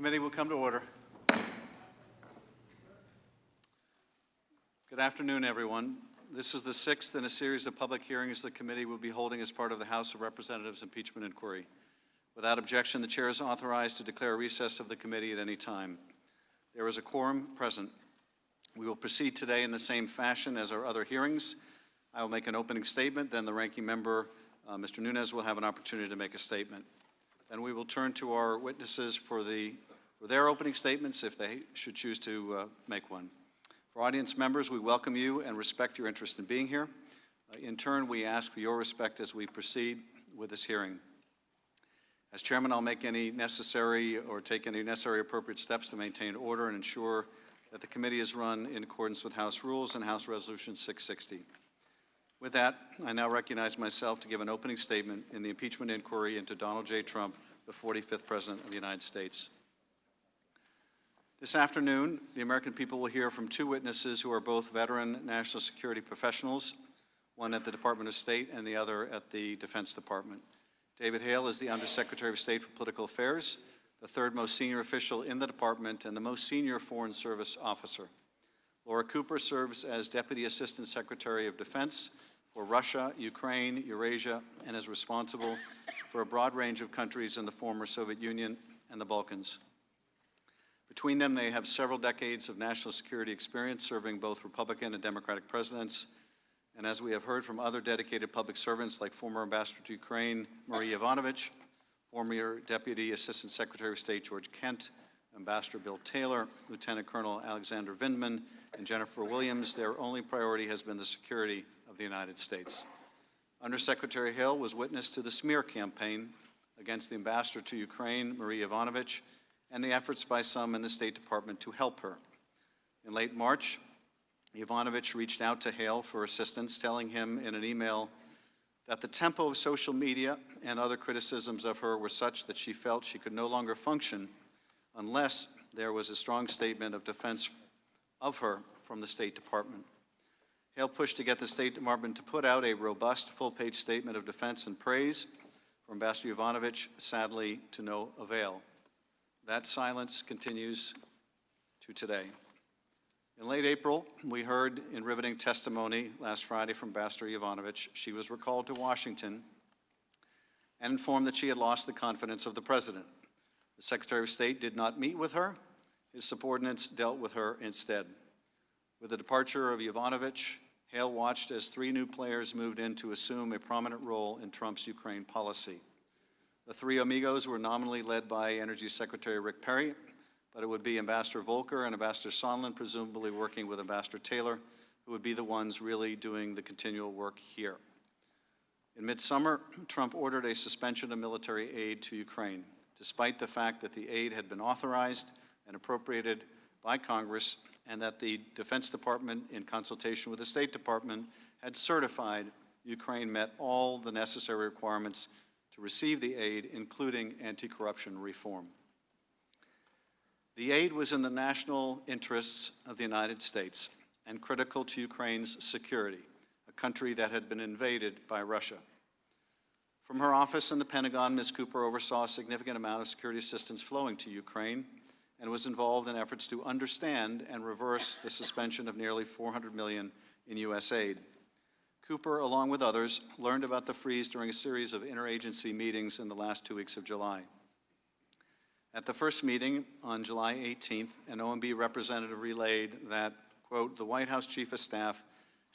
Committee will come to order. Good afternoon, everyone. This is the sixth in a series of public hearings the committee will be holding as part of the House of Representatives impeachment inquiry. Without objection, the chair is authorized to declare a recess of the committee at any time. There is a quorum present. We will proceed today in the same fashion as our other hearings. I will make an opening statement, then the ranking member, Mr. Nunes, will have an opportunity to make a statement. Then we will turn to our witnesses for their opening statements if they should choose to make one. For audience members, we welcome you and respect your interest in being here. In turn, we ask for your respect as we proceed with this hearing. As chairman, I'll make any necessary or take any necessary appropriate steps to maintain order and ensure that the committee is run in accordance with House rules and House Resolution 660. With that, I now recognize myself to give an opening statement in the impeachment inquiry into Donald J. Trump, the 45th President of the United States. This afternoon, the American people will hear from two witnesses who are both veteran national security professionals, one at the Department of State and the other at the Defense Department. David Hale is the Undersecretary of State for Political Affairs, the third most senior official in the department and the most senior Foreign Service officer. Laura Cooper serves as Deputy Assistant Secretary of Defense for Russia, Ukraine, Eurasia, and is responsible for a broad range of countries in the former Soviet Union and the Balkans. Between them, they have several decades of national security experience serving both Republican and Democratic presidents. And as we have heard from other dedicated public servants like former Ambassador to Ukraine Marie Yovanovitch, former Deputy Assistant Secretary of State George Kent, Ambassador Bill Taylor, Lieutenant Colonel Alexander Vindman, and Jennifer Williams, their only priority has been the security of the United States. Undersecretary Hale was witness to the smear campaign against the Ambassador to Ukraine Marie Yovanovitch and the efforts by some in the State Department to help her. In late March, Yovanovitch reached out to Hale for assistance, telling him in an email that the tempo of social media and other criticisms of her were such that she felt she could no longer function unless there was a strong statement of defense of her from the State Department. Hale pushed to get the State Department to put out a robust, full-page statement of defense and praise for Ambassador Yovanovitch, sadly to no avail. That silence continues to today. In late April, we heard in riveting testimony last Friday from Ambassador Yovanovitch. She was recalled to Washington and informed that she had lost the confidence of the President. The Secretary of State did not meet with her. His subordinates dealt with her instead. With the departure of Yovanovitch, Hale watched as three new players moved in to assume a prominent role in Trump's Ukraine policy. The three amigos were nominally led by Energy Secretary Rick Perry, but it would be Ambassador Volker and Ambassador Sondland, presumably working with Ambassador Taylor, who would be the ones really doing the continual work here. In midsummer, Trump ordered a suspension of military aid to Ukraine, despite the fact that the aid had been authorized and appropriated by Congress and that the Defense Department, in consultation with the State Department, had certified Ukraine met all the necessary requirements to receive the aid, including anti-corruption reform. The aid was in the national interests of the United States and critical to Ukraine's security, a country that had been invaded by Russia. From her office in the Pentagon, Ms. Cooper oversaw a significant amount of security assistance flowing to Ukraine and was involved in efforts to understand and reverse the suspension of nearly $400 million in U.S. aid. Cooper, along with others, learned about the freeze during a series of interagency meetings in the last 2 weeks of July. At the first meeting on July 18th, an OMB representative relayed that, quote, the White House Chief of Staff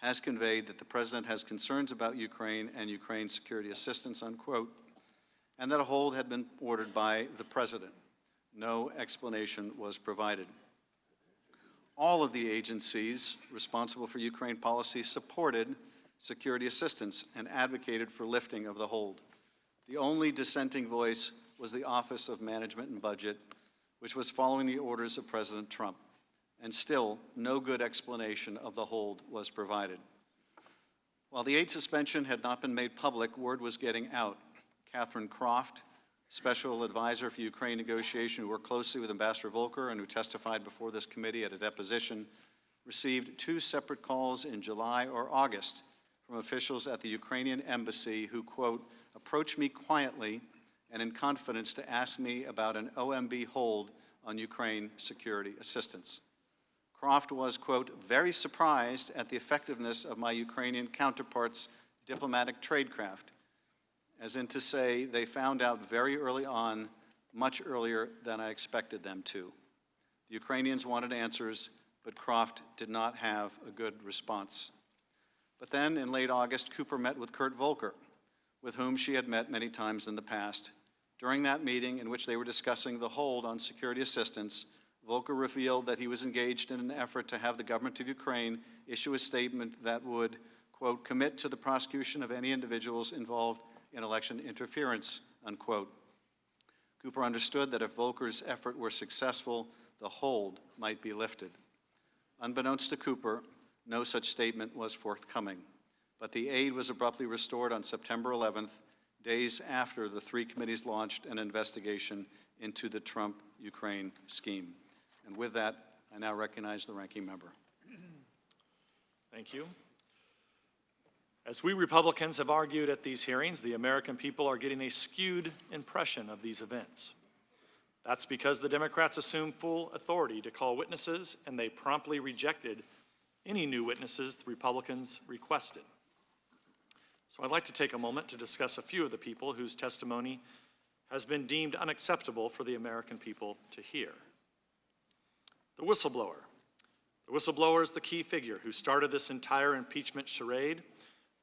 has conveyed that the President has concerns about Ukraine and Ukraine's security assistance, unquote, and that a hold had been ordered by the President. No explanation was provided. All of the agencies responsible for Ukraine policy supported security assistance and advocated for lifting of the hold. The only dissenting voice was the Office of Management and Budget, which was following the orders of President Trump. And still, no good explanation of the hold was provided. While the aid suspension had not been made public, word was getting out. Catherine Croft, Special Advisor for Ukraine negotiation, who worked closely with Ambassador Volker and who testified before this committee at a deposition, received 2 separate calls in July or August from officials at the Ukrainian embassy who, quote, approached me quietly and in confidence to ask me about an OMB hold on Ukraine security assistance. Croft was, quote, very surprised at the effectiveness of my Ukrainian counterparts' diplomatic tradecraft, as in to say they found out very early on, much earlier than I expected them to. The Ukrainians wanted answers, but Croft did not have a good response. But then, in late August, Cooper met with Kurt Volker, with whom she had met many times in the past. During that meeting, in which they were discussing the hold on security assistance, Volker revealed that he was engaged in an effort to have the government of Ukraine issue a statement that would, quote, commit to the prosecution of any individuals involved in election interference, unquote. Cooper understood that if Volker's effort were successful, the hold might be lifted. Unbeknownst to Cooper, no such statement was forthcoming, but the aid was abruptly restored on September 11th, days after the three committees launched an investigation into the Trump-Ukraine scheme. And with that, I now recognize the ranking member. Thank you. As we Republicans have argued at these hearings, the American people are getting a skewed impression of these events. That's because the Democrats assumed full authority to call witnesses, and they promptly rejected any new witnesses the Republicans requested. So I'd like to take a moment to discuss a few of the people whose testimony has been deemed unacceptable for the American people to hear. The whistleblower. The whistleblower is the key figure who started this entire impeachment charade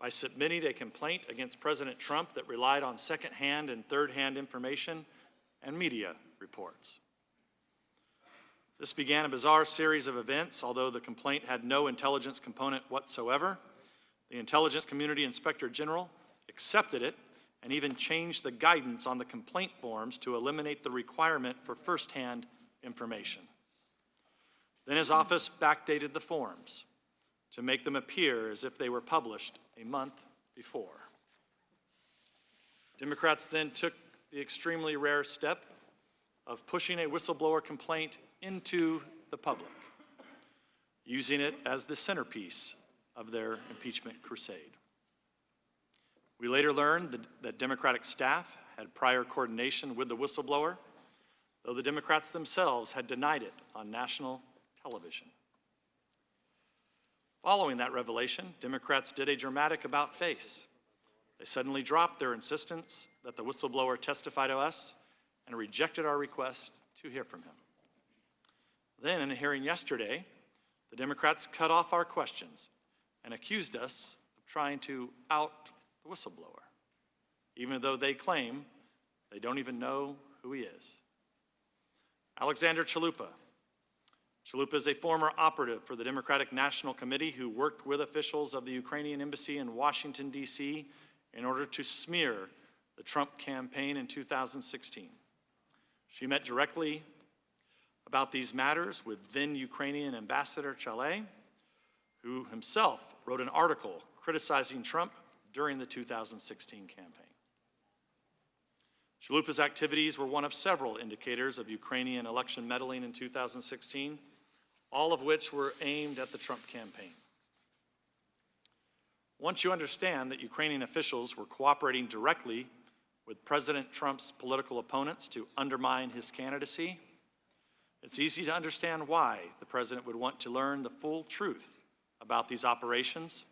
by submitting a complaint against President Trump that relied on second-hand and third-hand information and media reports. This began a bizarre series of events. Although the complaint had no intelligence component whatsoever, the Intelligence Community Inspector General accepted it and even changed the guidance on the complaint forms to eliminate the requirement for first-hand information. Then his office backdated the forms to make them appear as if they were published a month before. Democrats then took the extremely rare step of pushing a whistleblower complaint into the public, using it as the centerpiece of their impeachment crusade. We later learned that Democratic staff had prior coordination with the whistleblower, though the Democrats themselves had denied it on national television. Following that revelation, Democrats did a dramatic about-face. They suddenly dropped their insistence that the whistleblower testify to us and rejected our request to hear from him. Then, in a hearing yesterday, the Democrats cut off our questions and accused us of trying to out the whistleblower, even though they claim they don't even know who he is. Alexander Chalupa. Chalupa is a former operative for the Democratic National Committee who worked with officials of the Ukrainian Embassy in Washington, D.C. in order to smear the Trump campaign in 2016. She met directly about these matters with then Ukrainian Ambassador Hale, who himself wrote an article criticizing Trump during the 2016 campaign. Chalupa's activities were one of several indicators of Ukrainian election meddling in 2016, all of which were aimed at the Trump campaign. Once you understand that Ukrainian officials were cooperating directly with President Trump's political opponents to undermine his candidacy, it's easy to understand why the president would want to learn the full truth about these operations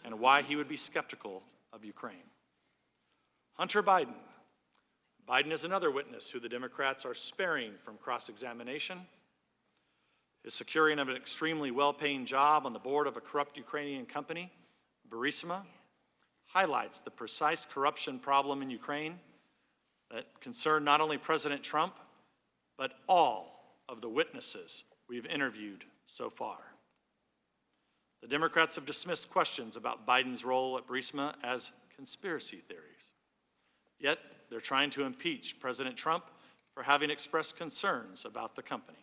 and why he would be skeptical of Ukraine. Hunter Biden. Biden is another witness who the Democrats are sparing from cross-examination. His securing of an extremely well-paying job on the board of a corrupt Ukrainian company, Burisma, highlights the precise corruption problem in Ukraine that concerned not only President Trump, but all of the witnesses we've interviewed so far. The Democrats have dismissed questions about Biden's role at Burisma as conspiracy theories. Yet, they're trying to impeach President Trump for having expressed concerns about the company.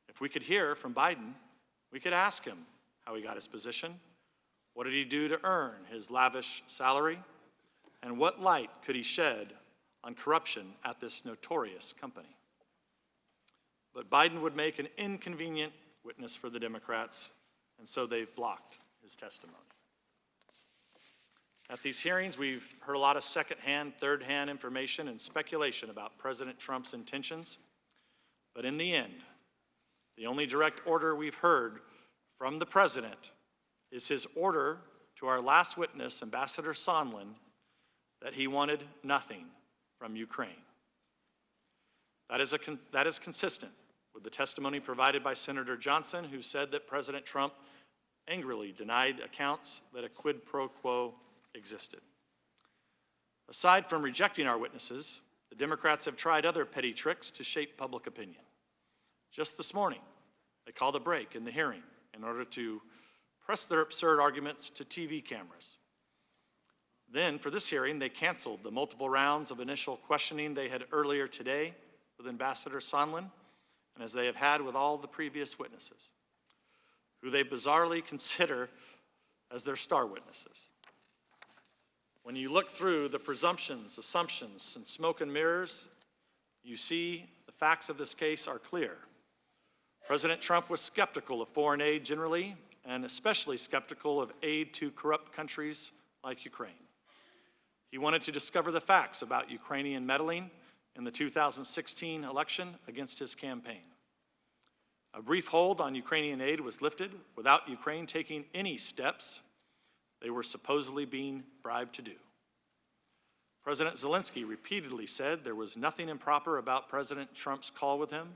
If we could hear from Biden, we could ask him how he got his position, what did he do to earn his lavish salary, and what light could he shed on corruption at this notorious company. But Biden would make an inconvenient witness for the Democrats, and so they've blocked his testimony. At these hearings, we've heard a lot of second-hand, third-hand information and speculation about President Trump's intentions. But in the end, the only direct order we've heard from the President is his order to our last witness, Ambassador Sondland, that he wanted nothing from Ukraine. That is consistent with the testimony provided by Senator Johnson, who said that President Trump angrily denied accounts that a quid pro quo existed. Aside from rejecting our witnesses, the Democrats have tried other petty tricks to shape public opinion. Just this morning, they called a break in the hearing in order to press their absurd arguments to TV cameras. Then, for this hearing, they canceled the multiple rounds of initial questioning they had earlier today with Ambassador Sondland, and as they have had with all the previous witnesses, who they bizarrely consider as their star witnesses. When you look through the presumptions, assumptions, and smoke and mirrors, you see the facts of this case are clear. President Trump was skeptical of foreign aid generally, and especially skeptical of aid to corrupt countries like Ukraine. He wanted to discover the facts about Ukrainian meddling in the 2016 election against his campaign. A brief hold on Ukrainian aid was lifted without Ukraine taking any steps they were supposedly being bribed to do. President Zelensky repeatedly said there was nothing improper about President Trump's call with him,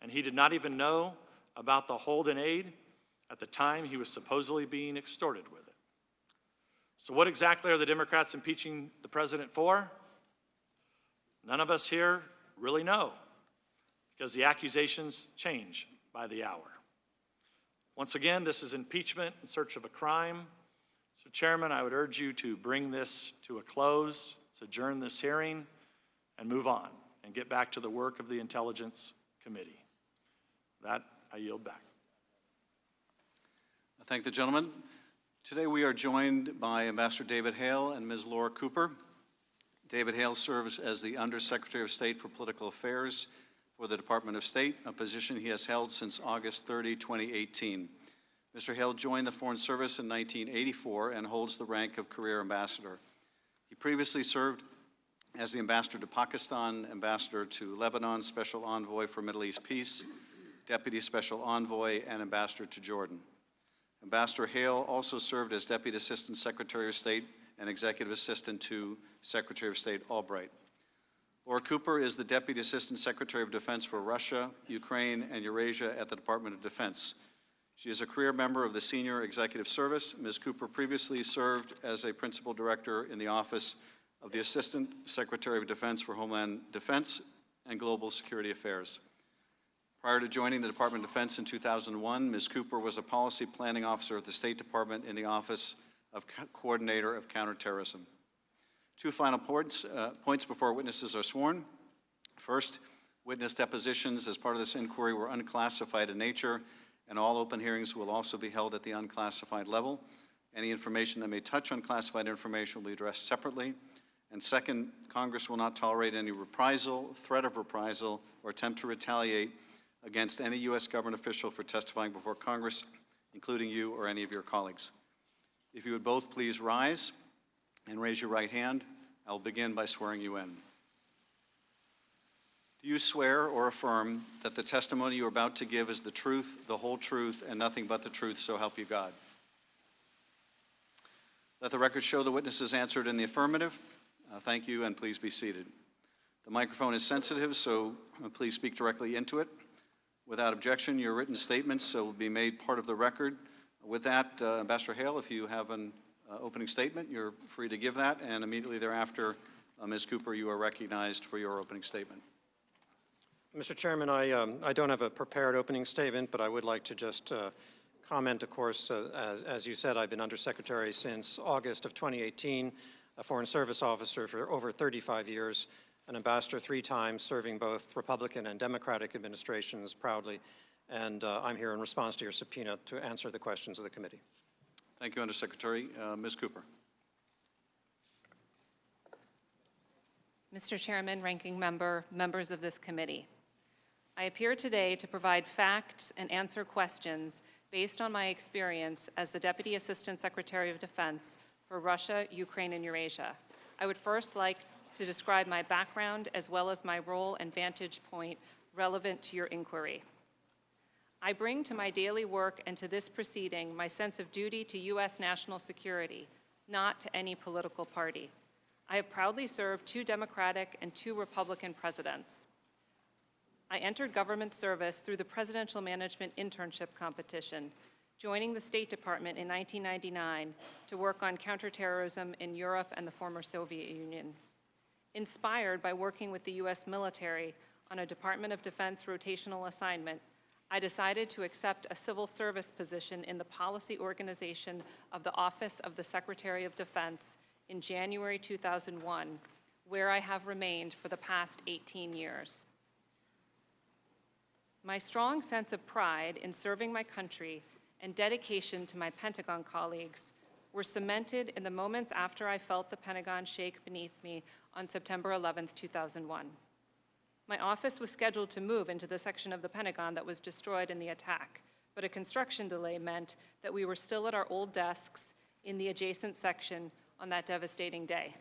and he did not even know about the hold in aid at the time he was supposedly being extorted with it. So what exactly are the Democrats impeaching the president for? None of us here really know, because the accusations change by the hour. Once again, this is impeachment in search of a crime. So, Chairman, I would urge you to bring this to a close, to adjourn this hearing, and move on, and get back to the work of the Intelligence Committee. That, I yield back. I thank the gentleman. Today we are joined by Ambassador David Hale and Ms. Laura Cooper. David Hale serves as the Undersecretary of State for Political Affairs for the Department of State, a position he has held since August 30, 2018. Mr. Hale joined the Foreign Service in 1984 and holds the rank of Career Ambassador. He previously served as the Ambassador to Pakistan, Ambassador to Lebanon, Special Envoy for Middle East Peace, Deputy Special Envoy, and Ambassador to Jordan. Ambassador Hale also served as Deputy Assistant Secretary of State and Executive Assistant to Secretary of State Albright. Laura Cooper is the Deputy Assistant Secretary of Defense for Russia, Ukraine, and Eurasia at the Department of Defense. She is a career member of the Senior Executive Service. Ms. Cooper previously served as a Principal Director in the Office of the Assistant Secretary of Defense for Homeland Defense and Global Security Affairs. Prior to joining the Department of Defense in 2001, Ms. Cooper was a Policy Planning Officer at the State Department in the Office of Coordinator of Counterterrorism. Two final points before witnesses are sworn. First, witness depositions as part of this inquiry were unclassified in nature, and all open hearings will also be held at the unclassified level. Any information that may touch unclassified information will be addressed separately. And second, Congress will not tolerate any reprisal, threat of reprisal, or attempt to retaliate against any U.S. government official for testifying before Congress, including you or any of your colleagues. If you would both please rise and raise your right hand, I will begin by swearing you in. Do you swear or affirm that the testimony you are about to give is the truth, the whole truth, and nothing but the truth, so help you God? Let the record show the witnesses answered in the affirmative. Thank you, and please be seated. The microphone is sensitive, so please speak directly into it. Without objection, your written statements will be made part of the record. With that, Ambassador Hale, if you have an opening statement, you're free to give that, and immediately thereafter, Ms. Cooper, you are recognized for your opening statement. Mr. Chairman, I don't have a prepared opening statement, but I would like to just comment, of course, as you said, I've been Undersecretary since August of 2018, a Foreign Service officer for over 35 years, an ambassador 3 times, serving both Republican and Democratic administrations proudly, and I'm here in response to your subpoena to answer the questions of the committee. Thank you, Undersecretary. Ms. Cooper. Mr. Chairman, Ranking Member, members of this committee, I appear today to provide facts and answer questions based on my experience as the Deputy Assistant Secretary of Defense for Russia, Ukraine, and Eurasia. I would first like to describe my background as well as my role and vantage point relevant to your inquiry. I bring to my daily work and to this proceeding my sense of duty to U.S. national security, not to any political party. I have proudly served 2 Democratic and 2 Republican presidents. I entered government service through the Presidential Management Internship Competition, joining the State Department in 1999 to work on counterterrorism in Europe and the former Soviet Union. Inspired by working with the U.S. military on a Department of Defense rotational assignment, I decided to accept a civil service position in the policy organization of the Office of the Secretary of Defense in January 2001, where I have remained for the past 18 years. My strong sense of pride in serving my country and dedication to my Pentagon colleagues were cemented in the moments after I felt the Pentagon shake beneath me on September 11, 2001. My office was scheduled to move into the section of the Pentagon that was destroyed in the attack, but a construction delay meant that we were still at our old desks in the adjacent section on that devastating day.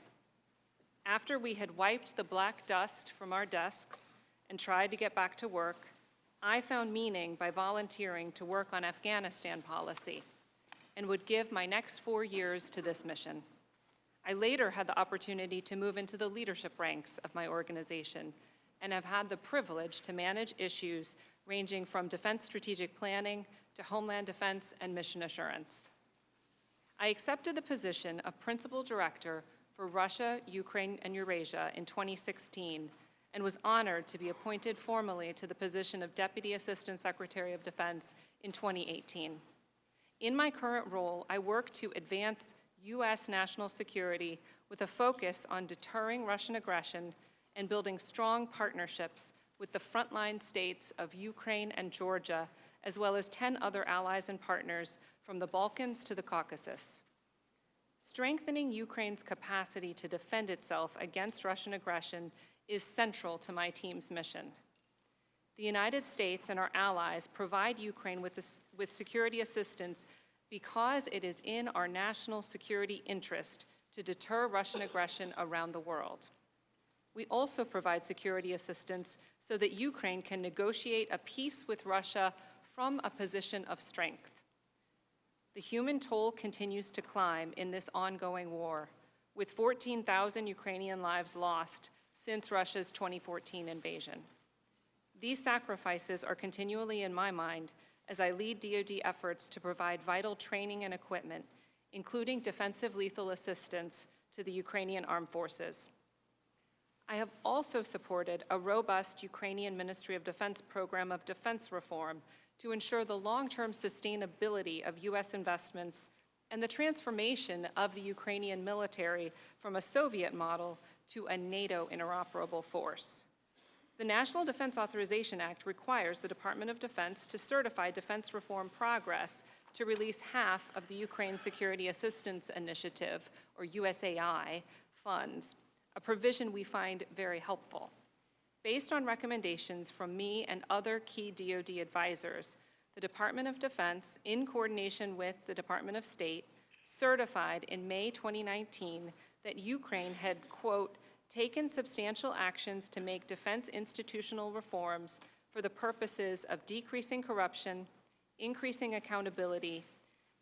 After we had wiped the black dust from our desks and tried to get back to work, I found meaning by volunteering to work on Afghanistan policy and would give my next 4 years to this mission. I later had the opportunity to move into the leadership ranks of my organization and have had the privilege to manage issues ranging from defense strategic planning to homeland defense and mission assurance. I accepted the position of Principal Director for Russia, Ukraine, and Eurasia in 2016 and was honored to be appointed formally to the position of Deputy Assistant Secretary of Defense in 2018. In my current role, I work to advance U.S. national security with a focus on deterring Russian aggression and building strong partnerships with the frontline states of Ukraine and Georgia, as well as 10 other allies and partners from the Balkans to the Caucasus. Strengthening Ukraine's capacity to defend itself against Russian aggression is central to my team's mission. The United States and our allies provide Ukraine with security assistance because it is in our national security interest to deter Russian aggression around the world. We also provide security assistance so that Ukraine can negotiate a peace with Russia from a position of strength. The human toll continues to climb in this ongoing war, with 14,000 Ukrainian lives lost since Russia's 2014 invasion. These sacrifices are continually in my mind as I lead DoD efforts to provide vital training and equipment, including defensive lethal assistance to the Ukrainian armed forces. I have also supported a robust Ukrainian Ministry of Defense program of defense reform to ensure the long-term sustainability of U.S. investments and the transformation of the Ukrainian military from a Soviet model to a NATO interoperable force. The National Defense Authorization Act requires the Department of Defense to certify defense reform progress to release half of the Ukraine Security Assistance Initiative, or USAI, funds, a provision we find very helpful. Based on recommendations from me and other key DoD advisors, the Department of Defense, in coordination with the Department of State, certified in May 2019 that Ukraine had, quote, taken substantial actions to make defense institutional reforms for the purposes of decreasing corruption, increasing accountability,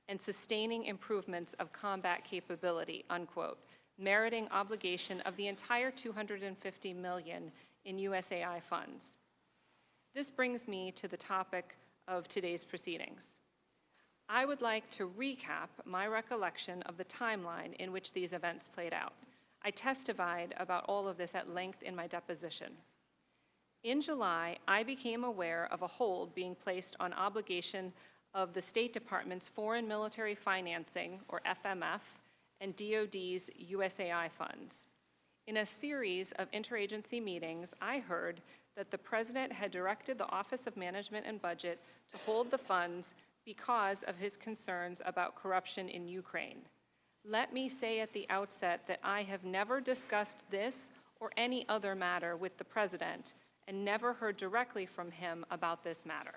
and sustaining improvements of combat capability, unquote, meriting obligation of the entire $250 million in USAI funds. This brings me to the topic of today's proceedings. I would like to recap my recollection of the timeline in which these events played out. I testified about all of this at length in my deposition. In July, I became aware of a hold being placed on obligation of the State Department's Foreign Military Financing, or FMF, and DoD's USAI funds. In a series of interagency meetings, I heard that the President had directed the Office of Management and Budget to hold the funds because of his concerns about corruption in Ukraine. Let me say at the outset that I have never discussed this or any other matter with the President and never heard directly from him about this matter.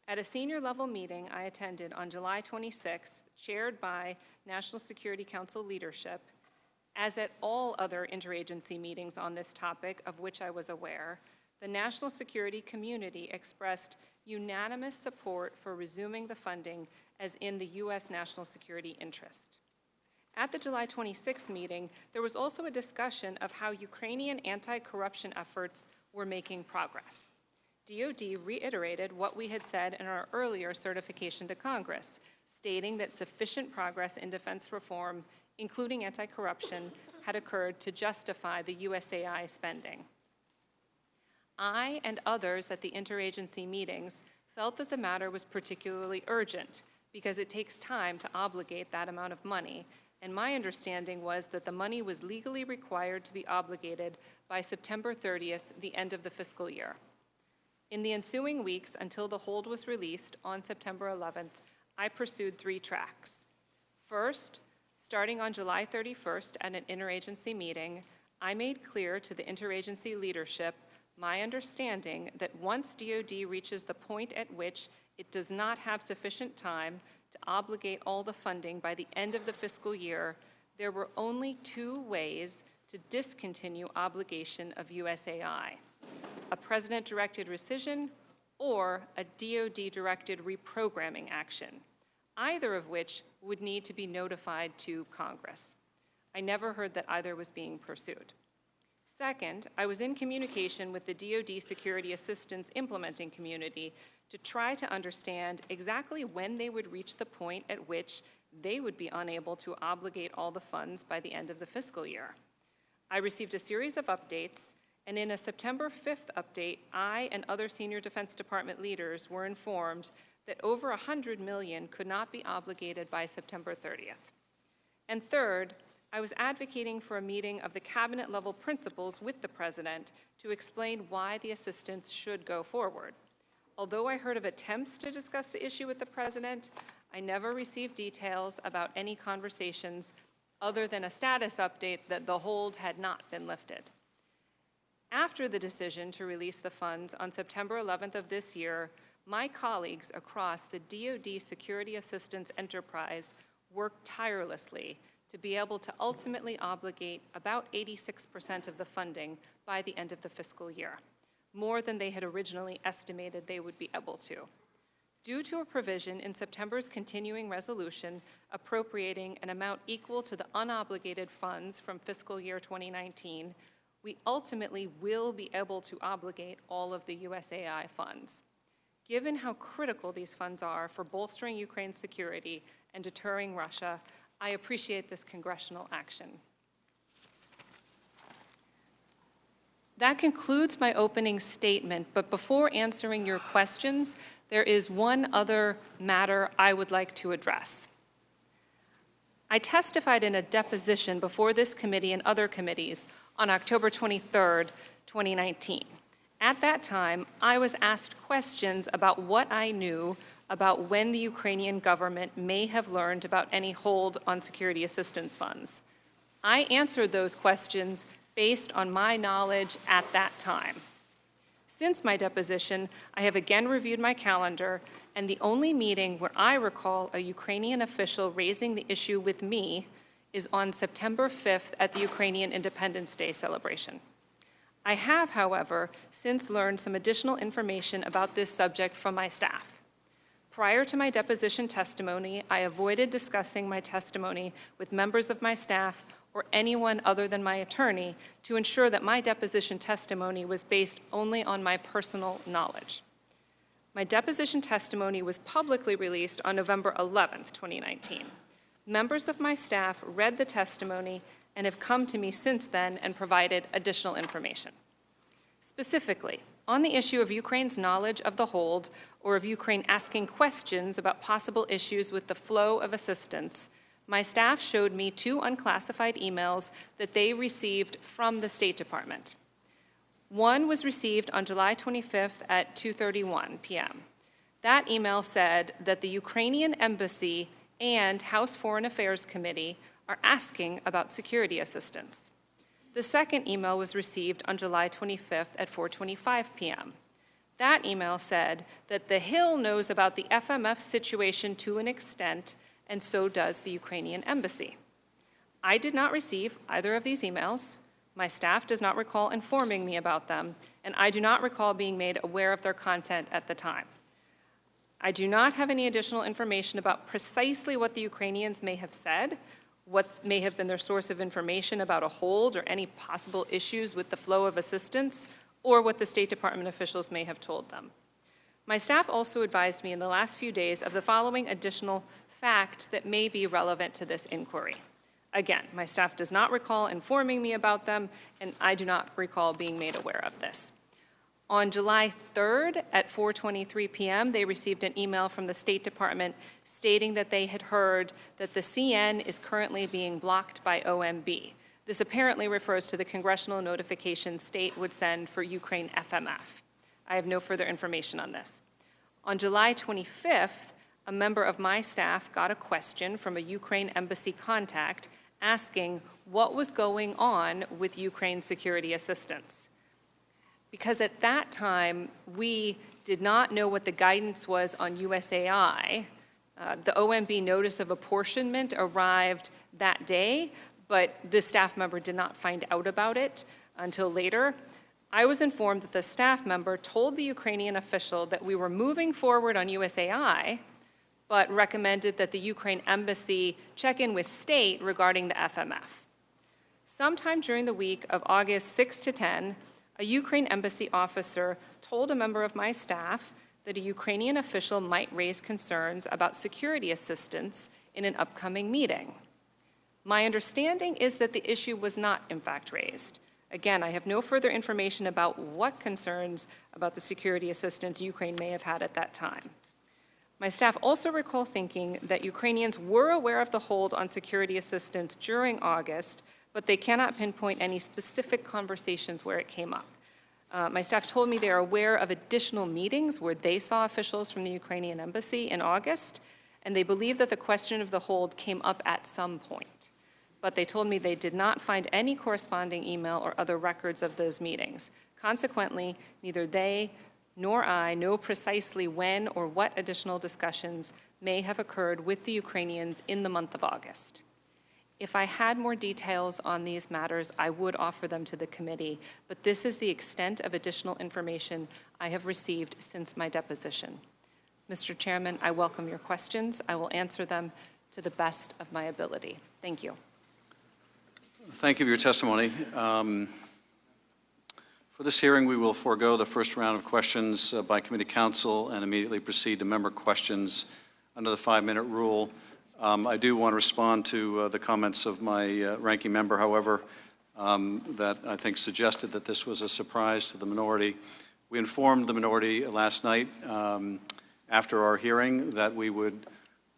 At a senior level meeting I attended on July 26th, chaired by National Security Council leadership, as at all other interagency meetings on this topic of which I was aware, the national security community expressed unanimous support for resuming the funding as in the U.S. national security interest. At the July 26th meeting, there was also a discussion of how Ukrainian anti-corruption efforts were making progress. DoD reiterated what we had said in our earlier certification to Congress, stating that sufficient progress in defense reform, including anti-corruption, had occurred to justify the USAI spending. I and others at the interagency meetings felt that the matter was particularly urgent because it takes time to obligate that amount of money, and my understanding was that the money was legally required to be obligated by September 30th, the end of the fiscal year. In the ensuing weeks until the hold was released on September 11th, I pursued 3 tracks. First, starting on July 31st at an interagency meeting, I made clear to the interagency leadership my understanding that once DoD reaches the point at which it does not have sufficient time to obligate all the funding by the end of the fiscal year, there were only 2 ways to discontinue obligation of USAI: a president-directed rescission or a DoD-directed reprogramming action, either of which would need to be notified to Congress. I never heard that either was being pursued. Second, I was in communication with the DoD Security Assistance implementing community to try to understand exactly when they would reach the point at which they would be unable to obligate all the funds by the end of the fiscal year. I received a series of updates, and in a September 5th update, I and other senior Defense Department leaders were informed that over $100 million could not be obligated by September 30th. And third, I was advocating for a meeting of the cabinet-level principals with the President to explain why the assistance should go forward. Although I heard of attempts to discuss the issue with the President, I never received details about any conversations other than a status update that the hold had not been lifted. After the decision to release the funds on September 11th of this year, my colleagues across the DoD Security Assistance enterprise worked tirelessly to be able to ultimately obligate about 86% of the funding by the end of the fiscal year, more than they had originally estimated they would be able to. Due to a provision in September's continuing resolution appropriating an amount equal to the unobligated funds from fiscal year 2019, we ultimately will be able to obligate all of the USAI funds. Given how critical these funds are for bolstering Ukraine's security and deterring Russia, I appreciate this congressional action. That concludes my opening statement, but before answering your questions, there is one other matter I would like to address. I testified in a deposition before this committee and other committees on October 23rd, 2019. At that time, I was asked questions about what I knew about when the Ukrainian government may have learned about any hold on security assistance funds. I answered those questions based on my knowledge at that time. Since my deposition, I have again reviewed my calendar, and the only meeting where I recall a Ukrainian official raising the issue with me is on September 5th at the Ukrainian Independence Day celebration. I have, however, since learned some additional information about this subject from my staff. Prior to my deposition testimony, I avoided discussing my testimony with members of my staff or anyone other than my attorney to ensure that my deposition testimony was based only on my personal knowledge. My deposition testimony was publicly released on November 11th, 2019. Members of my staff read the testimony and have come to me since then and provided additional information. Specifically, on the issue of Ukraine's knowledge of the hold or of Ukraine asking questions about possible issues with the flow of assistance, my staff showed me 2 unclassified emails that they received from the State Department. One was received on July 25th at 2:31 p.m. That email said that the Ukrainian Embassy and House Foreign Affairs Committee are asking about security assistance. The second email was received on July 25th at 4:25 p.m. That email said that the Hill knows about the FMF situation to an extent, and so does the Ukrainian Embassy. I did not receive either of these emails, My staff does not recall informing me about them, and I do not recall being made aware of their content at the time. I do not have any additional information about precisely what the Ukrainians may have said, what may have been their source of information about a hold or any possible issues with the flow of assistance, or what the State Department officials may have told them. My staff also advised me in the last few days of the following additional facts that may be relevant to this inquiry. Again, my staff does not recall informing me about them, and I do not recall being made aware of this. On July 3rd at 4:23 p.m., they received an email from the State Department stating that they had heard that the CN is currently being blocked by OMB. This apparently refers to the congressional notification state would send for Ukraine FMF. I have no further information on this. On July 25th, a member of my staff got a question from a Ukraine embassy contact asking what was going on with Ukraine security assistance. Because at that time, we did not know what the guidance was on USAI. The OMB notice of apportionment arrived that day, but this staff member did not find out about it until later. I was informed that the staff member told the Ukrainian official that we were moving forward on USAI, but recommended that the Ukraine embassy check in with state regarding the FMF. Sometime during the week of August 6 to 10, a Ukraine embassy officer told a member of my staff that a Ukrainian official might raise concerns about security assistance in an upcoming meeting. My understanding is that the issue was not, in fact, raised. Again, I have no further information about what concerns about the security assistance Ukraine may have had at that time. My staff also recall thinking that Ukrainians were aware of the hold on security assistance during August, but they cannot pinpoint any specific conversations where it came up. My staff told me they are aware of additional meetings where they saw officials from the Ukrainian embassy in August, and they believe that the question of the hold came up at some point. But they told me they did not find any corresponding email or other records of those meetings. Consequently, neither they nor I know precisely when or what additional discussions may have occurred with the Ukrainians in the month of August. If I had more details on these matters, I would offer them to the committee, but this is the extent of additional information I have received since my deposition. Mr. Chairman, I welcome your questions. I will answer them to the best of my ability. Thank you. Thank you for your testimony. For this hearing, we will forego the first round of questions by committee counsel and immediately proceed to member questions under the 5-minute rule. I do want to respond to the comments of my ranking member, however, that I think suggested that this was a surprise to the minority. We informed the minority last night after our hearing that we would,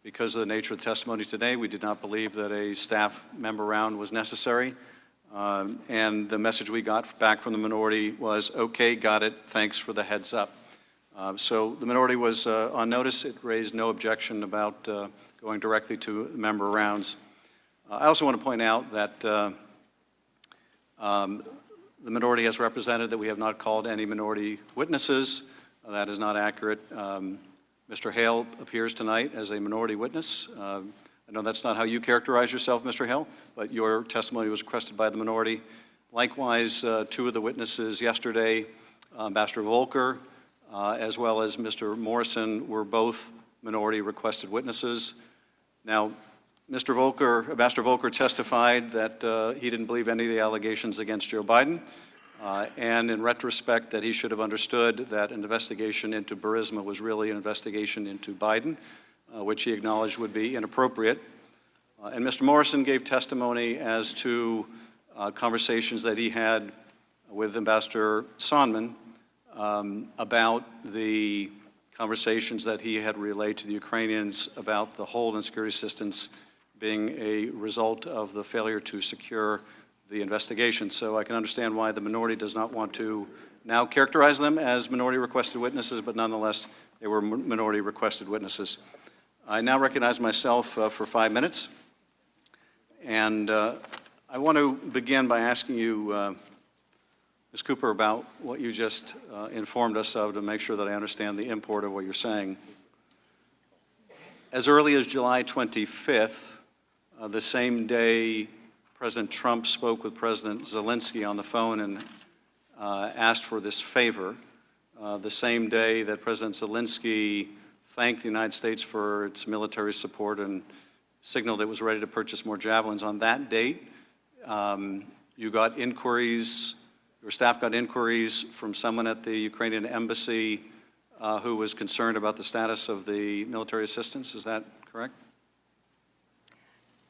because of the nature of the testimony today, we did not believe that a staff member round was necessary. And the message we got back from the minority was, okay, got it, thanks for the heads up. So the minority was on notice. It raised no objection about going directly to member rounds. I also want to point out that the minority has represented that we have not called any minority witnesses. That is not accurate. Mr. Hale appears tonight as a minority witness. I know that's not how you characterize yourself, Mr. Hale, but your testimony was requested by the minority. Likewise, two of the witnesses yesterday, Ambassador Volker, as well as Mr. Morrison, were both minority requested witnesses. Now, Ambassador Volker testified that he didn't believe any of the allegations against Joe Biden, and in retrospect that he should have understood that an investigation into Burisma was really an investigation into Biden, which he acknowledged would be inappropriate. And Mr. Morrison gave testimony as to conversations that he had with Ambassador Sondland about the conversations that he had relayed to the Ukrainians about the hold on security assistance being a result of the failure to secure the investigation. So I can understand why the minority does not want to now characterize them as minority requested witnesses, but nonetheless, they were minority requested witnesses. I now recognize myself for 5 minutes, and I want to begin by asking you, Ms. Cooper, about what you just informed us of to make sure that I understand the import of what you're saying. As early as July 25th, the same day President Trump spoke with President Zelensky on the phone and asked for this favor. The same day that President Zelensky thanked the United States for its military support and signaled it was ready to purchase more javelins. On that date, you got inquiries, your staff got inquiries from someone at the Ukrainian embassy who was concerned about the status of the military assistance. Is that correct?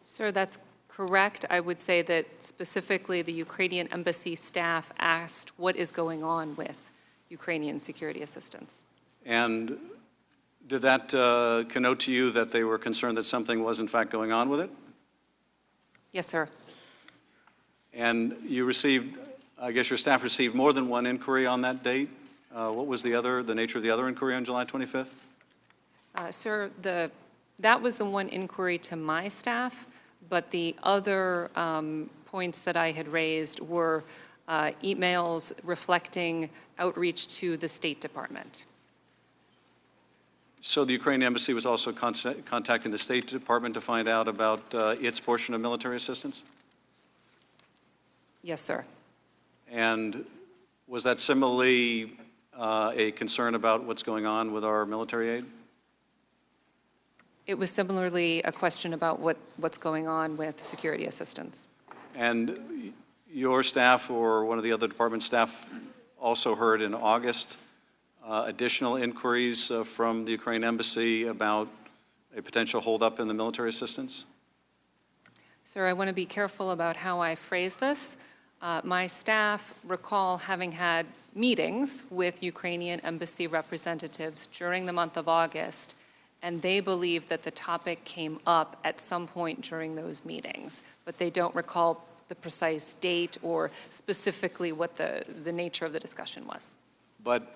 Sir, that's correct. I would say that specifically the Ukrainian embassy staff asked what is going on with Ukrainian security assistance. And did that connote to you that they were concerned that something was in fact going on with it? Yes, sir. And you received, I guess your staff received more than one inquiry on that date. What was the nature of the other inquiry on July 25th? Sir, that was the one inquiry to my staff, but the other points that I had raised were emails reflecting outreach to the State Department. So the Ukrainian embassy was also contacting the State Department to find out about its portion of military assistance? Yes, sir. And was that similarly a concern about what's going on with our military aid? It was similarly a question about what's going on with security assistance. And your staff or one of the other department staff also heard in August additional inquiries from the Ukrainian embassy about a potential holdup in the military assistance? Sir, I want to be careful about how I phrase this. My staff recall having had meetings with Ukrainian embassy representatives during the month of August, and they believe that the topic came up at some point during those meetings, but they don't recall the precise date or specifically what the nature of the discussion was. But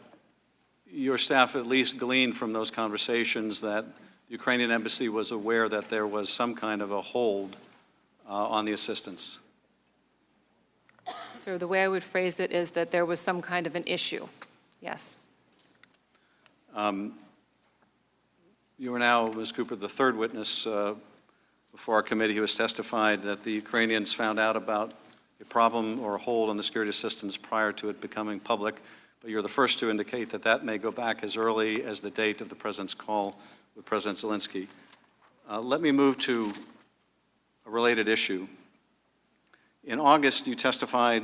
your staff at least gleaned from those conversations that the Ukrainian embassy was aware that there was some kind of a hold on the assistance. So the way I would phrase it is that there was some kind of an issue, yes. You are now, Ms. Cooper, the third witness before our committee who has testified that the Ukrainians found out about a problem or a hold on the security assistance prior to it becoming public, but you're the first to indicate that that may go back as early as the date of the President's call with President Zelensky. Let me move to a related issue. In August, you testified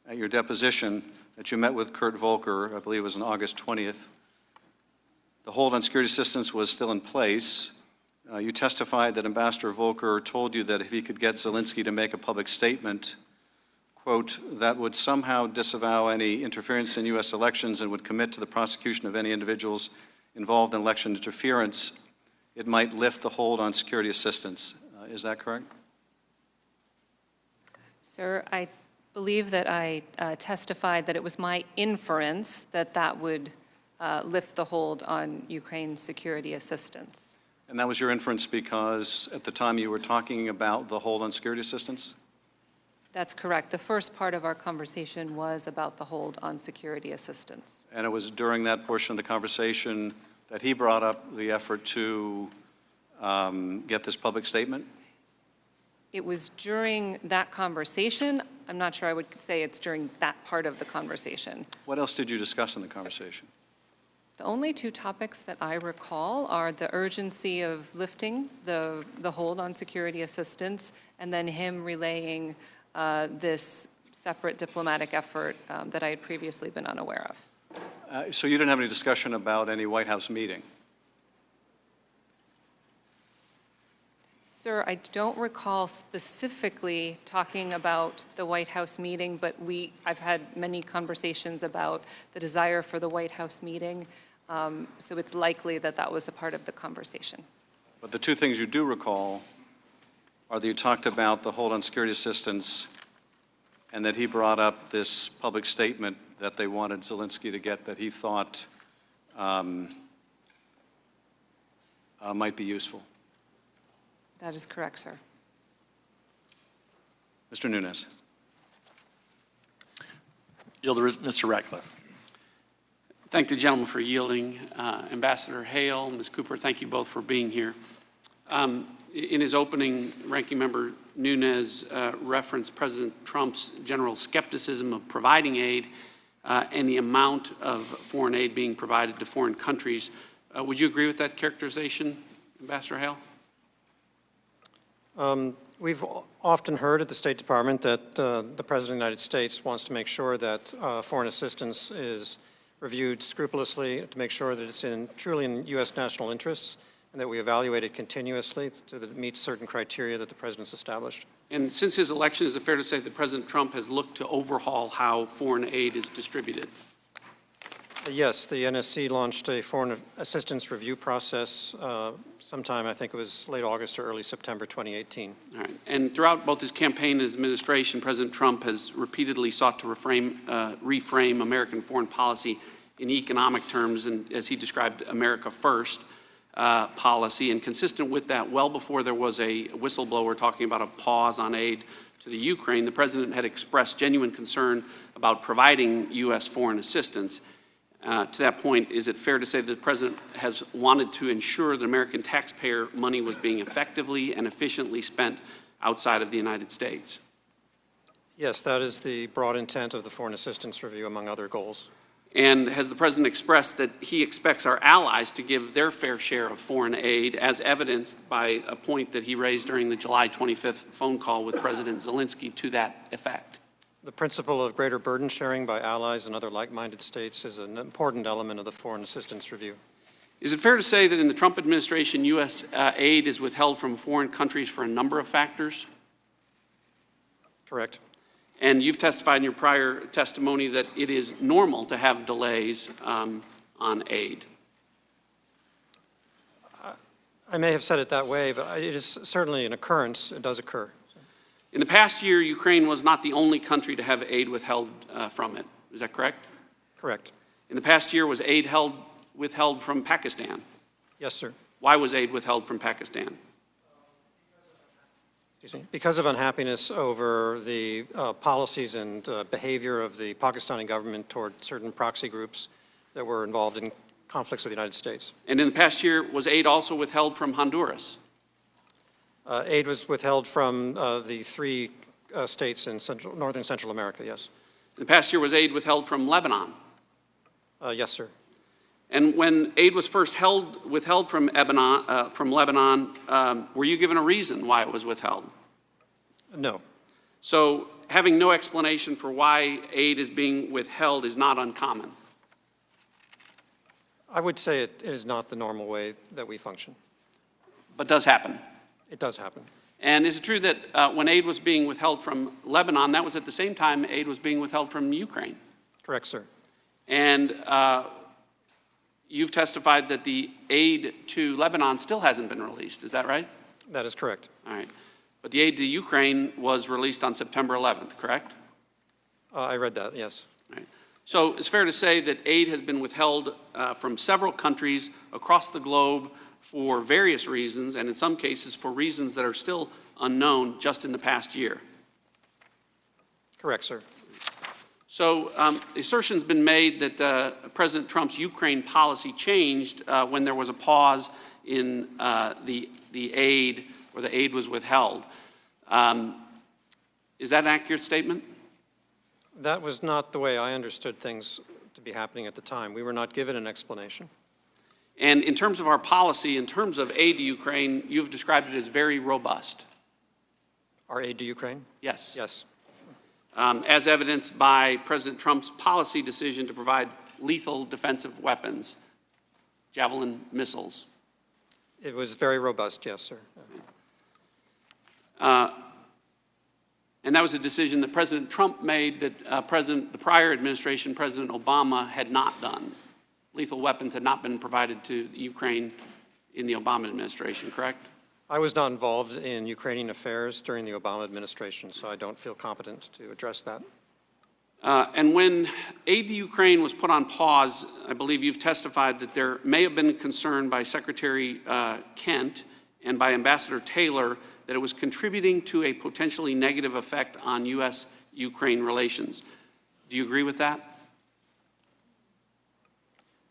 at your deposition that you met with Kurt Volker, I believe it was on August 20th. The hold on security assistance was still in place. You testified that Ambassador Volker told you that if he could get Zelensky to make a public statement, quote, that would somehow disavow any interference in U.S. elections and would commit to the prosecution of any individuals involved in election interference, it might lift the hold on security assistance. Is that correct? Sir, I believe that I testified that it was my inference that that would lift the hold on Ukraine's security assistance. And that was your inference because at the time you were talking about the hold on security assistance? That's correct. The first part of our conversation was about the hold on security assistance. And it was during that portion of the conversation that he brought up the effort to get this public statement? It was during that conversation. I'm not sure I would say it's during that part of the conversation. What else did you discuss in the conversation? The only two topics that I recall are the urgency of lifting the hold on security assistance and then him relaying this separate diplomatic effort that I had previously been unaware of. So you didn't have any discussion about any White House meeting? Sir, I don't recall specifically talking about the White House meeting, but I've had many conversations about the desire for the White House meeting, so it's likely that that was a part of the conversation. But the two things you do recall are that you talked about the hold on security assistance and that he brought up this public statement that they wanted Zelensky to get that he thought might be useful. That is correct, sir. Mr. Nunes. Yield to Mr. Ratcliffe. Thank the gentleman for yielding. Ambassador Hale, Ms. Cooper, thank you both for being here. in his opening, Ranking Member Nunes referenced President Trump's general skepticism of providing aid and the amount of foreign aid being provided to foreign countries. Would you agree with that characterization, Ambassador Hale? We've often heard at the State Department that the President of the United States wants to make sure that foreign assistance is reviewed scrupulously, to make sure that it's truly in U.S. national interests, and that we evaluate it continuously so that it meets certain criteria that the President's established. And since his election, is it fair to say that President Trump has looked to overhaul how foreign aid is distributed? Yes, the NSC launched a foreign assistance review process sometime, I think it was late August or early September 2018. All right. And throughout both his campaign and his administration, President Trump has repeatedly sought to reframe American foreign policy in economic terms, and as he described, America First policy. And consistent with that, well before there was a whistleblower talking about a pause on aid to the Ukraine, the President had expressed genuine concern about providing U.S. foreign assistance. To that point, is it fair to say that the President has wanted to ensure that American taxpayer money was being effectively and efficiently spent outside of the United States? Yes, that is the broad intent of the Foreign Assistance Review, among other goals. And has the President expressed that he expects our allies to give their fair share of foreign aid, as evidenced by a point that he raised during the July 25th phone call with President Zelensky to that effect? The principle of greater burden sharing by allies and other like-minded states is an important element of the Foreign Assistance Review. Is it fair to say that in the Trump administration, U.S. aid is withheld from foreign countries for a number of factors? Correct. And you've testified in your prior testimony that it is normal to have delays on aid. I may have said it that way, but it is certainly an occurrence. It does occur. In the past year, Ukraine was not the only country to have aid withheld from it. Is that correct? Correct. In the past year, was aid withheld from Pakistan? Yes, sir. Why was aid withheld from Pakistan? Excuse me. Because of unhappiness over the policies and behavior of the Pakistani government toward certain proxy groups that were involved in conflicts with the United States. And in the past year, was aid also withheld from Honduras? Aid was withheld from the three states in northern Central America, yes. In the past year, was aid withheld from Lebanon? Yes, sir. And when aid was first withheld from Lebanon, were you given a reason why it was withheld? No. So having no explanation for why aid is being withheld is not uncommon. I would say it is not the normal way that we function. But does happen. It does happen. And is it true that when aid was being withheld from Lebanon, that was at the same time aid was being withheld from Ukraine? Correct, sir. And you've testified that the aid to Lebanon still hasn't been released. Is that right? That is correct. All right. But the aid to Ukraine was released on September 11th, correct? I read that, yes. All right. So it's fair to say that aid has been withheld from several countries across the globe for various reasons, and in some cases for reasons that are still unknown just in the past year. Correct, sir. So the assertion's been made that President Trump's Ukraine policy changed when there was a pause in the aid, or the aid was withheld. Is that an accurate statement? That was not the way I understood things to be happening at the time. We were not given an explanation. And in terms of our policy, in terms of aid to Ukraine, you've described it as very robust. Our aid to Ukraine? Yes. Yes. As evidenced by President Trump's policy decision to provide lethal defensive weapons, Javelin missiles. It was very robust, yes, sir. And that was a decision that President Trump made that the prior administration, President Obama, had not done. Lethal weapons had not been provided to Ukraine in the Obama administration, correct? I was not involved in Ukrainian affairs during the Obama administration, so I don't feel competent to address that. And when aid to Ukraine was put on pause, I believe you've testified that there may have been concern by Secretary Kent and by Ambassador Taylor that it was contributing to a potentially negative effect on U.S.-Ukraine relations. Do you agree with that?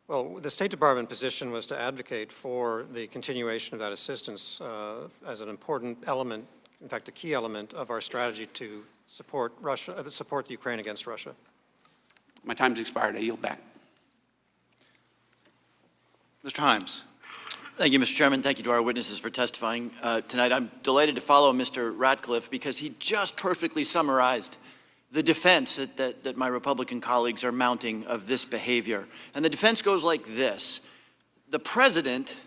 Well, the State Department position was to advocate for the continuation of that assistance as an important element, in fact, a key element of our strategy to support support Ukraine against Russia. My time's expired. I yield back. Mr. Himes. Thank you, Mr. Chairman. Thank you to our witnesses for testifying tonight. I'm delighted to follow Mr. Ratcliffe because he just perfectly summarized the defense that my Republican colleagues are mounting of this behavior. And the defense goes like this. The president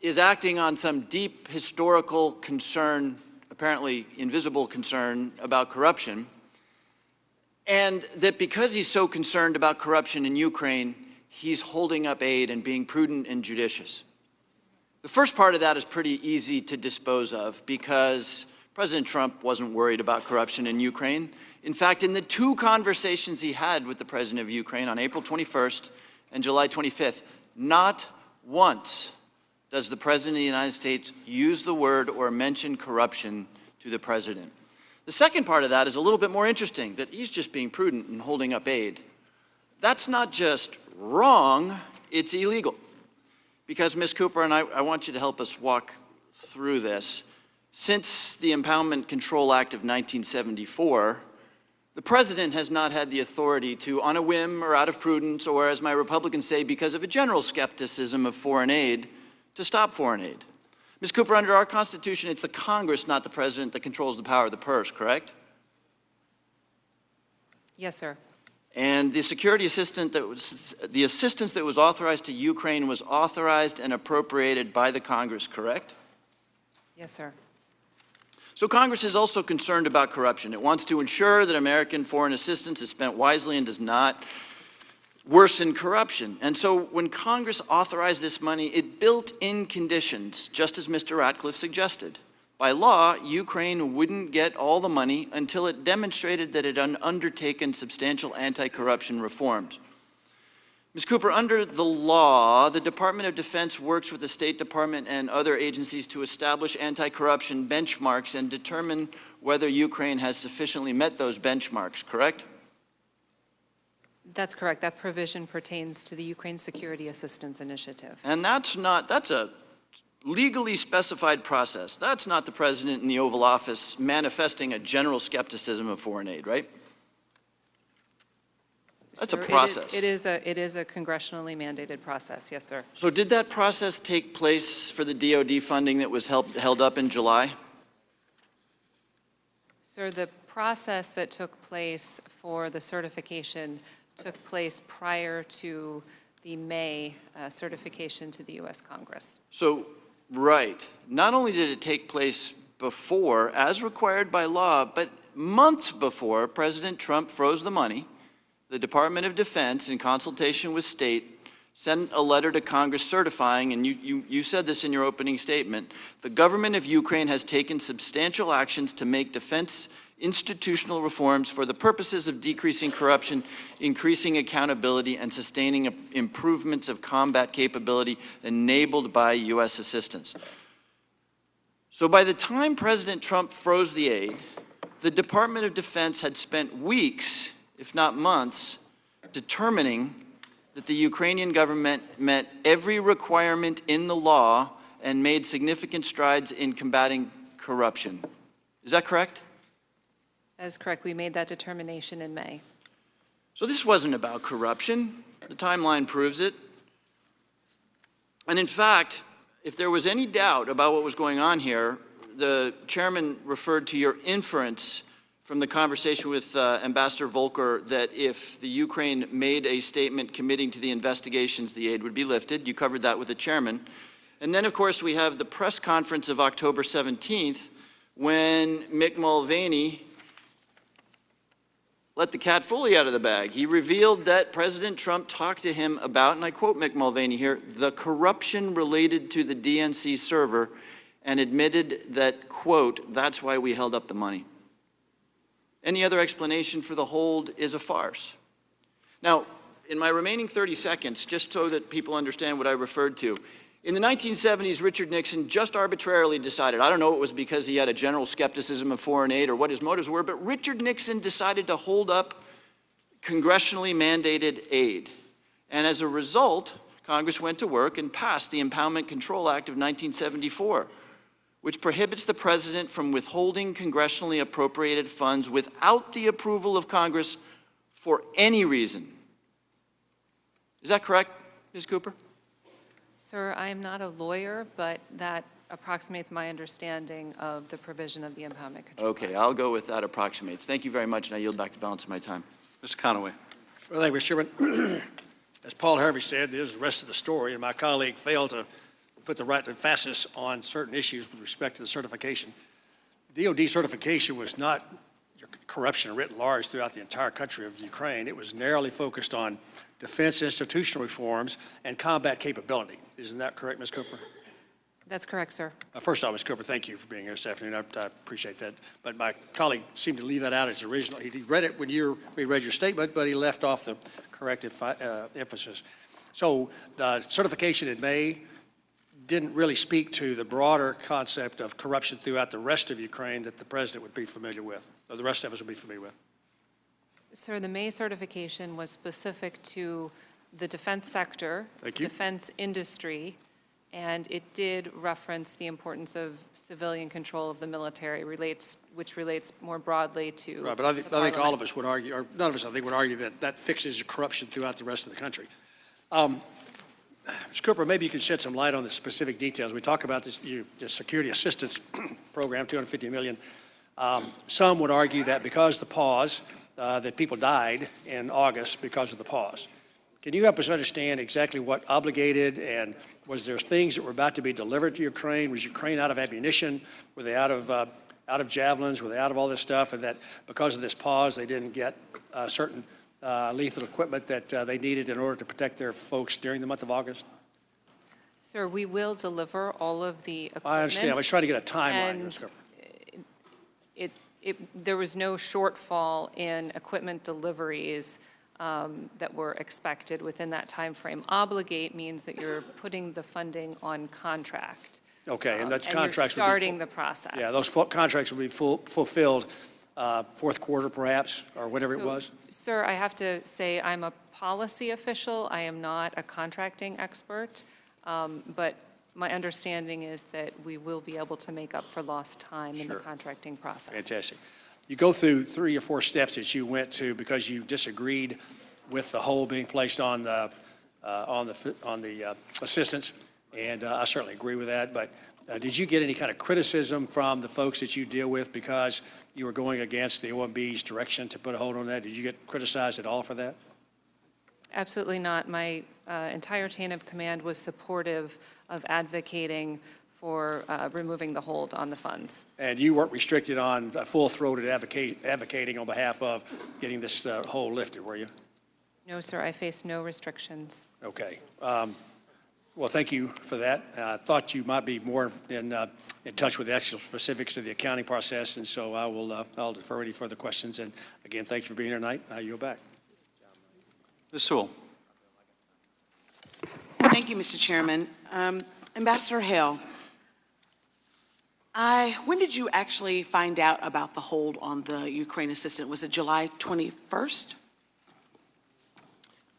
is acting on some deep historical concern, apparently invisible concern, about corruption, and that because he's so concerned about corruption in Ukraine, he's holding up aid and being prudent and judicious. The first part of that is pretty easy to dispose of because President Trump wasn't worried about corruption in Ukraine. In fact, in the two conversations he had with the president of Ukraine on April 21st and July 25th, not once does the president of the United States use the word or mention corruption to the president. The second part of that is a little bit more interesting, that he's just being prudent and holding up aid. That's not just wrong, it's illegal. Because, Ms. Cooper, and I want you to help us walk through this. Since the Impoundment Control Act of 1974, the president has not had the authority to, on a whim or out of prudence, or as my Republicans say, because of a general skepticism of foreign aid, to stop foreign aid. Ms. Cooper, under our Constitution, it's the Congress, not the president, that controls the power of the purse, correct? Yes, sir. And the security assistance that was authorized to Ukraine was authorized and appropriated by the Congress, correct? Yes, sir. So Congress is also concerned about corruption. It wants to ensure that American foreign assistance is spent wisely and does not worsen corruption. And so when Congress authorized this money, it built in conditions, just as Mr. Ratcliffe suggested. By law, Ukraine wouldn't get all the money until it demonstrated that it had undertaken substantial anti-corruption reforms. Ms. Cooper, under the law, the Department of Defense works with the State Department and other agencies to establish anti-corruption benchmarks and determine whether Ukraine has sufficiently met those benchmarks, correct? That's correct. That provision pertains to the Ukraine Security Assistance Initiative. And that's a legally specified process. That's not the president in the Oval Office manifesting a general skepticism of foreign aid, right? That's a process. It is a congressionally mandated process, yes, sir. So did that process take place for the DoD funding that was held up in July? Sir, the process that took place for the certification took place prior to the May certification to the U.S. Congress. So, right. Not only did it take place before, as required by law, but months before President Trump froze the money, the Department of Defense, in consultation with state, sent a letter to Congress certifying, and you said this in your opening statement, the government of Ukraine has taken substantial actions to make defense institutional reforms for the purposes of decreasing corruption, increasing accountability, and sustaining improvements of combat capability enabled by U.S. assistance. So by the time President Trump froze the aid, the Department of Defense had spent weeks, if not months, determining that the Ukrainian government met every requirement in the law and made significant strides in combating corruption. Is that correct? That is correct. We made that determination in May. So this wasn't about corruption. The timeline proves it. And in fact, if there was any doubt about what was going on here, the chairman referred to your inference from the conversation with Ambassador Volker that if the Ukraine made a statement committing to the investigations, the aid would be lifted. You covered that with the chairman. And then, of course, we have the press conference of October 17th when Mick Mulvaney let the cat fully out of the bag. He revealed that President Trump talked to him about, and I quote Mick Mulvaney here, the corruption related to the DNC server, and admitted that, quote, that's why we held up the money. Any other explanation for the hold is a farce. Now, in my remaining 30 seconds, just so that people understand what I referred to, in the 1970s, Richard Nixon just arbitrarily decided, I don't know, it was because he had a general skepticism of foreign aid or what his motives were, but Richard Nixon decided to hold up congressionally mandated aid. And as a result, Congress went to work and passed the Impoundment Control Act of 1974, which prohibits the president from withholding congressionally appropriated funds without the approval of Congress for any reason. Is that correct, Ms. Cooper? Sir, I am not a lawyer, but that approximates my understanding of the provision of the impoundment control. Okay, I'll go with that approximates. Thank you very much, and I yield back the balance of my time. Mr. Conaway. Well, thank you, Mr. Chairman. As Paul Harvey said, this is the rest of the story, and my colleague failed to put the right emphasis on certain issues with respect to the certification. DOD certification was not corruption writ large throughout the entire country of Ukraine. It was narrowly focused on defense institutional reforms and combat capability. Isn't that correct, Ms. Cooper? That's correct, sir. First off, Ms. Cooper, thank you for being here this afternoon. I appreciate that. But my colleague seemed to leave that out as original. He read it when we read your statement, but he left off the corrective emphasis. So the certification in May didn't really speak to the broader concept of corruption throughout the rest of Ukraine that the president would be familiar with, or the rest of us would be familiar with. Sir, the May certification was specific to the defense sector, Thank you. defense industry, and it did reference the importance of civilian control of the military, which relates more broadly to Right, but I think all Parliament. of us would argue, or none of us, I think, would argue that that fixes corruption throughout the rest of the country. Ms. Cooper, maybe you could shed some light on the specific details. We talk about this, the security assistance program, $250 million. Some would argue that because the pause, that people died in August because of the pause. Can you help us understand exactly what obligated, and was there things that were about to be delivered to Ukraine? Was Ukraine out of ammunition? Were they out of javelins? Were they out of all this stuff? And that because of this pause, they didn't get certain lethal equipment that they needed in order to protect their folks during the month of August? Sir, we will deliver all of the equipment. I understand. I was trying to get a timeline. And Ms. Cooper. there was no shortfall in equipment deliveries that were expected within that time frame. Obligate means that you're putting the funding on contract. Okay, and that's And contracts. you're starting the process. Yeah, those contracts will be fulfilled fourth quarter perhaps, or whatever it So, was. Sir, I have to say I'm a policy official. I am not a contracting expert. But my understanding is that we will be able to make up for lost time in the Sure. contracting process. Fantastic. You go through 3 or 4 steps that you went to because you disagreed with the hold being placed on the assistance, and I certainly agree with that. But did you get any kind of criticism from the folks that you deal with because you were going against the OMB's direction to put a hold on that? Did you get criticized at all for that? Absolutely not. My entire chain of command was supportive of advocating for removing the hold on the funds. And you weren't restricted on full-throated advocating on behalf of getting this hold lifted, were you? No, sir, I face no restrictions. Okay. Well, thank you for that. I thought you might be more in touch with the actual specifics of the accounting process, and so I'll defer any further questions. And again, thank you for being here tonight. I yield back. Ms. Sewell. Thank you, Mr. Chairman. Ambassador Hale, when did you actually find out about the hold on the Ukraine assistant? Was it July 21st?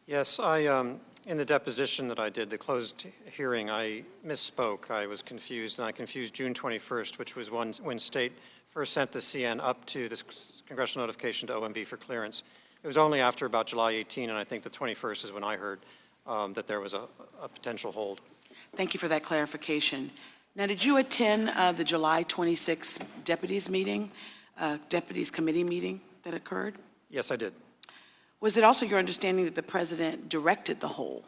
Yes, in the deposition that I did, the closed hearing, I misspoke. I was confused, and I confused June 21st, which was when State first sent the CN up to this congressional notification to OMB for clearance. It was only after about July 18, and I think the 21st is when I heard that there was a potential hold. Thank you for that clarification. Now, did you attend the July 26 deputies meeting, deputies committee meeting that occurred? Yes, I did. Was it also your understanding that the president directed the hold?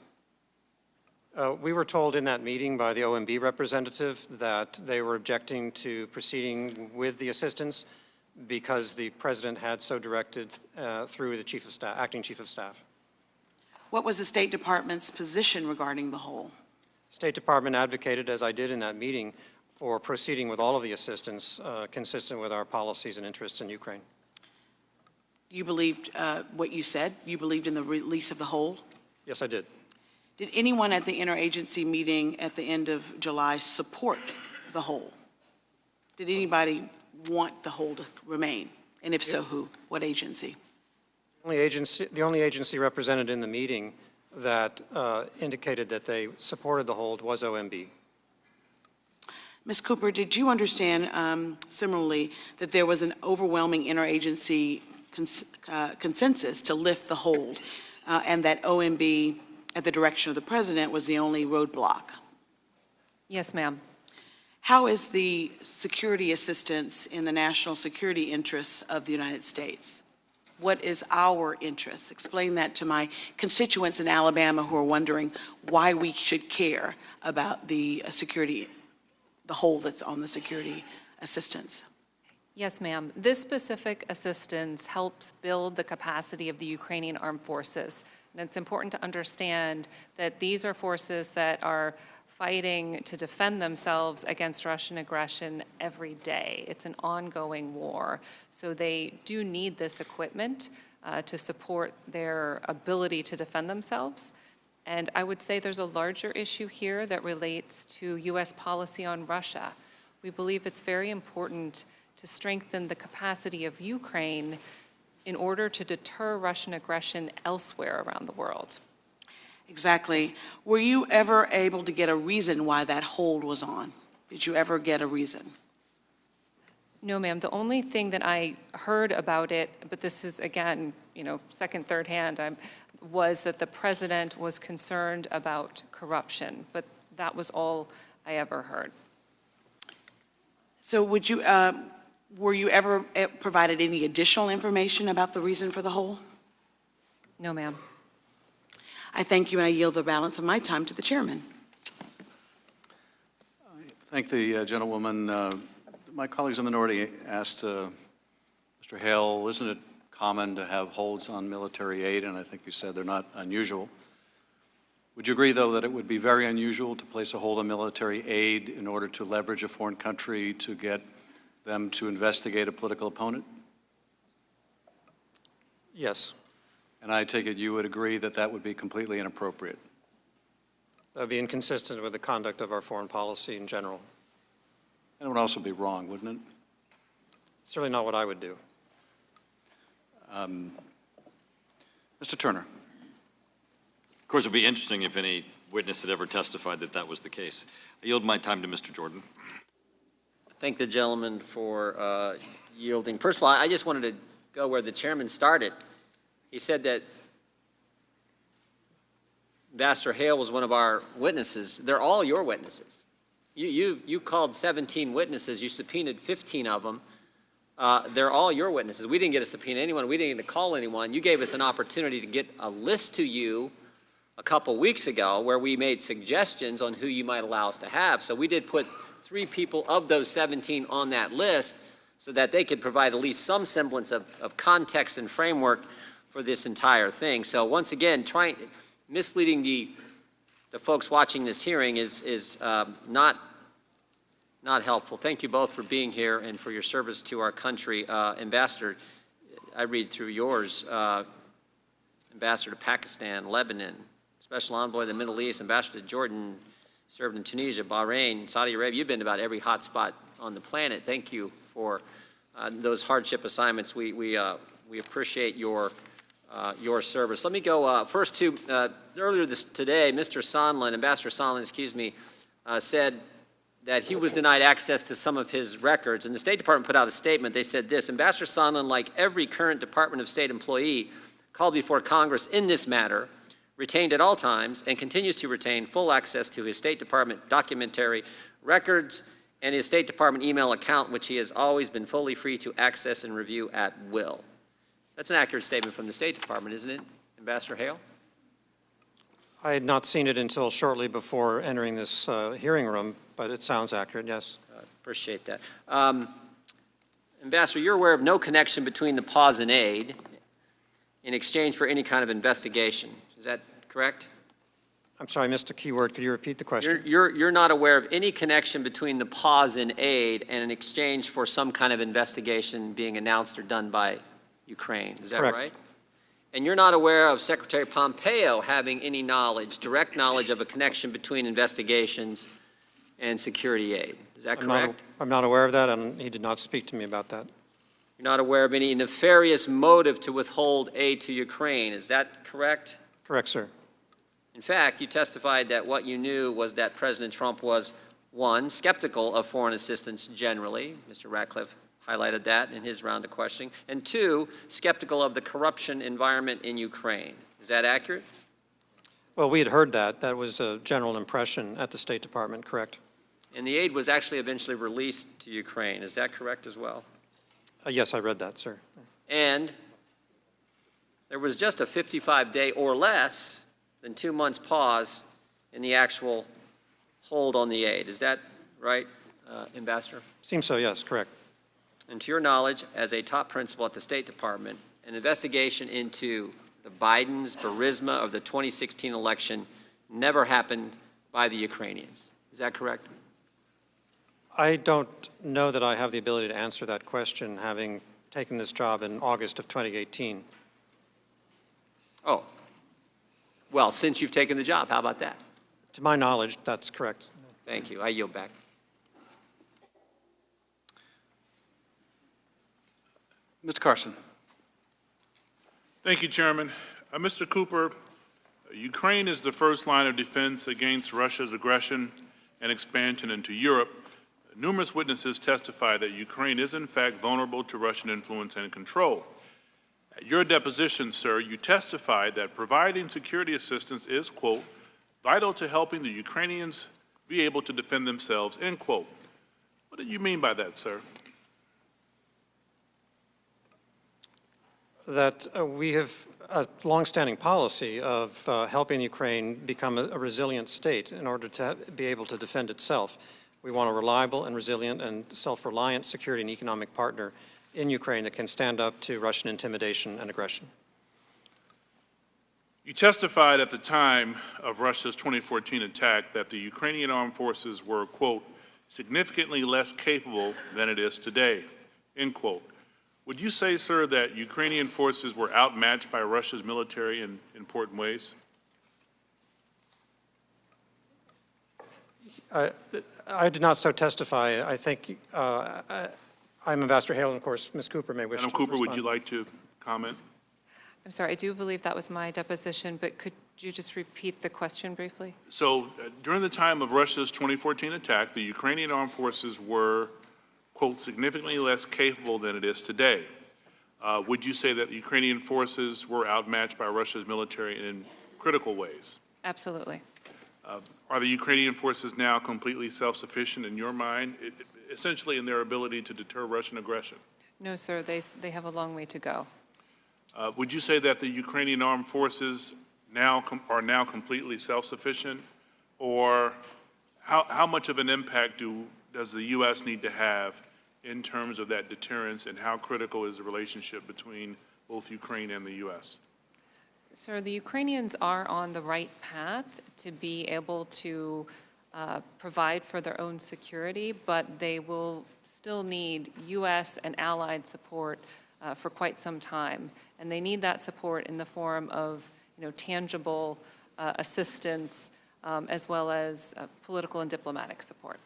We were told in that meeting by the OMB representative that they were objecting to proceeding with the assistance because the president had so directed through the chief of staff, acting chief of staff. What was the State Department's position regarding the hold? State Department advocated, as I did in that meeting, for proceeding with all of the assistance consistent with our policies and interests in Ukraine. You believed what you said? You believed in the release of the hold? Yes, I did. Did anyone at the interagency meeting at the end of July support the hold? Did anybody want the hold to remain? And if so, who? What agency? The only agency represented in the meeting that indicated that they supported the hold was OMB. Ms. Cooper, did you understand similarly that there was an overwhelming interagency consensus to lift the hold and that OMB, at the direction of the president, was the only roadblock? Yes, ma'am. How is the security assistance in the national security interests of the United States? What is our interest? Explain that to my constituents in Alabama who are wondering why we should care about the security, the hold that's on the security assistance. Yes, ma'am. This specific assistance helps build the capacity of the Ukrainian armed forces. And it's important to understand that these are forces that are fighting to defend themselves against Russian aggression every day. It's an ongoing war. So they do need this equipment to support their ability to defend themselves. And I would say there's a larger issue here that relates to U.S. policy on Russia. We believe it's very important to strengthen the capacity of Ukraine in order to deter Russian aggression elsewhere around the world. Exactly. Were you ever able to get a reason why that hold was on? Did you ever get a reason? No, ma'am. The only thing that I heard about it, but this is, again, second, third hand, was that the president was concerned about corruption. But that was all I ever heard. So were you ever provided any additional information about the reason for the hold? No, ma'am. I thank you, and I yield the balance of my time to the chairman. Thank the gentlewoman. My colleagues in the minority asked Mr. Hale, isn't it common to have holds on military aid? And I think you said they're not unusual. Would you agree, though, that it would be very unusual to place a hold on military aid in order to leverage a foreign country to get them to investigate a political opponent? Yes. And I take it you would agree that that would be completely inappropriate? That would be inconsistent with the conduct of our foreign policy in general. And it would also be wrong, wouldn't it? Certainly not what I would do. Mr. Turner. Of course, it would be interesting if any witness had ever testified that that was the case. I yield my time to Mr. Jordan. Thank the gentleman for yielding. First of all, I just wanted to go where the chairman started. He said that Ambassador Hale was one of our witnesses. They're all your witnesses. You called 17 witnesses. You subpoenaed 15 of them. They're all your witnesses. We didn't get to subpoena anyone. We didn't get to call anyone. You gave us an opportunity to get a list to you a couple weeks ago where we made suggestions on who you might allow us to have. So we did put 3 people of those 17 on that list so that they could provide at least some semblance of context and framework for this entire thing. So once again, misleading the folks watching this hearing is not helpful. Thank you both for being here and for your service to our country. Ambassador, I read through yours, Ambassador to Pakistan, Lebanon, Special Envoy to the Middle East, Ambassador to Jordan, served in Tunisia, Bahrain, Saudi Arabia. You've been to about every hot spot on the planet. Thank you for those hardship assignments. We appreciate your service. Let me go first to earlier today, Mr. Sondland, Ambassador Sondland, excuse me, said that he was denied access to some of his records. And the State Department put out a statement. They said this: Ambassador Sondland, like every current Department of State employee called before Congress in this matter, retained at all times and continues to retain full access to his State Department documentary records and his State Department email account, which he has always been fully free to access and review at will. That's an accurate statement from the State Department, isn't it, Ambassador Hale? I had not seen it until shortly before entering this hearing room, but it sounds accurate, yes. Appreciate that. Ambassador, you're aware of no connection between the pause in aid in exchange for any kind of investigation. Is that correct? I'm sorry, I missed a key word. Could you repeat the question? You're not aware of any connection between the pause in aid and in exchange for some kind of investigation being announced or done by Ukraine. Is that Correct. right? And you're not aware of Secretary Pompeo having any knowledge, direct knowledge of a connection between investigations and security aid. Is that correct? I'm not aware of that, and he did not speak to me about that. You're not aware of any nefarious motive to withhold aid to Ukraine. Is that correct? Correct, sir. In fact, you testified that what you knew was that President Trump was, one, skeptical of foreign assistance generally. Mr. Ratcliffe highlighted that in his round of questioning. And two, skeptical of the corruption environment in Ukraine. Is that accurate? Well, we had heard that. That was a general impression at the State Department, correct? And the aid was actually eventually released to Ukraine. Is that correct as well? Yes, I read that, sir. And there was just a 55-day or less than 2 months pause in the actual hold on the aid. Is that right, Ambassador? Seems so, yes, correct. And to your knowledge, as a top principal at the State Department, an investigation into the Biden's Burisma of the 2016 election never happened by the Ukrainians. Is that correct? I don't know that I have the ability to answer that question, having taken this job in August of 2018. Oh. Well, since you've taken the job, how about that? To my knowledge, that's correct. Thank you. I yield back. Mr. Carson. Thank you, Chairman. Mr. Cooper, Ukraine is the first line of defense against Russia's aggression and expansion into Europe. Numerous witnesses testify that Ukraine is in fact vulnerable to Russian influence and control. At your deposition, sir, you testified that providing security assistance is, quote, vital to helping the Ukrainians be able to defend themselves, end quote. What do you mean by that, sir? That we have a longstanding policy of helping Ukraine become a resilient state in order to be able to defend itself. We want a reliable and resilient and self-reliant security and economic partner in Ukraine that can stand up to Russian intimidation and aggression. You testified at the time of Russia's 2014 attack that the Ukrainian armed forces were, quote, significantly less capable than it is today, end quote. Would you say, sir, that Ukrainian forces were outmatched by Russia's military in important ways? I did not so testify. I think I'm Ambassador Hale, and of course, Ms. Cooper may wish to Madam Cooper, respond. would you like to comment? I'm sorry, I do believe that was my deposition, but could you just repeat the question briefly? So during the time of Russia's 2014 attack, the Ukrainian armed forces were, quote, significantly less capable than it is today. Would you say that the Ukrainian forces were outmatched by Russia's military in critical ways? Absolutely. Are the Ukrainian forces now completely self-sufficient in your mind, essentially in their ability to deter Russian aggression? No, sir, they have a long way to go. Would you say that the Ukrainian armed forces are now completely self-sufficient, or how much of an impact does the U.S. need to have in terms of that deterrence, and how critical is the relationship between both Ukraine and the U.S.? Sir, the Ukrainians are on the right path to be able to provide for their own security, but they will still need U.S. and allied support for quite some time. And they need that support in the form of, tangible assistance as well as political and diplomatic support.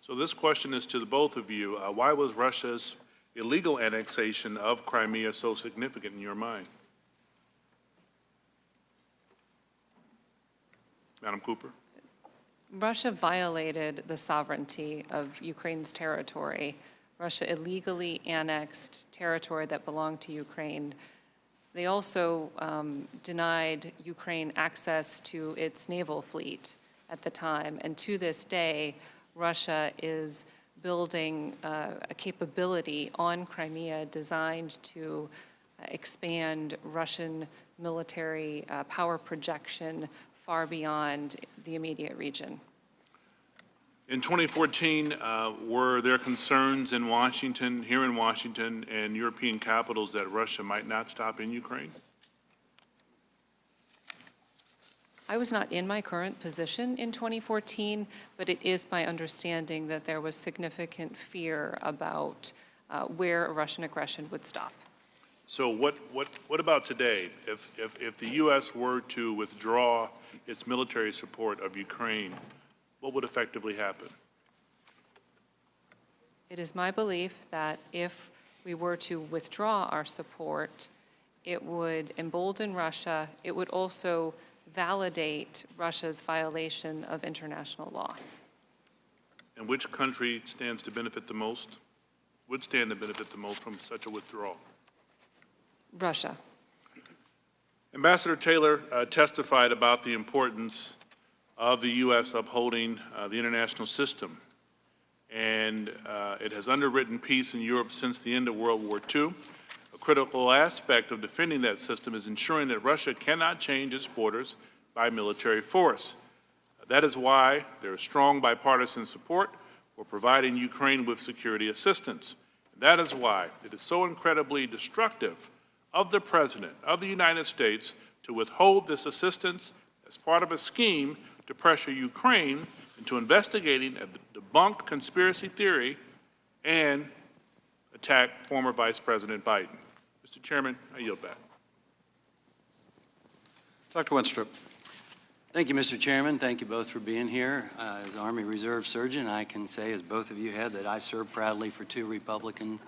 So this question is to the both of you. Why was Russia's illegal annexation of Crimea so significant in your mind? Madam Cooper. Russia violated the sovereignty of Ukraine's territory. Russia illegally annexed territory that belonged to Ukraine. They also denied Ukraine access to its naval fleet at the time. And to this day, Russia is building a capability on Crimea designed to expand Russian military power projection far beyond the immediate region. In 2014, were there concerns in Washington, here in Washington, and European capitals that Russia might not stop in Ukraine? I was not in my current position in 2014, but it is my understanding that there was significant fear about where Russian aggression would stop. So what about today? If the U.S. were to withdraw its military support of Ukraine, what would effectively happen? It is my belief that if we were to withdraw our support, it would embolden Russia. It would also validate Russia's violation of international law. And which country stands to benefit the most, would stand to benefit the most from such a withdrawal? Russia. Ambassador Taylor testified about the importance of the U.S. upholding the international system. And it has underwritten peace in Europe since the end of World War II. A critical aspect of defending that system is ensuring that Russia cannot change its borders by military force. That is why there is strong bipartisan support for providing Ukraine with security assistance. That is why it is so incredibly destructive of the President of the United States to withhold this assistance as part of a scheme to pressure Ukraine into investigating a debunked conspiracy theory and attack former Vice President Biden. Mr. Chairman, I yield back. Dr. Winstrup. Thank you, Mr. Chairman. Thank you both for being here. As Army Reserve Surgeon, I can say, as both of you have, that I served proudly for 2 Republican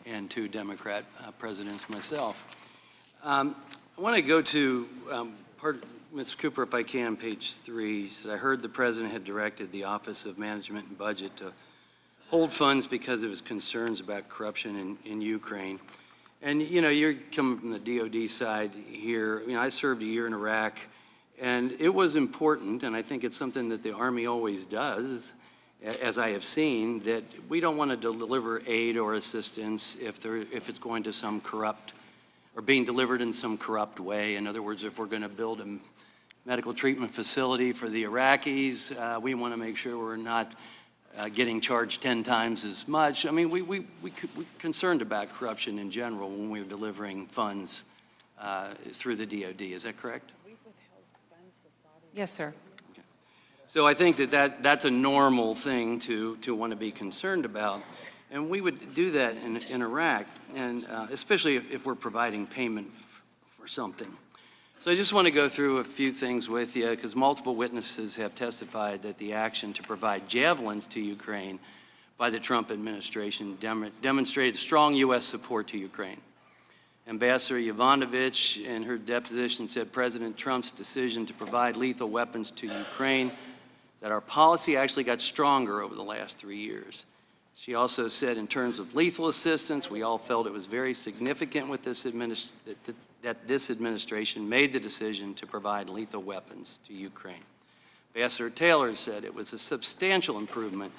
and 2 Democrat presidents myself. I want to go to Ms. Cooper, if I can, page 3. He said, I heard the President had directed the Office of Management and Budget to hold funds because of his concerns about corruption in Ukraine. And, you know, you're coming from the DOD side here. You know, I served a year in Iraq, and it was important, and I think it's something that the Army always does, as I have seen, that we don't want to deliver aid or assistance if it's going to some corrupt, or being delivered in some corrupt way. In other words, if we're going to build a medical treatment facility for the Iraqis, we want to make sure we're not getting charged 10 times as much. I mean, we're concerned about corruption in general when we're delivering funds through the DOD. Is that correct? Yes, sir. Okay. So I think that's a normal thing to want to be concerned about. And we would do that in Iraq, and especially if we're providing payment for something. So I just want to go through a few things with you, because multiple witnesses have testified that the action to provide javelins to Ukraine by the Trump administration demonstrated strong U.S. support to Ukraine. Ambassador Yovanovitch, in her deposition, said President Trump's decision to provide lethal weapons to Ukraine, that our policy actually got stronger over the last 3 years. She also said, in terms of lethal assistance, we all felt it was very significant with this that this administration made the decision to provide lethal weapons to Ukraine. Ambassador Taylor said it was a substantial improvement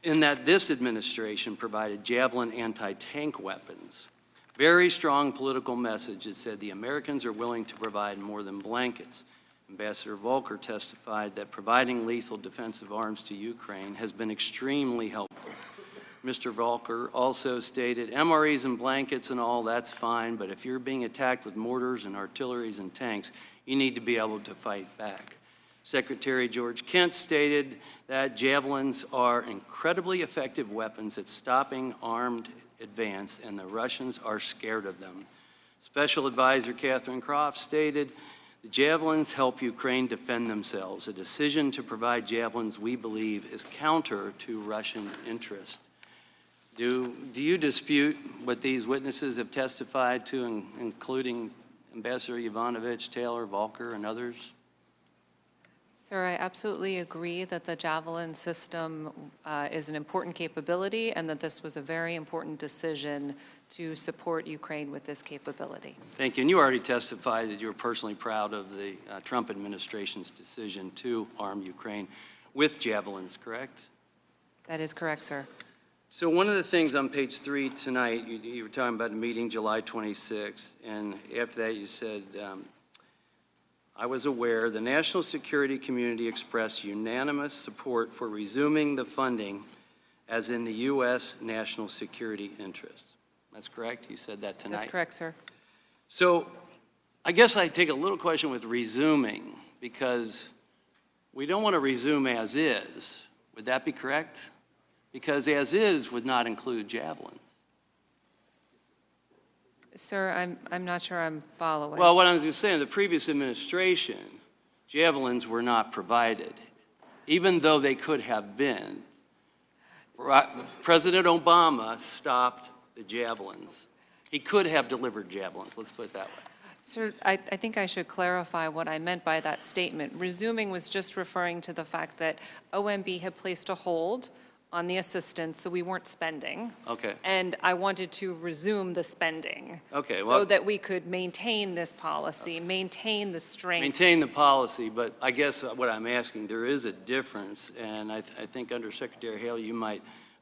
in that this administration provided Javelin anti-tank weapons. Very strong political message that said the Americans are willing to provide more than blankets. Ambassador Volker testified that providing lethal defensive arms to Ukraine has been extremely helpful. Mr. Volker also stated, MREs and blankets and all, that's fine, but if you're being attacked with mortars and artilleries and tanks, you need to be able to fight back. Secretary George Kent stated that javelins are incredibly effective weapons at stopping armed advance, and the Russians are scared of them. Special Advisor Catherine Croft stated, the javelins help Ukraine defend themselves. A decision to provide javelins, we believe, is counter to Russian interest. Do you dispute what these witnesses have testified to, including Ambassador Yovanovitch, Taylor, Volker, and others? Sir, I absolutely agree that the Javelin system is an important capability and that this was a very important decision to support Ukraine with this capability. Thank you. And you already testified that you were personally proud of the Trump administration's decision to arm Ukraine with javelins, correct? That is correct, sir. So one of the things on page 3 tonight, you were talking about a meeting July 26th, and after that you said, I was aware the national security community expressed unanimous support for resuming the funding as in the U.S. national security interests. That's correct? You said that tonight? That's correct, sir. So I guess I take a little question with resuming, because we don't want to resume as is. Would that be correct? Because as is would not include javelins. Sir, I'm not sure I'm following. Well, what I was going to say, in the previous administration, javelins were not provided, even though they could have been. President Obama stopped the javelins. He could have delivered javelins, let's put it that way. Sir, I think I should clarify what I meant by that statement. Resuming was just referring to the fact that OMB had placed a hold on the assistance, so we weren't spending. Okay. And I wanted to resume the spending. Okay, So well- that we could maintain this policy, maintain the strength. Maintain the policy, but I guess what I'm asking, there is a difference, and I think Undersecretary Hale, you might,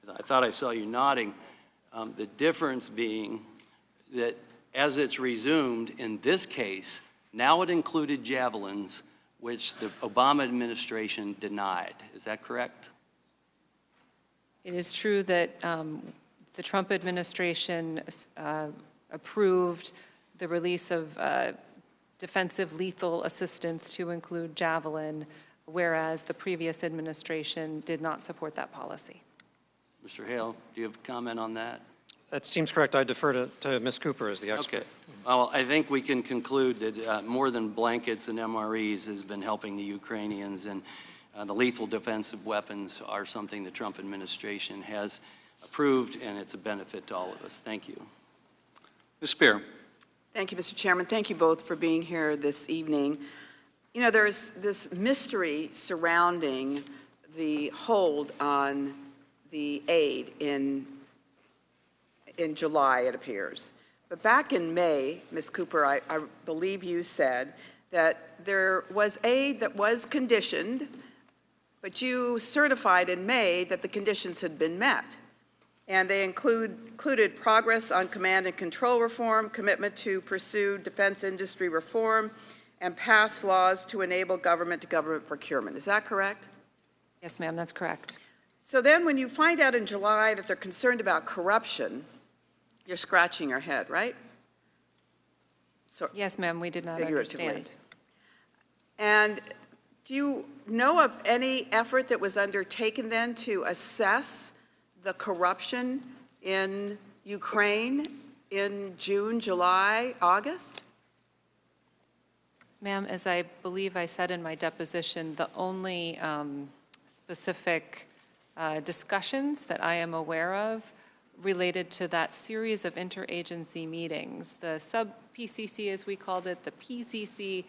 I thought I saw you nodding, the difference being that as it's resumed, in this case, now it included javelins, which the Obama administration denied. Is that correct? It is true that the Trump administration approved the release of defensive lethal assistance to include Javelin, whereas the previous administration did not support that policy. Mr. Hale, do you have a comment on that? That seems correct. I defer to Ms. Cooper as the expert. Okay. Well, I think we can conclude that more than blankets and MREs has been helping the Ukrainians, and the lethal defensive weapons are something the Trump administration has approved, and it's a benefit to all of us. Thank you. Ms. Spear. Thank you, Mr. Chairman. Thank you both for being here this evening. You know, there's this mystery surrounding the hold on the aid in July, it appears. But back in May, Ms. Cooper, I believe you said that there was aid that was conditioned, but you certified in May that the conditions had been met. And they included progress on command and control reform, commitment to pursue defense industry reform, and pass laws to enable government-to-government procurement. Is that correct? Yes, ma'am, that's correct. So then when you find out in July that they're concerned about corruption, you're scratching your head, right? So, Yes, ma'am, we did not figuratively. understand. And do you know of any effort that was undertaken then to assess the corruption in Ukraine in June, July, August? Ma'am, as I believe I said in my deposition, the only specific discussions that I am aware of related to that series of interagency meetings, the sub-PCC, as we called it, the PCC,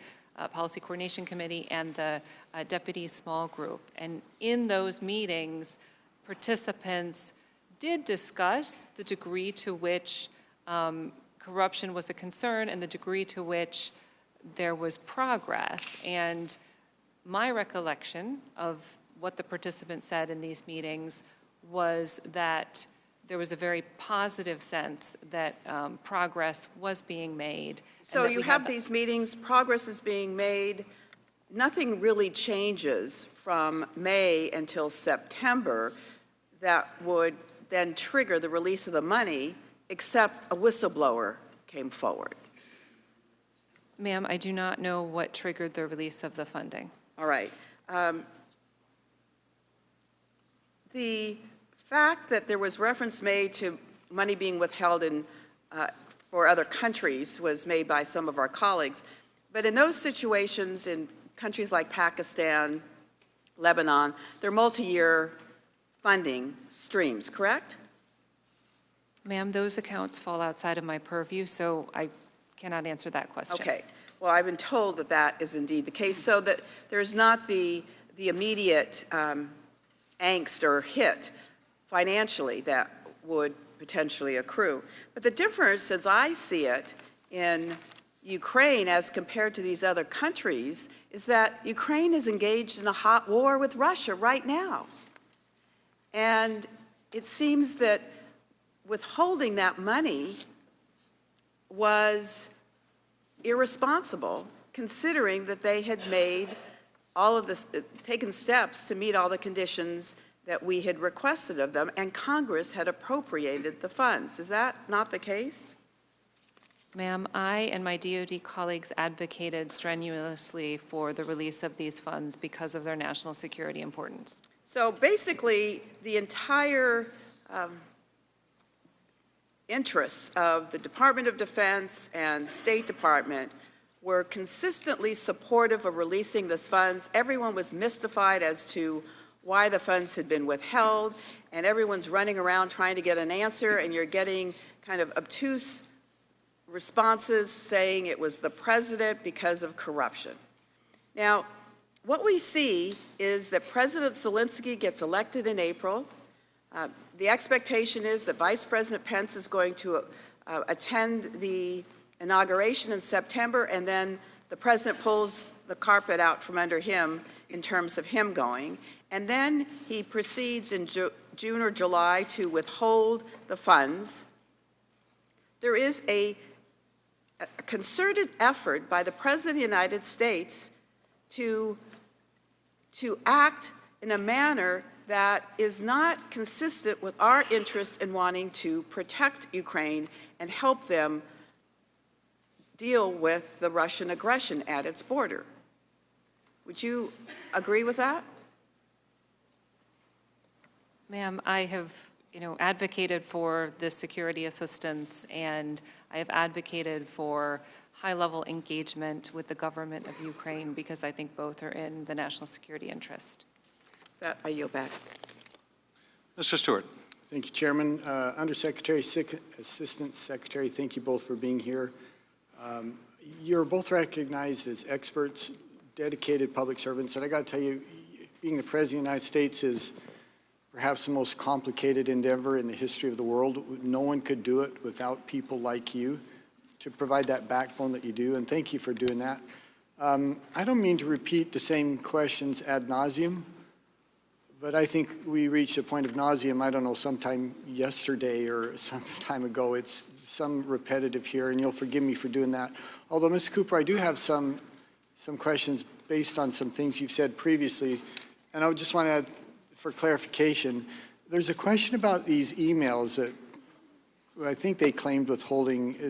Policy Coordination Committee, and the Deputy Small Group. And in those meetings, participants did discuss the degree to which corruption was a concern and the degree to which there was progress. And my recollection of what the participants said in these meetings was that there was a very positive sense that progress was being made. So you have these meetings, progress is being made, nothing really changes from May until September that would then trigger the release of the money, except a whistleblower came forward. Ma'am, I do not know what triggered the release of the funding. All right. The fact that there was reference made to money being withheld for other countries was made by some of our colleagues. But in those situations, in countries like Pakistan, Lebanon, they're multi-year funding streams, correct? Ma'am, those accounts fall outside of my purview, so I cannot answer that question. Okay. Well, I've been told that that is indeed the case, so that there's not the immediate angst or hit financially that would potentially accrue. But the difference, as I see it, in Ukraine as compared to these other countries is that Ukraine is engaged in a hot war with Russia right now. And it seems that withholding that money was irresponsible, considering that they had made all of this, taken steps to meet all the conditions that we had requested of them, and Congress had appropriated the funds. Is that not the case? Ma'am, I and my DoD colleagues advocated strenuously for the release of these funds because of their national security importance. So basically, the entire interests of the Department of Defense and State Department were consistently supportive of releasing these funds. Everyone was mystified as to why the funds had been withheld, and everyone's running around trying to get an answer, and you're getting kind of obtuse responses saying it was the president because of corruption. Now, what we see is that President Zelensky gets elected in April. The expectation is that Vice President Pence is going to attend the inauguration in September, and then the president pulls the carpet out from under him in terms of him going. And then he proceeds in June or July to withhold the funds. There is a concerted effort by the President of the United States to act in a manner that is not consistent with our interest in wanting to protect Ukraine and help them deal with the Russian aggression at its border. Would you agree with that? Ma'am, I have, advocated for this security assistance, and I have advocated for high-level engagement with the government of Ukraine because I think both are in the national security interest. That I yield back. Mr. Stewart. Thank you, Chairman. Undersecretary, Assistant Secretary, thank you both for being here. You're both recognized as experts, dedicated public servants, and I got to tell you, being the President of the United States is perhaps the most complicated endeavor in the history of the world. No one could do it without people like you to provide that backbone that you do, and thank you for doing that. I don't mean to repeat the same questions ad nauseum, but I think we reached a point of nauseum, I don't know, sometime yesterday or some time ago. It's some repetitive here, and you'll forgive me for doing that. Although, Mr. Cooper, I do have some questions based on some things you've said previously, and I would just want to add, for clarification, there's a question about these emails that I think they claimed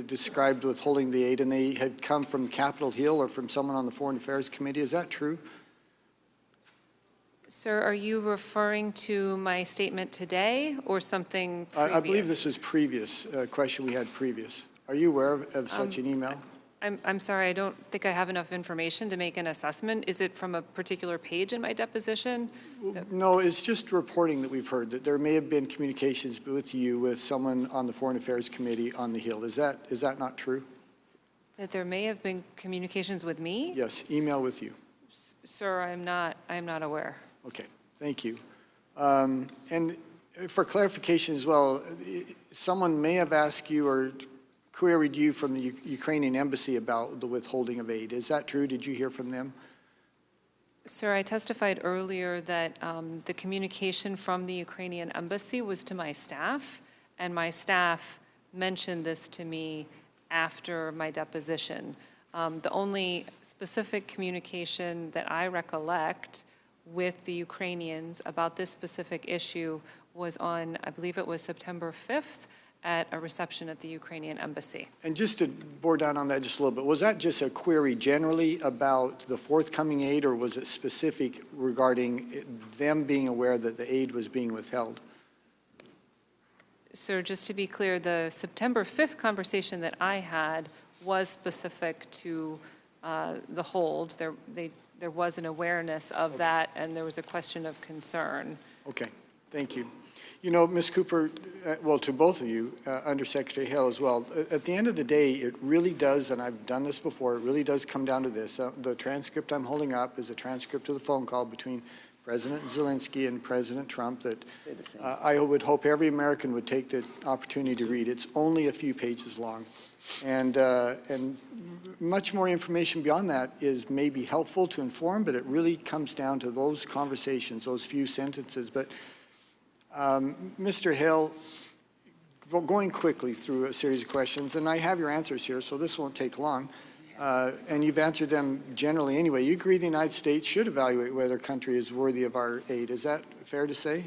described withholding the aid, and they had come from Capitol Hill or from someone on the Foreign Affairs Committee. Is that true? Sir, are you referring to my statement today or something previous? I believe this was previous, a question we had previous. Are you aware of such an email? I'm sorry, I don't think I have enough information to make an assessment. Is it from a particular page in my deposition? No, it's just reporting that we've heard that there may have been communications with you with someone on the Foreign Affairs Committee on the Hill. Is that not true? That there may have been communications with me? Yes, email with you. Sir, I am not aware. Okay, thank you. And for clarification as well, someone may have asked you or queried you from the Ukrainian embassy about the withholding of aid. Is that true? Did you hear from them? Sir, I testified earlier that the communication from the Ukrainian embassy was to my staff, and my staff mentioned this to me after my deposition. The only specific communication that I recollect with the Ukrainians about this specific issue was on, I believe it was September 5th, at a reception at the Ukrainian embassy. And just to bore down on that just a little bit, was that just a query generally about the forthcoming aid, or was it specific regarding them being aware that the aid was being withheld? Sir, just to be clear, the September 5th conversation that I had was specific to the hold. There was an awareness of that, and there was a question of concern. Okay, thank you. You know, Ms. Cooper, well, to both of you, Undersecretary Hale as well, at the end of the day, it really does, and I've done this before, it really does come down to this. The transcript I'm holding up is a transcript of the phone call between President Zelensky and President Trump that I would hope every American would take the opportunity to read. It's only a few pages long. And much more information beyond that is maybe helpful to inform, but it really comes down to those conversations, those few sentences. But Mr. Hale, going quickly through a series of questions, and I have your answers here, so this won't take long, and you've answered them generally anyway. You agree the United States should evaluate whether a country is worthy of our aid. Is that fair to say?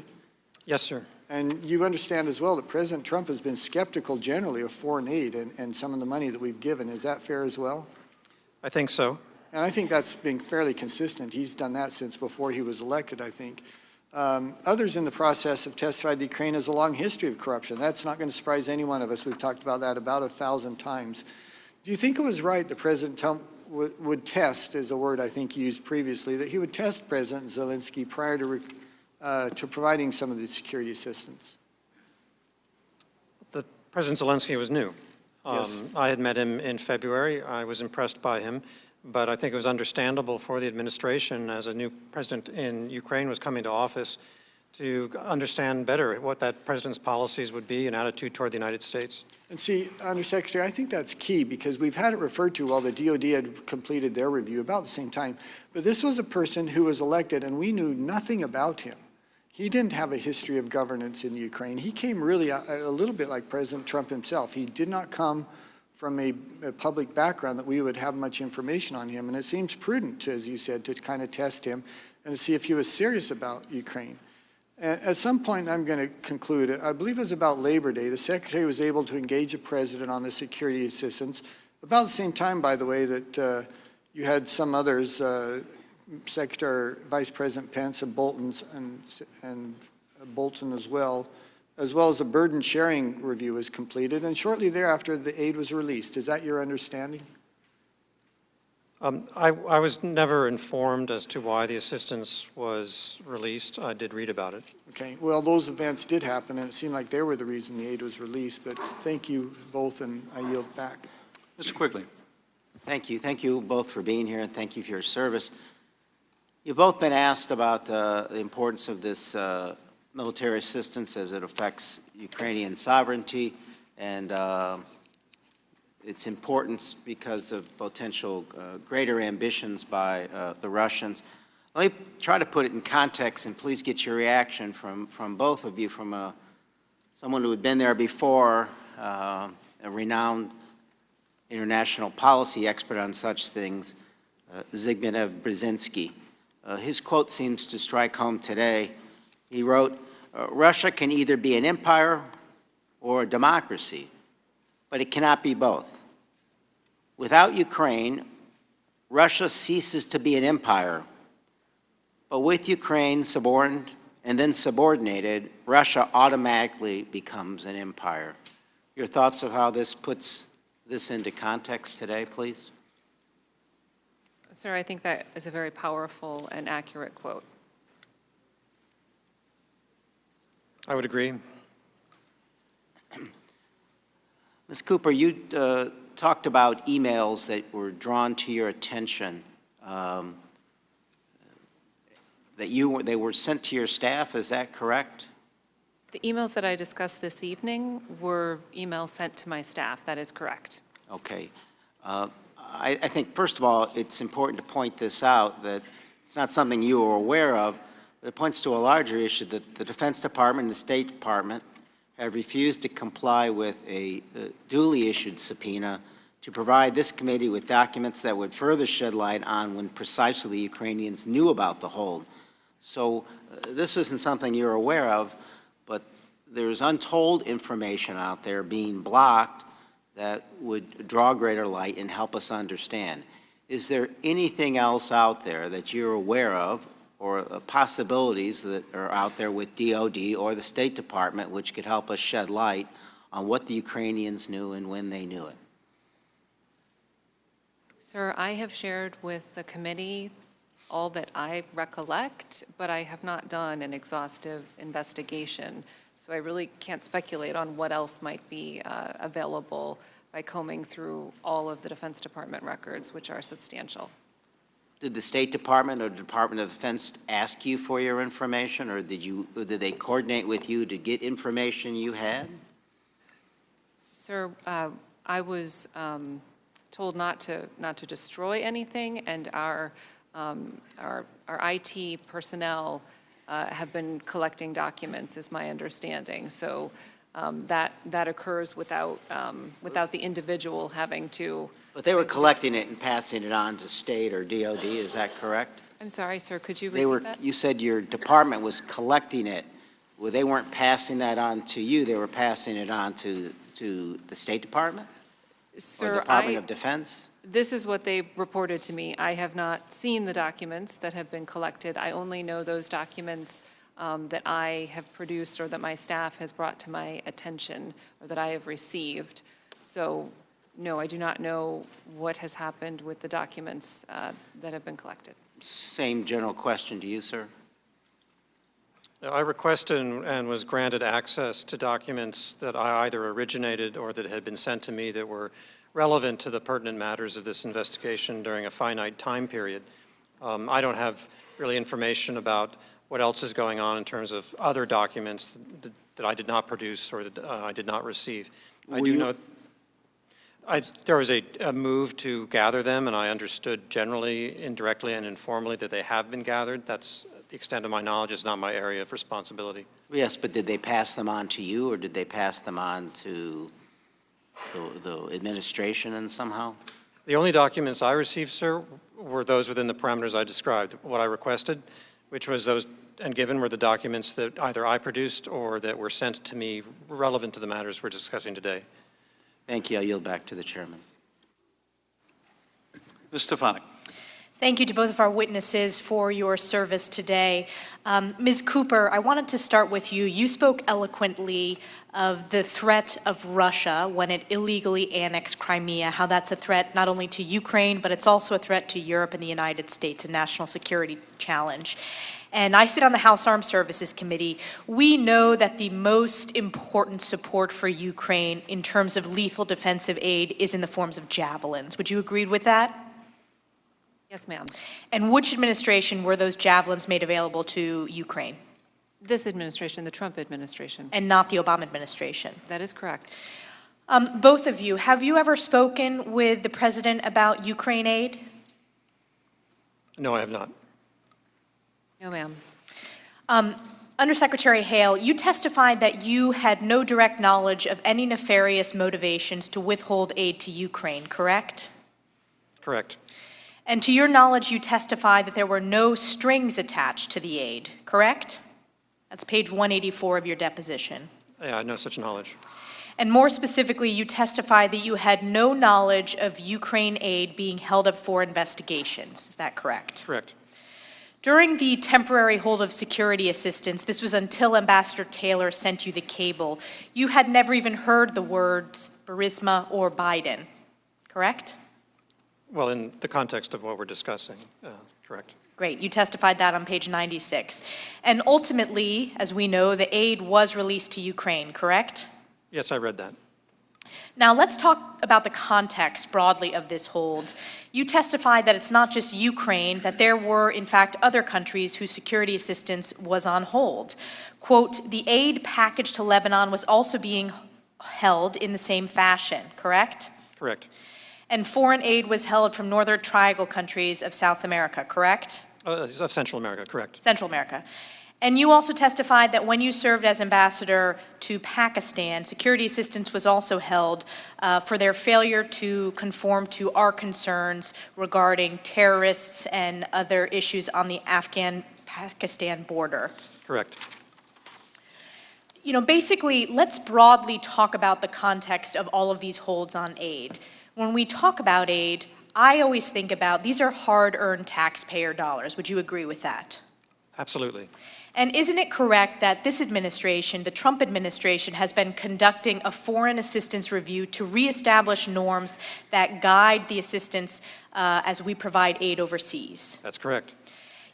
Yes, sir. And you understand as well that President Trump has been skeptical generally of foreign aid and some of the money that we've given. Is that fair as well? I think so. And I think that's been fairly consistent. He's done that since before he was elected, I think. Others in the process have testified that Ukraine has a long history of corruption. That's not going to surprise any one of us. We've talked about that about 1,000 times. Do you think it was right that President Trump would test, is a word I think used previously, that he would test President Zelensky prior to providing some of the security assistance? President Zelensky was new. Yes. I had met him in February. I was impressed by him, but I think it was understandable for the administration, as a new president in Ukraine was coming to office, to understand better what that president's policies would be and attitude toward the United States. And see, Undersecretary, I think that's key because we've had it referred to while the DOD had completed their review about the same time. But this was a person who was elected and we knew nothing about him. He didn't have a history of governance in Ukraine. He came really a little bit like President Trump himself. He did not come from a public background that we would have much information on him. And it seems prudent, to, as you said, to kind of test him and to see if he was serious about Ukraine. And at some point, I'm going to conclude, I believe it was about Labor Day, the Secretary was able to engage the President on the security assistance. About the same time, by the way, that you had some others, Secretary, Vice President Pence and and Bolton as well as a burden sharing review was completed, and shortly thereafter the aid was released. Is that your understanding? I was never informed as to why the assistance was released. I did read about it. Okay, well, those events did happen, and it seemed like they were the reason the aid was released, but thank you both, and I yield back. Mr. Quigley. Thank you. Thank you both for being here, and thank you for your service. You've both been asked about the importance of this military assistance as it affects Ukrainian sovereignty and its importance because of potential greater ambitions by the Russians. Let me try to put it in context, and please get your reaction from both of you, from someone who had been there before, a renowned international policy expert on such things, Zbigniew Brzezinski. His quote seems to strike home today. He wrote, "Russia can either be an empire or a democracy, but it cannot be both. Without Ukraine, Russia ceases to be an empire, but with Ukraine subordinated and then subordinated, Russia automatically becomes an empire." Your thoughts of how this puts this into context today, please? Sir, I think that is a very powerful and accurate quote. I would agree. Ms. Cooper, you talked about emails that were drawn to your attention, they were sent to your staff, is that correct? The emails that I discussed this evening were emails sent to my staff. That is correct. Okay. I think, first of all, it's important to point this out, that it's not something you are aware of, but it points to a larger issue that the Defense Department and the State Department have refused to comply with a duly issued subpoena to provide this committee with documents that would further shed light on when precisely the Ukrainians knew about the hold. So this isn't something you're aware of, but there's untold information out there being blocked that would draw greater light and help us understand. Is there anything else out there that you're aware of, or possibilities that are out there with DOD or the State Department which could help us shed light on what the Ukrainians knew and when they knew it? Sir, I have shared with the committee all that I recollect, but I have not done an exhaustive investigation. So I really can't speculate on what else might be available by combing through all of the Defense Department records, which are substantial. Did the State Department or the Department of Defense ask you for your information, or did they coordinate with you to get information you had? Sir, I was told not to destroy anything, and our IT personnel have been collecting documents, is my understanding. So that occurs without the individual having to. But they were collecting it and passing it on to State or DOD, is that correct? I'm sorry, sir, could you repeat that? You said your department was collecting it. Well, they weren't passing that on to you, they were passing it on to the State Department? Sir, or the Department of Defense? This is what they reported to me. I have not seen the documents that have been collected. I only know those documents that I have produced or that my staff has brought to my attention or that I have received. So, no, I do not know what has happened with the documents that have been collected. Same general question to you, sir. I requested and was granted access to documents that I either originated or that had been sent to me that were relevant to the pertinent matters of this investigation during a finite time period. I don't have really information about what else is going on in terms of other documents that I did not produce or that I did not receive. I do know there was a move to gather them, and I understood generally, indirectly, and informally that they have been gathered. That's the extent of my knowledge. Is not my area of responsibility. Yes, but did they pass them on to you, or did they pass them on to the administration and somehow? The only documents I received, sir, were those within the parameters I described. What I requested, which was those and given, were the documents that either I produced or that were sent to me relevant to the matters we're discussing today. Thank you. I yield back to the chairman. Ms. Stefanik. Thank you to both of our witnesses for your service today. Ms. Cooper, I wanted to start with you. You spoke eloquently of the threat of Russia when it illegally annexed Crimea, how that's a threat not only to Ukraine, but it's also a threat to Europe and the United States, a national security challenge. And I sit on the House Armed Services Committee. We know that the most important support for Ukraine in terms of lethal defensive aid is in the forms of javelins. Would you agree with that? Yes, ma'am. And which administration were those javelins made available to Ukraine? This administration, the Trump administration. And not the Obama administration? That is correct. Both of you, have you ever spoken with the president about Ukraine aid? No, I have not. No, ma'am. Undersecretary Hale, you testified that you had no direct knowledge of any nefarious motivations to withhold aid to Ukraine, correct? Correct. And to your knowledge, you testified that there were no strings attached to the aid, correct? That's page 184 of your deposition. Yeah, I have no such knowledge. And more specifically, you testified that you had no knowledge of Ukraine aid being held up for investigations. Is that correct? Correct. During the temporary hold of security assistance, this was until Ambassador Taylor sent you the cable, you had never even heard the words Burisma or Biden, correct? Well, in the context of what we're discussing, correct. Great, you testified that on page 96. And ultimately, as we know, the aid was released to Ukraine, correct? Yes, I read that. Now let's talk about the context broadly of this hold. You testified that it's not just Ukraine, that there were in fact other countries whose security assistance was on hold. Quote, the aid package to Lebanon was also being held in the same fashion, correct? Correct. And foreign aid was held from Northern Triangle countries of South America, correct? Of Central America, correct. Central America. And you also testified that when you served as ambassador to Pakistan, security assistance was also held for their failure to conform to our concerns regarding terrorists and other issues on the Afghan-Pakistan border. Correct. You know, basically, let's broadly talk about the context of all of these holds on aid. When we talk about aid, I always think about these are hard-earned taxpayer dollars. Would you agree with that? Absolutely. And isn't it correct that this administration, the Trump administration, has been conducting a foreign assistance review to reestablish norms that guide the assistance as we provide aid overseas? That's correct.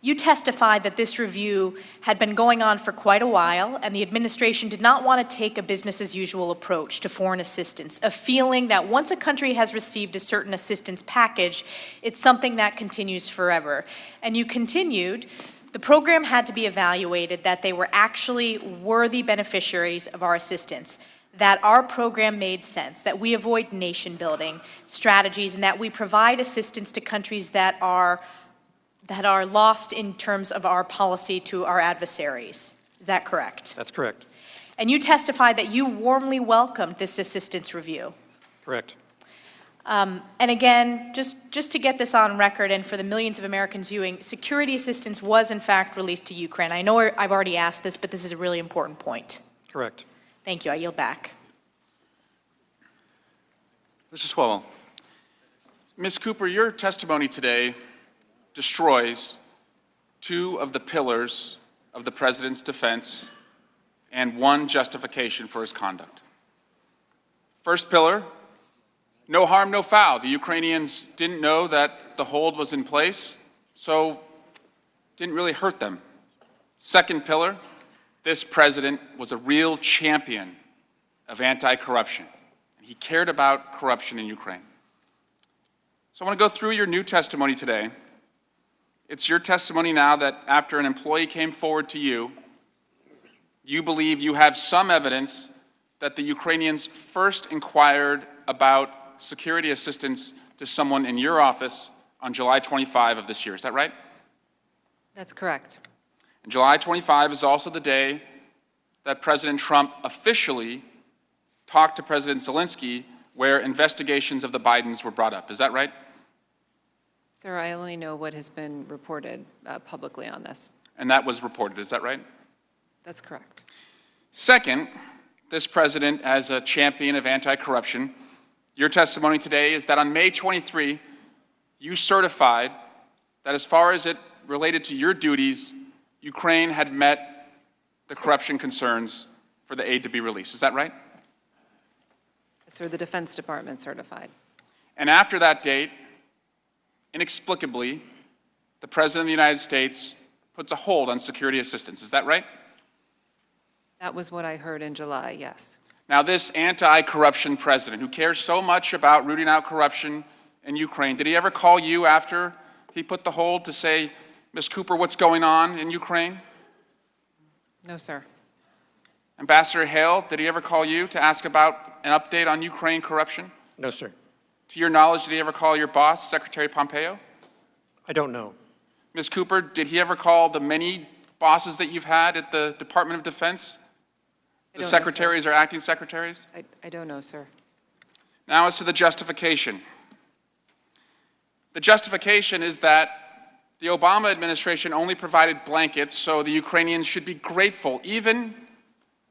You testified that this review had been going on for quite a while, and the administration did not want to take a business-as-usual approach to foreign assistance, a feeling that once a country has received a certain assistance package, it's something that continues forever. And you continued, the program had to be evaluated that they were actually worthy beneficiaries of our assistance, that our program made sense, that we avoid nation-building strategies, and that we provide assistance to countries that are lost in terms of our policy to our adversaries. Is that correct? That's correct. And you testified that you warmly welcomed this assistance review. Correct. And again, just to get this on record and for the millions of Americans viewing, security assistance was in fact released to Ukraine. I know I've already asked this, but this is a really important point. Correct. Thank you. I yield back. Mr. Swalwell. Ms. Cooper, your testimony today destroys two of the pillars of the president's defense and one justification for his conduct. First pillar, no harm, no foul. The Ukrainians didn't know that the hold was in place, so didn't really hurt them. Second pillar, this president was a real champion of anti-corruption. He cared about corruption in Ukraine. So I want to go through your new testimony today. It's your testimony now that after an employee came forward to you, you believe you have some evidence that the Ukrainians first inquired about security assistance to someone in your office on July 25 of this year. Is that right? That's correct. And July 25 is also the day that President Trump officially talked to President Zelensky where investigations of the Bidens were brought up. Is that right? Sir, I only know what has been reported publicly on this. And that was reported. Is that right? That's correct. Second, this president, as a champion of anti-corruption, your testimony today is that on May 23, you certified that as far as it related to your duties, Ukraine had met the corruption concerns for the aid to be released. Is that right? Sir, the Defense Department certified. And after that date, inexplicably, the President of the United States puts a hold on security assistance. Is that right? That was what I heard in July, yes. Now, this anti-corruption president who cares so much about rooting out corruption in Ukraine, did he ever call you after he put the hold to say, Ms. Cooper, what's going on in Ukraine? No, sir. Ambassador Hale, did he ever call you to ask about an update on Ukraine corruption? No, sir. To your knowledge, did he ever call your boss, Secretary Pompeo? I don't know. Ms. Cooper, did he ever call the many bosses that you've had at the Department of Defense? The secretaries or acting secretaries? I don't know, sir. Now as to the justification. The justification is that the Obama administration only provided blankets, so the Ukrainians should be grateful, even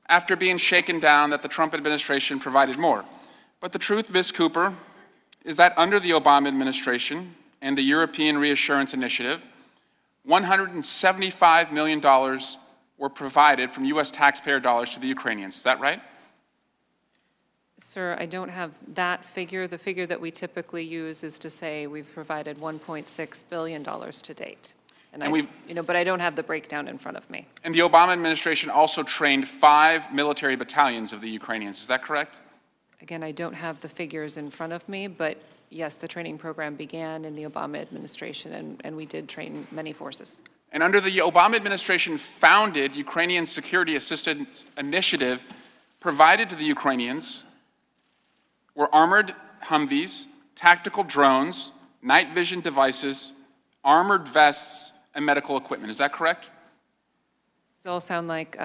after being shaken down that the Trump administration provided more. But the truth, Ms. Cooper, is that under the Obama administration and the European Reassurance Initiative, $175 million were provided from U.S. taxpayer dollars to the Ukrainians. Is that right? Sir, I don't have that figure. The figure that we typically use is to say we've provided $1.6 billion to date. But I don't have the breakdown in front of me. And the Obama administration also trained 5 military battalions of the Ukrainians. Is that correct? Again, I don't have the figures in front of me, but yes, the training program began in the Obama administration, and we did train many forces. And under the Obama administration founded Ukrainian Security Assistance Initiative provided to the Ukrainians were armored Humvees, tactical drones, night vision devices, armored vests, and medical equipment. Is that correct? These all sound like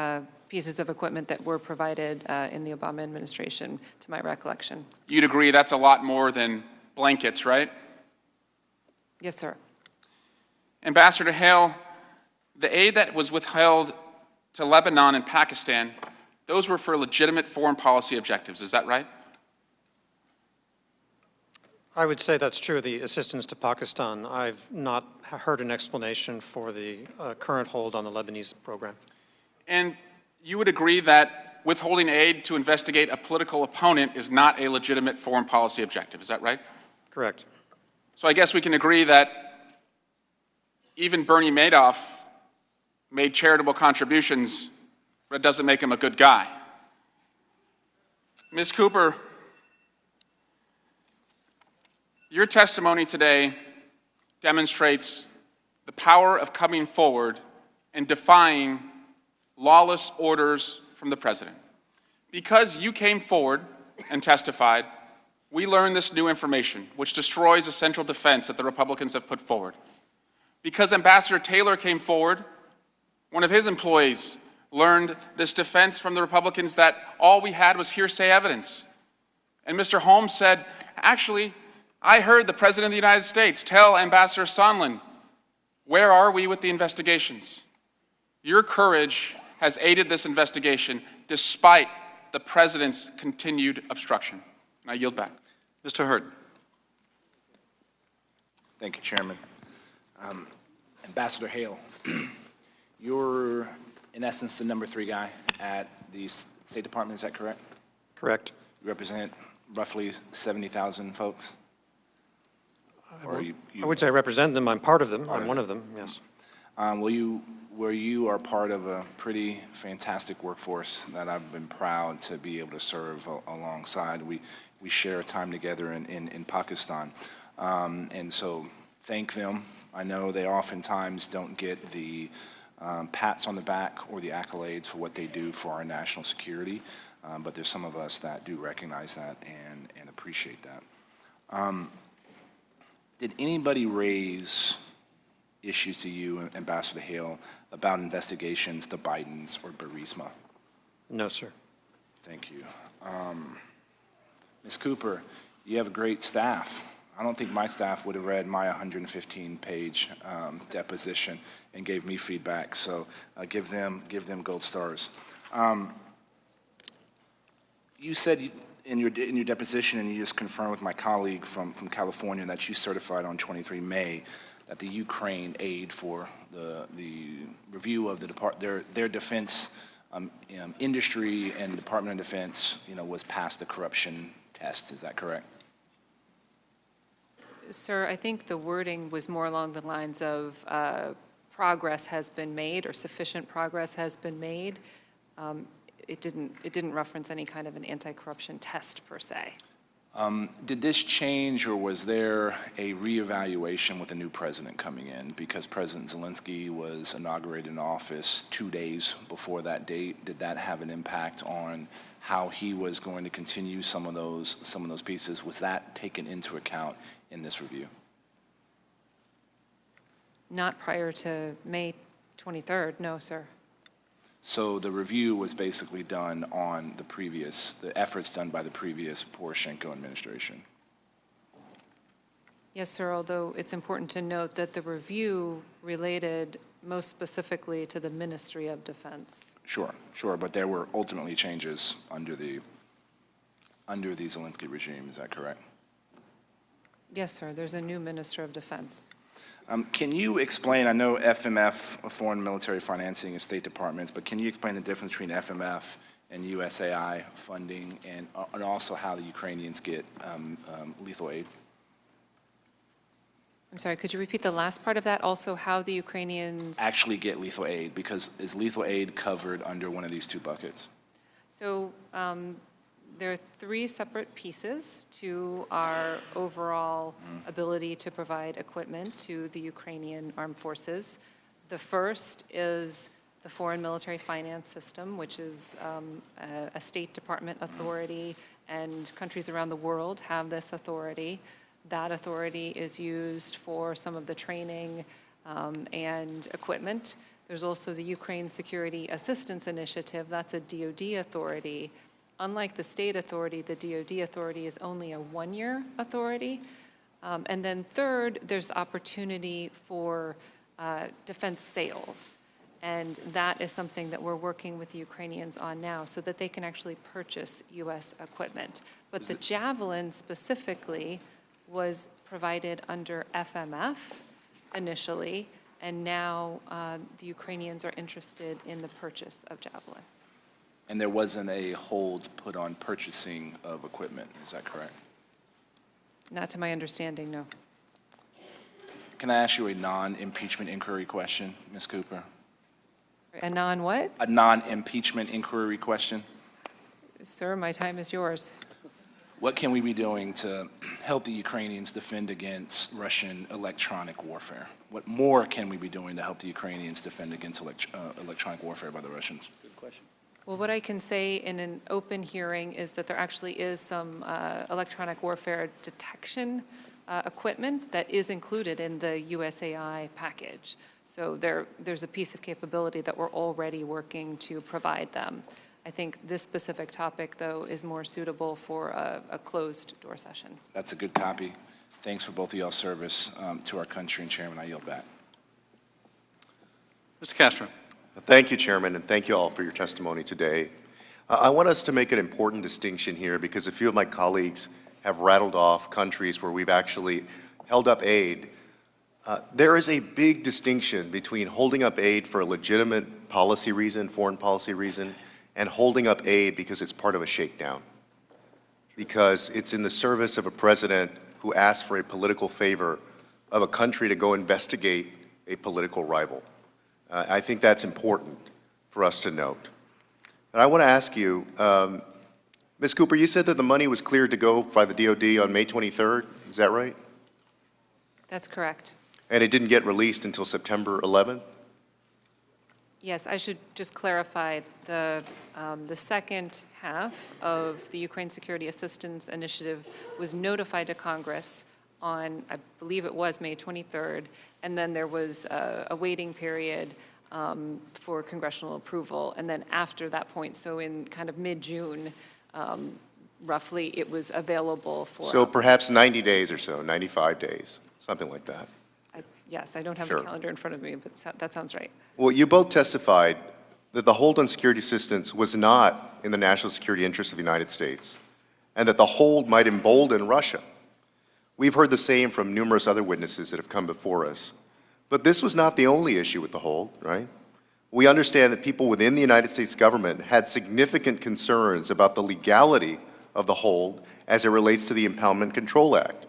pieces of equipment that were provided in the Obama administration, to my recollection. You'd agree that's a lot more than blankets, right? Yes, sir. Ambassador Hale, the aid that was withheld to Lebanon and Pakistan, those were for legitimate foreign policy objectives. Is that right? I would say that's true. The assistance to Pakistan, I've not heard an explanation for the current hold on the Lebanese program. And you would agree that withholding aid to investigate a political opponent is not a legitimate foreign policy objective. Is that right? Correct. So I guess we can agree that even Bernie Madoff made charitable contributions, but it doesn't make him a good guy. Ms. Cooper, your testimony today demonstrates the power of coming forward and defying lawless orders from the president. Because you came forward and testified, we learned this new information, which destroys a central defense that the Republicans have put forward. Because Ambassador Taylor came forward, one of his employees learned this defense from the Republicans that all we had was hearsay evidence. And Mr. Holmes said, actually, I heard the President of the United States tell Ambassador Sondland, where are we with the investigations? Your courage has aided this investigation despite the President's continued obstruction. And I yield back. Mr. Hurd. Thank you, Chairman. Ambassador Hale, you're in essence the #3 guy at the State Department, is that correct? Correct. You represent roughly 70,000 folks? I would say I represent them. I'm part of them. I'm one of them, yes. where you are part of a pretty fantastic workforce that I've been proud to be able to serve alongside. We share time together in Pakistan. And so thank them. I know they oftentimes don't get the pats on the back or the accolades for what they do for our national security, but there's some of us that do recognize that and appreciate that. Did anybody raise issues to you, Ambassador Hale, about investigations to Bidens or Burisma? No, sir. Thank you. Ms. Cooper, you have a great staff. I don't think my staff would have read my 115-page deposition and gave me feedback, so give them gold stars. You said in your deposition, and you just confirmed with my colleague from California, that you certified on 23 May that the Ukraine aid for the review of their defense industry and Department of Defense, was past the corruption test. Is that correct? Sir, I think the wording was more along the lines of progress has been made or sufficient progress has been made. It didn't reference any kind of an anti-corruption test per se. Did this change, or was there a reevaluation with a new president coming in? Because President Zelensky was inaugurated in office 2 days before that date. Did that have an impact on how he was going to continue some of those pieces? Was that taken into account in this review? Not prior to May 23rd, no, sir. So the review was basically done on the efforts done by the previous Poroshenko administration. Yes, sir, although it's important to note that the review related most specifically to the Ministry of Defense. Sure, but there were ultimately changes under the Zelensky regime, is that correct? Yes, sir, there's a new Minister of Defense. Can you explain, I know FMF, Foreign Military Financing, is State Departments, but can you explain the difference between FMF and USAI funding, and also how the Ukrainians get lethal aid? I'm sorry, could you repeat the last part of that? Also, how the Ukrainians Actually get lethal aid, because is lethal aid covered under one of these two buckets? So there are three separate pieces to our overall ability to provide equipment to the Ukrainian armed forces. The first is the Foreign Military Finance System, which is a State Department authority, and countries around the world have this authority. That authority is used for some of the training and equipment. There's also the Ukraine Security Assistance Initiative. That's a DoD authority. Unlike the state authority, the DoD authority is only a one-year authority. And then third, there's the opportunity for defense sales. And that is something that we're working with the Ukrainians on now so that they can actually purchase U.S. equipment. But the Javelin specifically was provided under FMF initially, and now the Ukrainians are interested in the purchase of Javelin. And there wasn't a hold put on purchasing of equipment, is that correct? Not to my understanding, no. Can I ask you a non-impeachment inquiry question, Ms. Cooper? A non-what? A non-impeachment inquiry question. Sir, my time is yours. What can we be doing to help the Ukrainians defend against Russian electronic warfare? What more can we be doing to help the Ukrainians defend against electronic warfare by the Russians? Good question. Well, what I can say in an open hearing is that there actually is some electronic warfare detection equipment that is included in the USAI package. So there's a piece of capability that we're already working to provide them. I think this specific topic, though, is more suitable for a closed-door session. That's a good copy. Thanks for both of y'all's service to our country, and Chairman, I yield back. Mr. Castro. Thank you, Chairman, and thank you all for your testimony today. I want us to make an important distinction here because a few of my colleagues have rattled off countries where we've actually held up aid. There is a big distinction between holding up aid for a legitimate policy reason, foreign policy reason, and holding up aid because it's part of a shakedown. Because it's in the service of a president who asked for a political favor of a country to go investigate a political rival. I think that's important for us to note. And I want to ask you, Ms. Cooper, you said that the money was cleared to go by the DOD on May 23rd. Is that right? That's correct. And it didn't get released until September 11th? Yes, I should just clarify, the second half of the Ukraine Security Assistance Initiative was notified to Congress on, I believe it was May 23rd, and then there was a waiting period for congressional approval, and then after that point, so in kind of mid-June, roughly, it was available for... So perhaps 90 days or so, 95 days, something like that. Yes, I don't have Sure. the calendar in front of me, but that sounds right. Well, you both testified that the hold on security assistance was not in the national security interest of the United States, and that the hold might embolden Russia. We've heard the same from numerous other witnesses that have come before us. But this was not the only issue with the hold, right? We understand that people within the United States government had significant concerns about the legality of the hold as it relates to the Impoundment Control Act.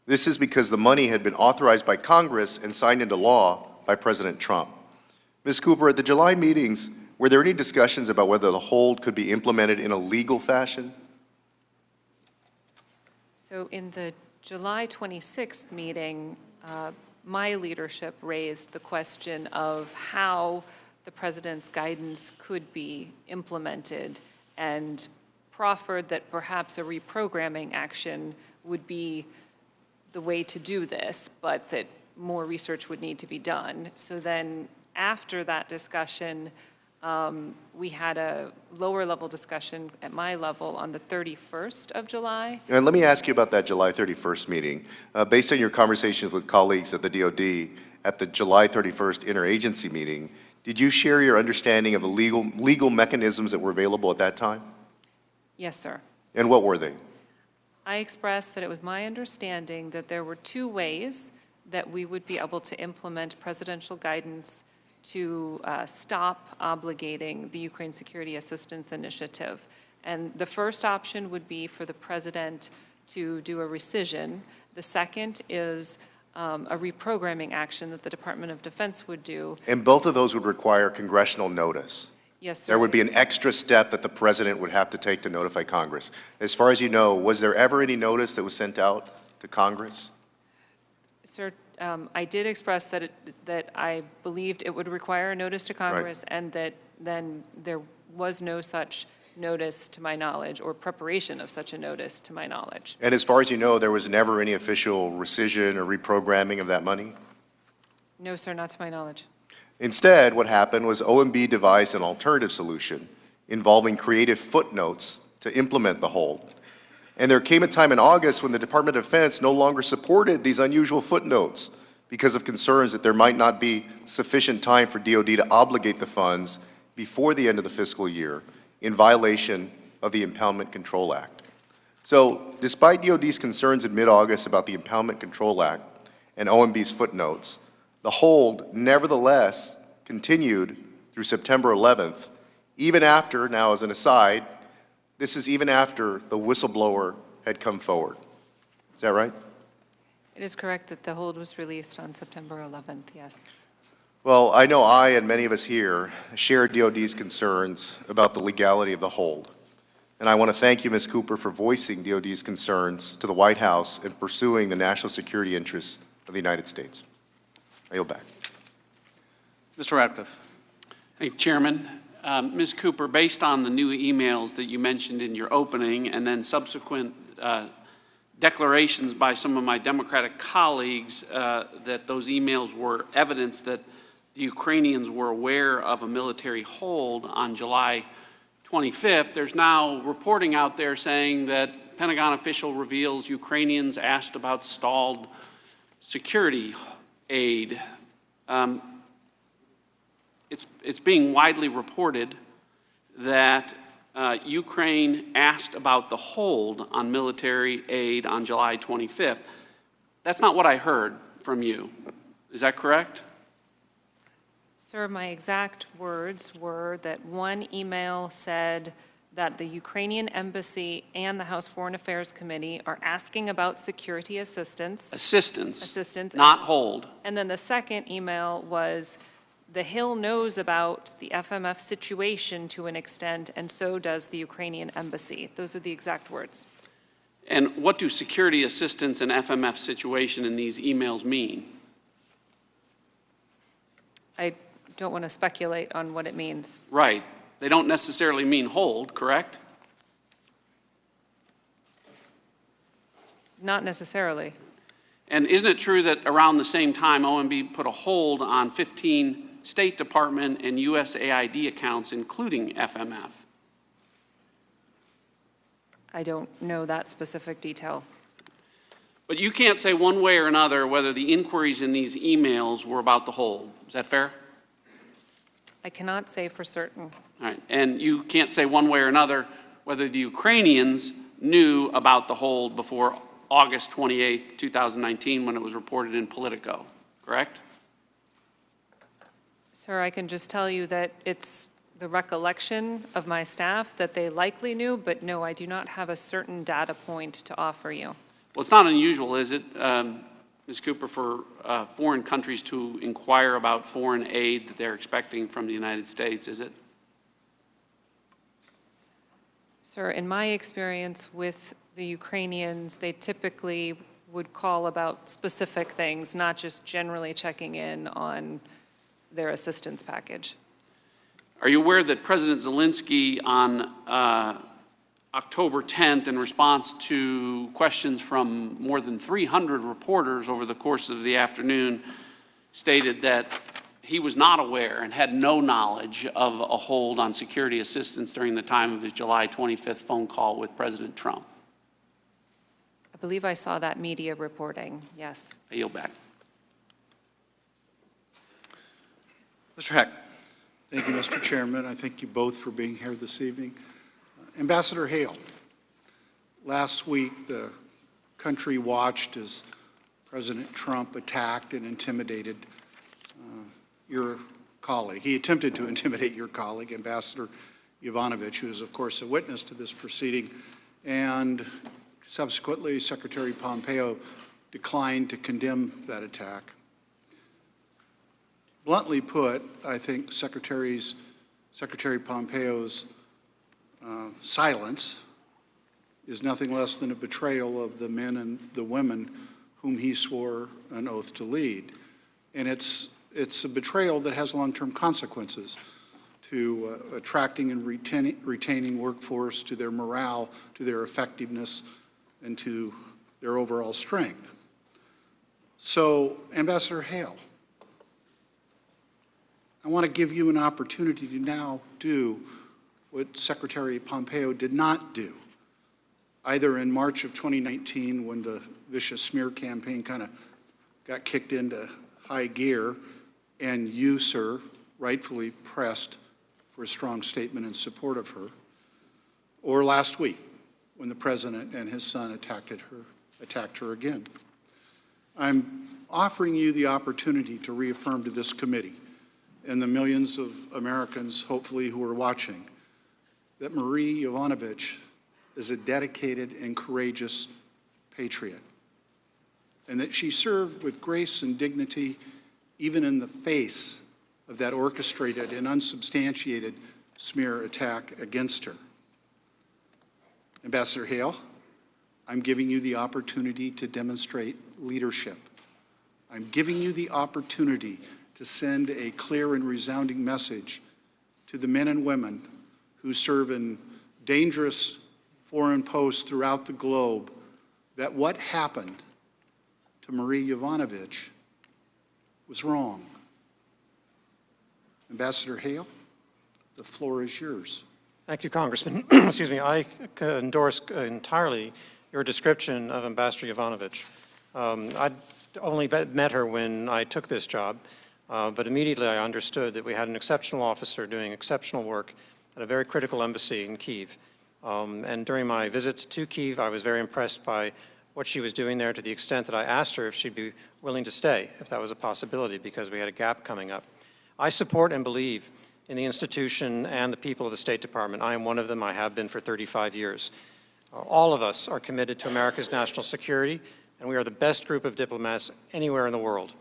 This is because the money had been authorized by Congress and signed into law by President Trump. Ms. Cooper, at the July meetings, were there any discussions about whether the hold could be implemented in a legal fashion? So in the July 26th meeting, my leadership raised the question of how the president's guidance could be implemented and proffered that perhaps a reprogramming action would be the way to do this, but that more research would need to be done. So then after that discussion, we had a lower level discussion at my level on the 31st of July. And let me ask you about that July 31st meeting. Based on your conversations with colleagues at the DOD at the July 31st interagency meeting, did you share your understanding of the legal mechanisms that were available at that time? Yes, sir. And what were they? I expressed that it was my understanding that there were two ways that we would be able to implement presidential guidance to stop obligating the Ukraine Security Assistance Initiative. And the first option would be for the president to do a rescission. The second is a reprogramming action that the Department of Defense would do. And both of those would require congressional notice. Yes, sir. There would be an extra step that the president would have to take to notify Congress. As far as you know, was there ever any notice that was sent out to Congress? Sir, I did express that I believed it would require a notice to Congress, and that then there was no such notice to my knowledge, or preparation of such a notice to my knowledge. And as far as you know, there was never any official rescission or reprogramming of that money? No, sir, not to my knowledge. Instead, what happened was OMB devised an alternative solution involving creative footnotes to implement the hold. And there came a time in August when the Department of Defense no longer supported these unusual footnotes because of concerns that there might not be sufficient time for DOD to obligate the funds before the end of the fiscal year in violation of the Impoundment Control Act. So, despite DOD's concerns in mid-August about the Impoundment Control Act and OMB's footnotes, the hold, nevertheless, continued through September 11th, even after, now as an aside, this is even after the whistleblower had come forward. Is that right? It is correct that the hold was released on September 11th, yes. Well, I know I and many of us here share DOD's concerns about the legality of the hold. And I want to thank you, Ms. Cooper, for voicing DOD's concerns to the White House and pursuing the national security interests of the United States. I yield back. Mr. Ratcliffe. Thank you, Chairman. Ms. Cooper, based on the new emails that you mentioned in your opening and then subsequent declarations by some of my Democratic colleagues that those emails were evidence that the Ukrainians were aware of a military hold on July 25th, there's now reporting out there saying that Pentagon official reveals Ukrainians asked about stalled security aid. It's being widely reported that Ukraine asked about the hold on military aid on July 25th. That's not what I heard from you. Is that correct? Sir, my exact words were that one email said that the Ukrainian Embassy and the House Foreign Affairs Committee are asking about security assistance. Assistance, not hold. And then the second email was The Hill knows about the FMF situation to an extent, and so does the Ukrainian embassy. Those are the exact words. And what do security assistance and FMF situation in these emails mean? I don't want to speculate on what it means. Right. They don't necessarily mean hold, correct? Not necessarily. And isn't it true that around the same time, OMB put a hold on 15 State Department and USAID accounts, including FMF? I don't know that specific detail. But you can't say one way or another whether the inquiries in these emails were about the hold. Is that fair? I cannot say for certain. All right. And you can't say one way or another whether the Ukrainians knew about the hold before August 28, 2019, when it was reported in Politico, correct? Sir, I can just tell you that it's the recollection of my staff that they likely knew, but no, I do not have a certain data point to offer you. Well, it's not unusual, is it, Ms. Cooper, for foreign countries to inquire about foreign aid that they're expecting from the United States, is it? Sir, in my experience with the Ukrainians, they typically would call about specific things, not just generally checking in on their assistance package. Are you aware that President Zelensky on October 10th, in response to questions from more than 300 reporters over the course of the afternoon, stated that he was not aware and had no knowledge of a hold on security assistance during the time of his July 25th phone call with President Trump? I believe I saw that media reporting, yes. I yield back. Mr. Heck. Thank you, Mr. Chairman. I thank you both for being here this evening. Ambassador Hale, last week the country watched as President Trump attacked and intimidated your colleague. He attempted to intimidate your colleague, Ambassador Yovanovitch, who is, of course, a witness to this proceeding, and subsequently Secretary Pompeo declined to condemn that attack. Bluntly put, I think Secretary Pompeo's silence is nothing less than a betrayal of the men and the women whom he swore an oath to lead. And it's a betrayal that has long-term consequences to attracting and retaining workforce, to their morale, to their effectiveness, and to their overall strength. So, Ambassador Hale, I want to give you an opportunity to now do what Secretary Pompeo did not do, either in March of 2019 when the vicious smear campaign kind of got kicked into high gear, and you, sir, rightfully pressed for a strong statement in support of her, or last week when the President and his son attacked her again. I'm offering you the opportunity to reaffirm to this committee and the millions of Americans, hopefully, who are watching, that Marie Yovanovitch is a dedicated and courageous patriot, and that she served with grace and dignity even in the face of that orchestrated and unsubstantiated smear attack against her. Ambassador Hale, I'm giving you the opportunity to demonstrate leadership. I'm giving you the opportunity to send a clear and resounding message to the men and women who serve in dangerous foreign posts throughout the globe that what happened to Marie Yovanovitch was wrong. Ambassador Hale, the floor is yours. Thank you, Congressman. Excuse me. I endorse entirely your description of Ambassador Yovanovitch. I'd only met her when I took this job, but immediately I understood that we had an exceptional officer doing exceptional work at a very critical embassy in Kyiv. And during my visit to Kyiv, I was very impressed by what she was doing there, to the extent that I asked her if she'd be willing to stay, if that was a possibility, because we had a gap coming up. I support and believe in the institution and the people of the State Department. I am one of them. I have been for 35 years. All of us are committed to America's national security, and we are the best group of diplomats anywhere in the world.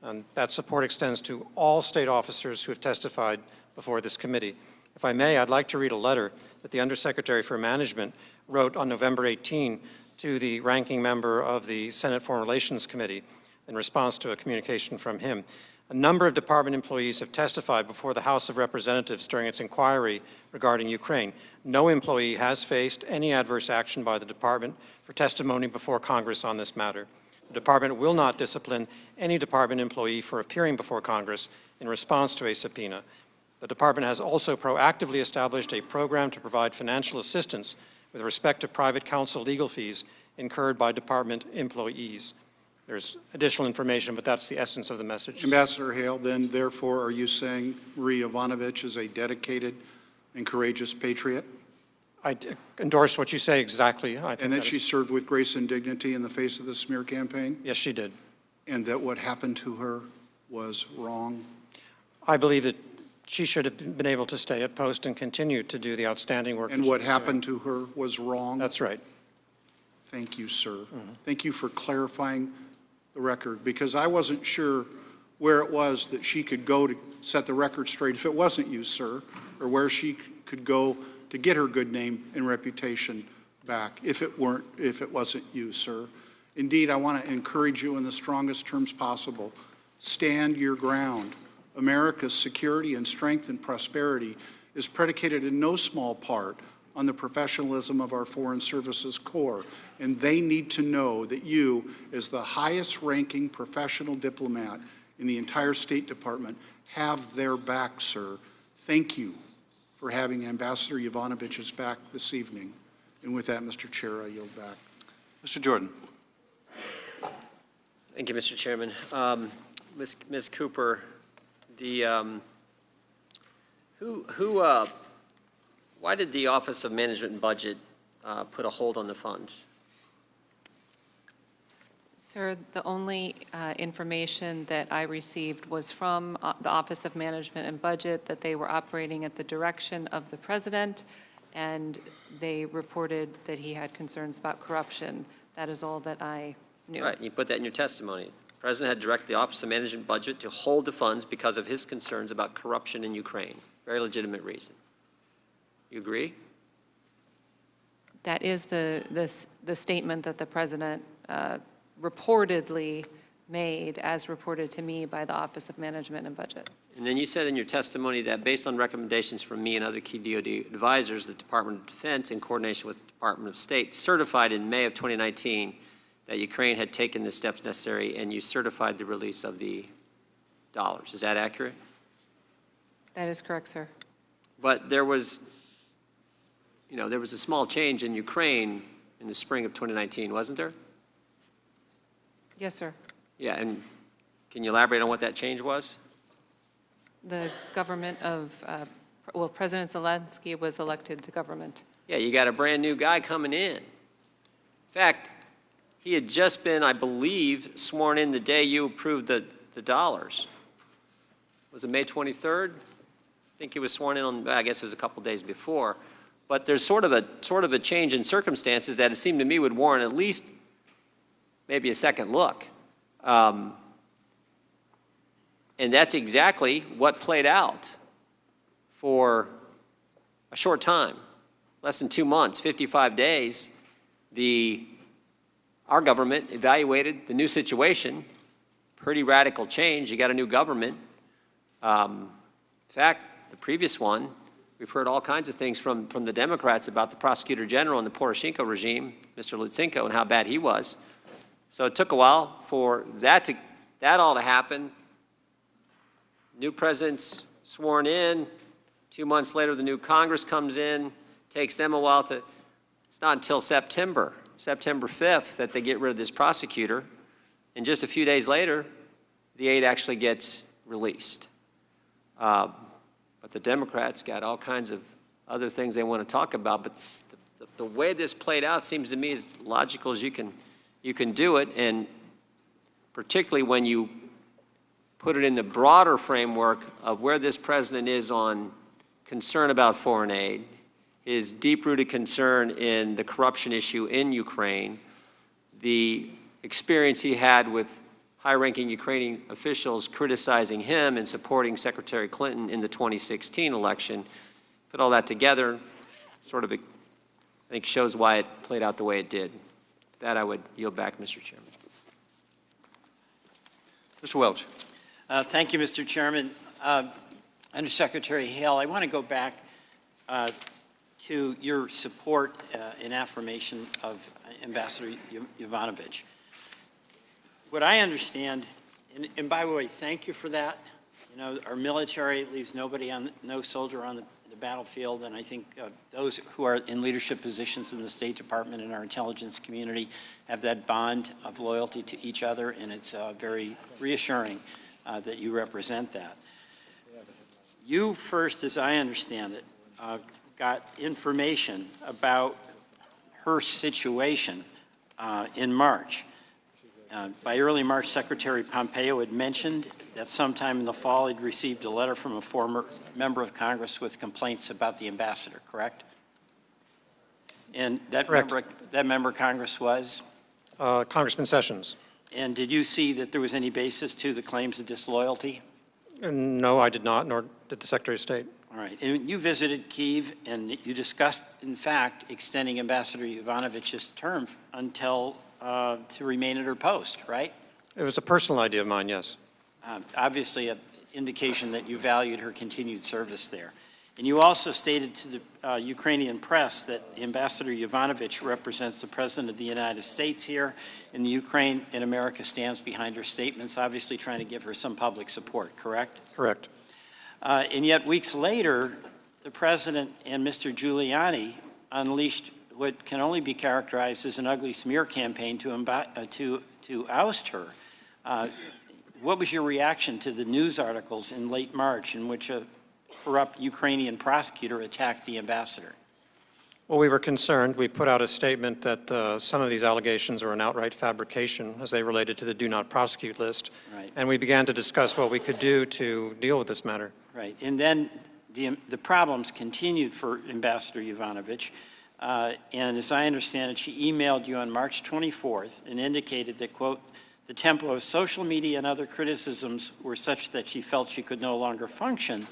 And that support extends to all state officers who have testified before this committee. If I may, I'd like to read a letter that the Undersecretary for Management wrote on November 18 to the ranking member of the Senate Foreign Relations Committee in response to a communication from him. A number of department employees have testified before the House of Representatives during its inquiry regarding Ukraine. No employee has faced any adverse action by the department for testimony before Congress on this matter. The department will not discipline any department employee for appearing before Congress in response to a subpoena. The department has also proactively established a program to provide financial assistance with respect to private counsel legal fees incurred by department employees. There's additional information, but that's the essence of the message. Ambassador Hale, then therefore are you saying Marie Yovanovitch is a dedicated and courageous patriot? I endorse what you say exactly. I think And that she served with grace and dignity in the face of the smear campaign? Yes, she did. And that what happened to her was wrong? I believe that she should have been able to stay at post and continue to do the outstanding work. And what happened to her was wrong? That's right. Thank you, sir. Thank you for clarifying the record, because I wasn't sure where it was that she could go to set the record straight if it wasn't you, sir, or where she could go to get her good name and reputation back if it wasn't you, sir. Indeed, I want to encourage you in the strongest terms possible. Stand your ground. America's security and strength and prosperity is predicated in no small part on the professionalism of our Foreign Services Corps, and they need to know that you, as the highest-ranking professional diplomat in the entire State Department, have their back, sir. Thank you for having Ambassador Yovanovitch's back this evening. And with that, Mr. Chair, I yield back. Mr. Jordan. Thank you, Mr. Chairman. Ms. Cooper, why did the Office of Management and Budget put a hold on the funds? Sir, the only information that I received was from the Office of Management and Budget that they were operating at the direction of the President, and they reported that he had concerns about corruption. That is all that I knew. Right, you put that in your testimony. The President had directed the Office of Management and Budget to hold the funds because of his concerns about corruption in Ukraine. Very legitimate reason. You agree? That is the statement that the President reportedly made, as reported to me by the Office of Management and Budget. And then you said in your testimony that based on recommendations from me and other key DoD advisors, the Department of Defense, in coordination with the Department of State, certified in May of 2019 that Ukraine had taken the steps necessary, and you certified the release of the dollars. Is that accurate? That is correct, sir. But there was a small change in Ukraine in the spring of 2019, wasn't there? Yes, sir. Yeah, and can you elaborate on what that change was? The government of, President Zelensky was elected to government. Yeah, you got a brand new guy coming in. In fact, he had just been, I believe, sworn in the day you approved the dollars. Was it May 23rd? I think he was sworn in on, I guess it was a couple days before. But there's sort of a change in circumstances that it seemed to me would warrant at least maybe a second look. And that's exactly what played out for a short time, less than 2 months, 55 days. Our government evaluated the new situation, pretty radical change. You got a new government. In fact, the previous one, we've heard all kinds of things from the Democrats about the Prosecutor General in the Poroshenko regime, Mr. Lutsenko, and how bad he was. So it took a while for that all to happen. New president's sworn in. 2 months later, the new Congress comes in. Takes them a while to, it's not until September 5th, that they get rid of this prosecutor. And just a few days later, the aid actually gets released. But the Democrats got all kinds of other things they want to talk about. But the way this played out seems to me as logical as you can do it, and particularly when you put it in the broader framework of where this president is on concern about foreign aid, his deep-rooted concern in the corruption issue in Ukraine, the experience he had with high-ranking Ukrainian officials criticizing him and supporting Secretary Clinton in the 2016 election. Put all that together, sort of, I think, shows why it played out the way it did. With that, I would yield back, Mr. Chairman. Mr. Welch. Thank you, Mr. Chairman. Undersecretary Hale, I want to go back to your support and affirmation of Ambassador Yovanovitch. What I understand, and by the way, thank you for that. You know, our military leaves no soldier on the battlefield, and I think those who are in leadership positions in the State Department and our intelligence community have that bond of loyalty to each other, and it's very reassuring that you represent that. You first, as I understand it, got information about her situation in March. By early March, Secretary Pompeo had mentioned that sometime in the fall he'd received a letter from a former member of Congress with complaints about the ambassador, correct? And that member of Congress was? Congressman Sessions. And did you see that there was any basis to the claims of disloyalty? No, I did not, nor did the Secretary of State. All right. And you visited Kyiv, and you discussed, in fact, extending Ambassador Yovanovitch's term until to remain at her post, right? It was a personal idea of mine, yes. Obviously, an indication that you valued her continued service there. And you also stated to the Ukrainian press that Ambassador Yovanovitch represents the President of the United States here in the Ukraine, and America stands behind her statements, obviously trying to give her some public support, correct? Correct. And yet, weeks later, the President and Mr. Giuliani unleashed what can only be characterized as an ugly smear campaign to oust her. What was your reaction to the news articles in late March in which a corrupt Ukrainian prosecutor attacked the ambassador? Well, we were concerned. We put out a statement that some of these allegations were an outright fabrication as they related to the do not prosecute list. Right. And we began to discuss what we could do to deal with this matter. Right. And then the problems continued for Ambassador Yovanovitch. And as I understand it, she emailed you on March 24th and indicated that, quote, the tempo of social media and other criticisms were such that she felt she could no longer function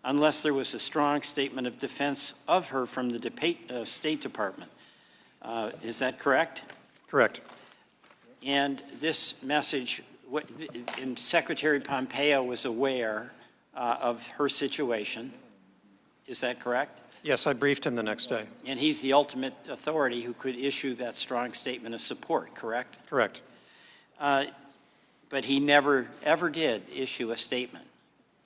unless there was a strong statement of defense of her from the State Department. Is that correct? Correct. And this message, and Secretary Pompeo was aware of her situation. Is that correct? Yes, I briefed him the next day. And he's the ultimate authority who could issue that strong statement of support, correct? Correct. But he never, ever did issue a statement,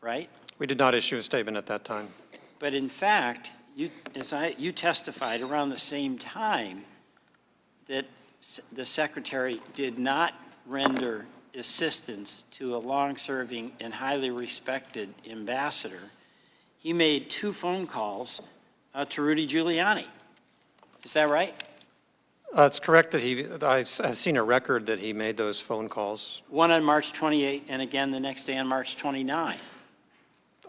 right? We did not issue a statement at that time. But in fact, you testified around the same time that the Secretary did not render assistance to a long-serving and highly respected ambassador. He made 2 phone calls to Rudy Giuliani. Is that right? It's correct that I've seen a record that he made those phone calls. One on March 28 and again the next day on March 29.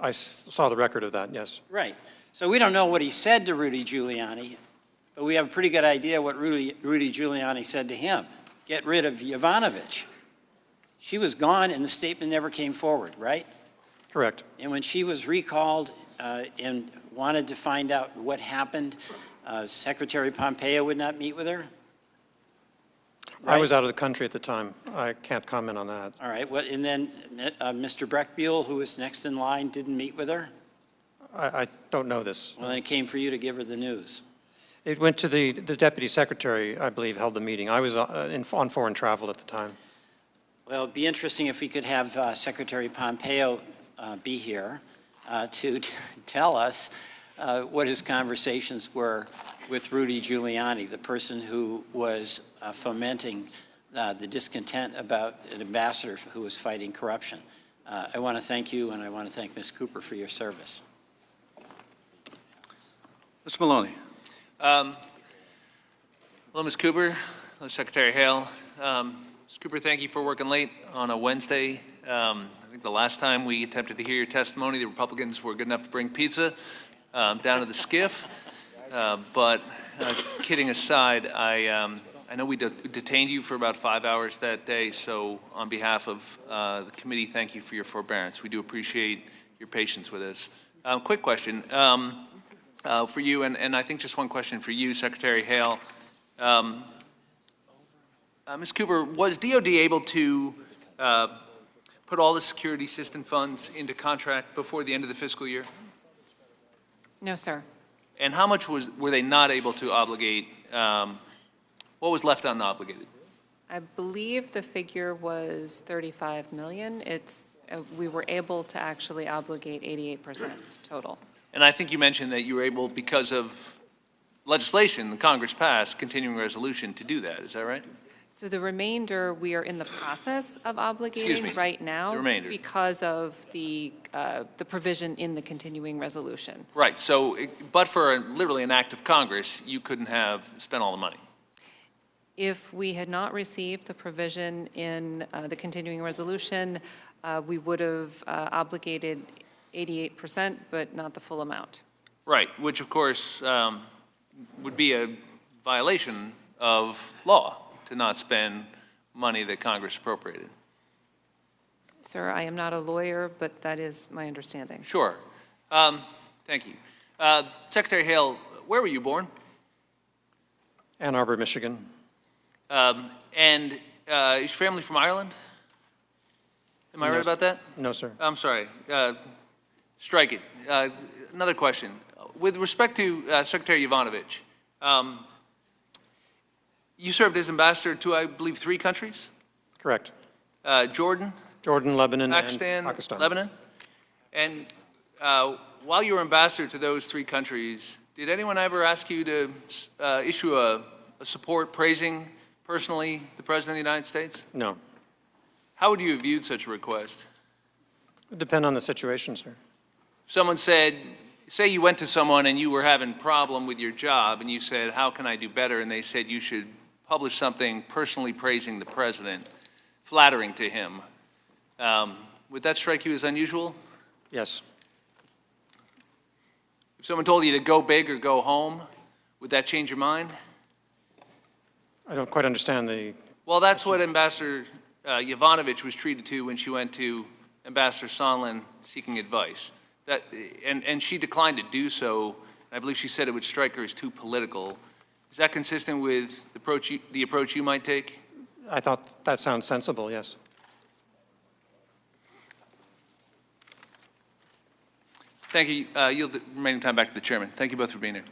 I saw the record of that, yes. Right. So we don't know what he said to Rudy Giuliani, but we have a pretty good idea what Rudy Giuliani said to him. Get rid of Yovanovitch. She was gone and the statement never came forward, right? Correct. And when she was recalled and wanted to find out what happened, Secretary Pompeo would not meet with her? Right? I was out of the country at the time. I can't comment on that. All right. Well, and then Mr. Breckbuell, who was next in line, didn't meet with her? I don't know this. Well, then it came for you to give her the news. It went to the Deputy Secretary, I believe, held the meeting. I was on foreign travel at the time. Well, it'd be interesting if we could have Secretary Pompeo be here to tell us what his conversations were with Rudy Giuliani, the person who was fomenting the discontent about an ambassador who was fighting corruption. I want to thank you, and I want to thank Ms. Cooper for your service. Mr. Maloney. Hello, Ms. Cooper. Hello, Secretary Hale. Ms. Cooper, thank you for working late on a Wednesday. I think the last time we attempted to hear your testimony, the Republicans were good enough to bring pizza down to the skiff. But kidding aside, I I know we detained you for about 5 hours that day, so on behalf of the committee, thank you for your forbearance. We do appreciate your patience with us. Quick question for you, and I think just one question for you, Secretary Hale. Ms. Cooper, was DOD able to put all the security assistance funds into contract before the end of the fiscal year? No, sir. And how much were they not able to obligate? What was left unobligated? I believe the figure was 35 million. We were able to actually obligate 88% total. And I think you mentioned that you were able, because of legislation the Congress passed, continuing resolution, to do that. Is that right? So the remainder, we are in the process of obligating right now the remainder. because of the provision in the continuing resolution. Right. So, but for literally an act of Congress, you couldn't have spent all the money. If we had not received the provision in the continuing resolution, we would have obligated 88%, but not the full amount. Right, which of course would be a violation of law to not spend money that Congress appropriated. Sir, I am not a lawyer, but that is my understanding. Sure. Thank you. Secretary Hale, where were you born? Ann Arbor, Michigan. And is your family from Ireland? Am I right about that? No, sir. I'm sorry. Strike it. Another question. With respect to Secretary Yovanovitch, you served as ambassador to, I believe, 3 countries? Correct. Jordan, Lebanon, Pakistan, and Pakistan. Lebanon. And while you were ambassador to those 3 countries, did anyone ever ask you to issue a support praising personally the President of the United States? No. How would you have viewed such a request? It would depend on the situation, sir. If someone said, say you went to someone and you were having a problem with your job and you said, how can I do better? And they said you should publish something personally praising the President, flattering to him. Would that strike you as unusual? Yes. If someone told you to go big or go home, would that change your mind? I don't quite understand the... Well, that's what Ambassador Yovanovitch was treated to when she went to Ambassador Sondland seeking advice. And she declined to do so. I believe she said it would strike her as too political. Is that consistent with the approach you might take? I thought that sounds sensible, yes. Thank you. Yield the remaining time back to the chairman. Thank you both for being here.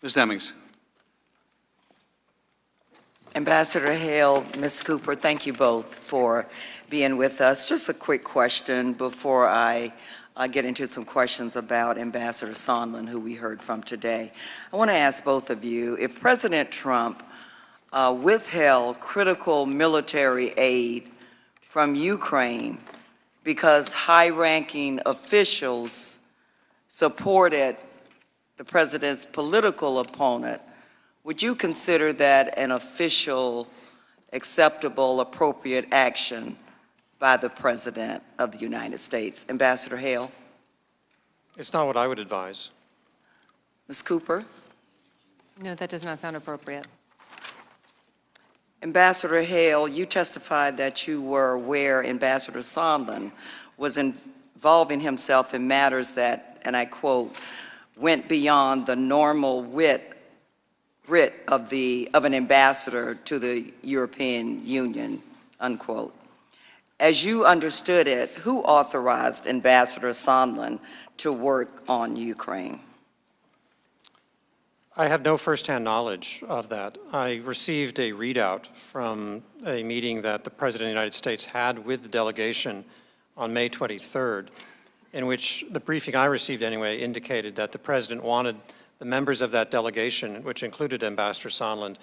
Ms. Demings. Ambassador Hale, Ms. Cooper, thank you both for being with us. Just a quick question before I get into some questions about Ambassador Sondland, who we heard from today. I want to ask both of you, if President Trump withheld critical military aid from Ukraine because high-ranking officials supported the president's political opponent, would you consider that an official, acceptable, appropriate action by the President of the United States? Ambassador Hale? It's not what I would advise. Ms. Cooper? No, that does not sound appropriate. Ambassador Hale, you testified that you were aware Ambassador Sondland was involving himself in matters that, and I quote, went beyond the normal writ of an ambassador to the European Union, unquote. As you understood it, who authorized Ambassador Sondland to work on Ukraine? I have no firsthand knowledge of that. I received a readout from a meeting that the President of the United States had with the delegation on May 23rd, in which the briefing I received anyway indicated that the President wanted the members of that delegation, which included Ambassador Sondland,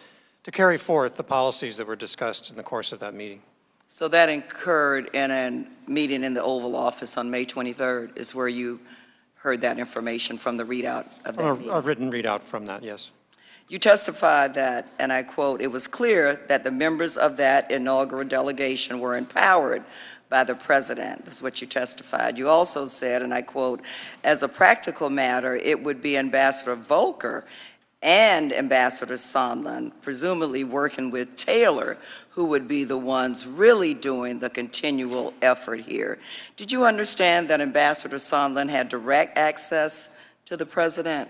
to carry forth the policies that were discussed in the course of that meeting. So that occurred in a meeting in the Oval Office on May 23rd is where you heard that information from the readout of that meeting? A written readout from that, yes. You testified that, and I quote, it was clear that the members of that inaugural delegation were empowered by the President. That's what you testified. You also said, and I quote, as a practical matter, it would be Ambassador Volker and Ambassador Sondland, presumably working with Taylor, who would be the ones really doing the continual effort here. Did you understand that Ambassador Sondland had direct access to the president?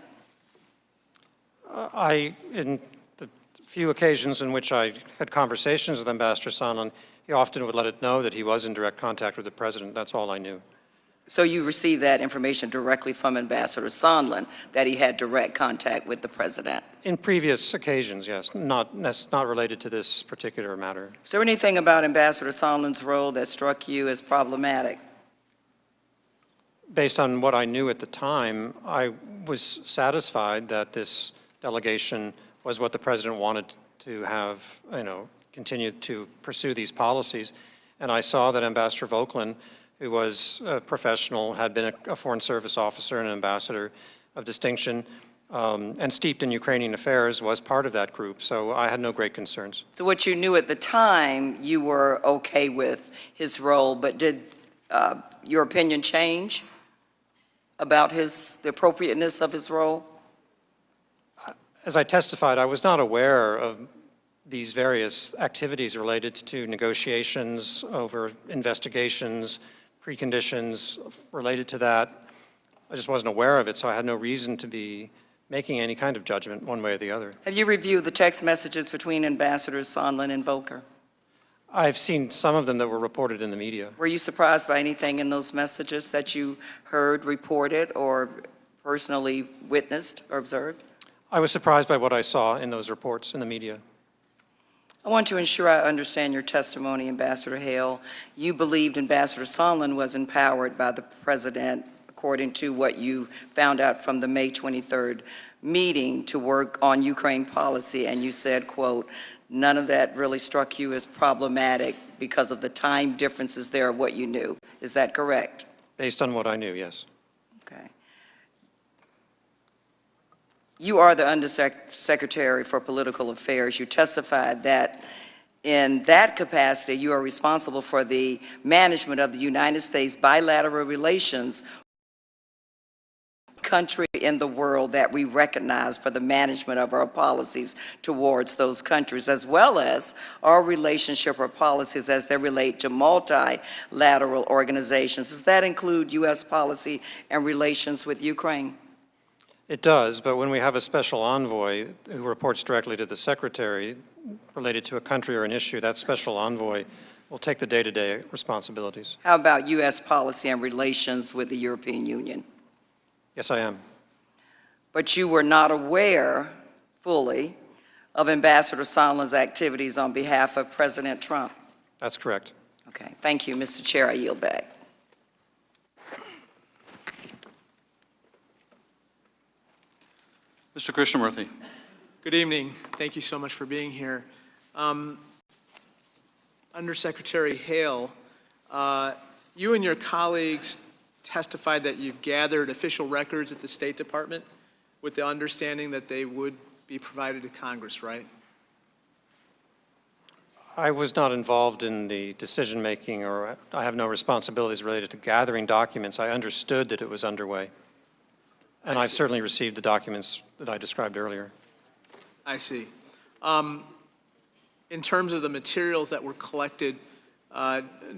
In the few occasions in which I had conversations with Ambassador Sondland, he often would let it know that he was in direct contact with the president. That's all I knew. So you received that information directly from Ambassador Sondland, that he had direct contact with the president? In previous occasions, yes. That's not related to this particular matter. Is there anything about Ambassador Sondland's role that struck you as problematic? Based on what I knew at the time, I was satisfied that this delegation was what the president wanted to have, continue to pursue these policies. And I saw that Ambassador Volklin, who was a professional, had been a Foreign Service officer and an ambassador of distinction, and steeped in Ukrainian affairs, was part of that group. So I had no great concerns. So what you knew at the time, you were okay with his role, but did your opinion change about the appropriateness of his role? As I testified, I was not aware of these various activities related to negotiations over investigations, preconditions related to that. I just wasn't aware of it, so I had no reason to be making any kind of judgment one way or the other. Have you reviewed the text messages between Ambassadors Sondland and Volker? I've seen some of them that were reported in the media. Were you surprised by anything in those messages that you heard reported or personally witnessed or observed? I was surprised by what I saw in those reports in the media. I want to ensure I understand your testimony, Ambassador Hale. You believed Ambassador Sondland was empowered by the president, according to what you found out from the May 23rd meeting, to work on Ukraine policy, and you said, quote, none of that really struck you as problematic because of the time differences there of what you knew. Is that correct? Based on what I knew, yes. Okay. You are the Undersecretary for Political Affairs. You testified that in that capacity, you are responsible for the management of the United States bilateral relations country in the world that we recognize for the management of our policies towards those countries, as well as our relationship or policies as they relate to multilateral organizations. Does that include U.S. policy and relations with Ukraine? It does, but when we have a special envoy who reports directly to the secretary related to a country or an issue, that special envoy will take the day-to-day responsibilities. How about U.S. policy and relations with the European Union? Yes, I am. But you were not aware fully of Ambassador Sondland's activities on behalf of President Trump? That's correct. Okay, thank you, Mr. Chair. I yield back. Mr. Krishnamurthy. Good evening. Thank you so much for being here. Undersecretary Hale, you and your colleagues testified that you've gathered official records at the State Department with the understanding that they would be provided to Congress, right? I was not involved in the decision-making, or I have no responsibilities related to gathering documents. I understood that it was underway. And I've certainly received the documents that I described earlier. I see. In terms of the materials that were collected,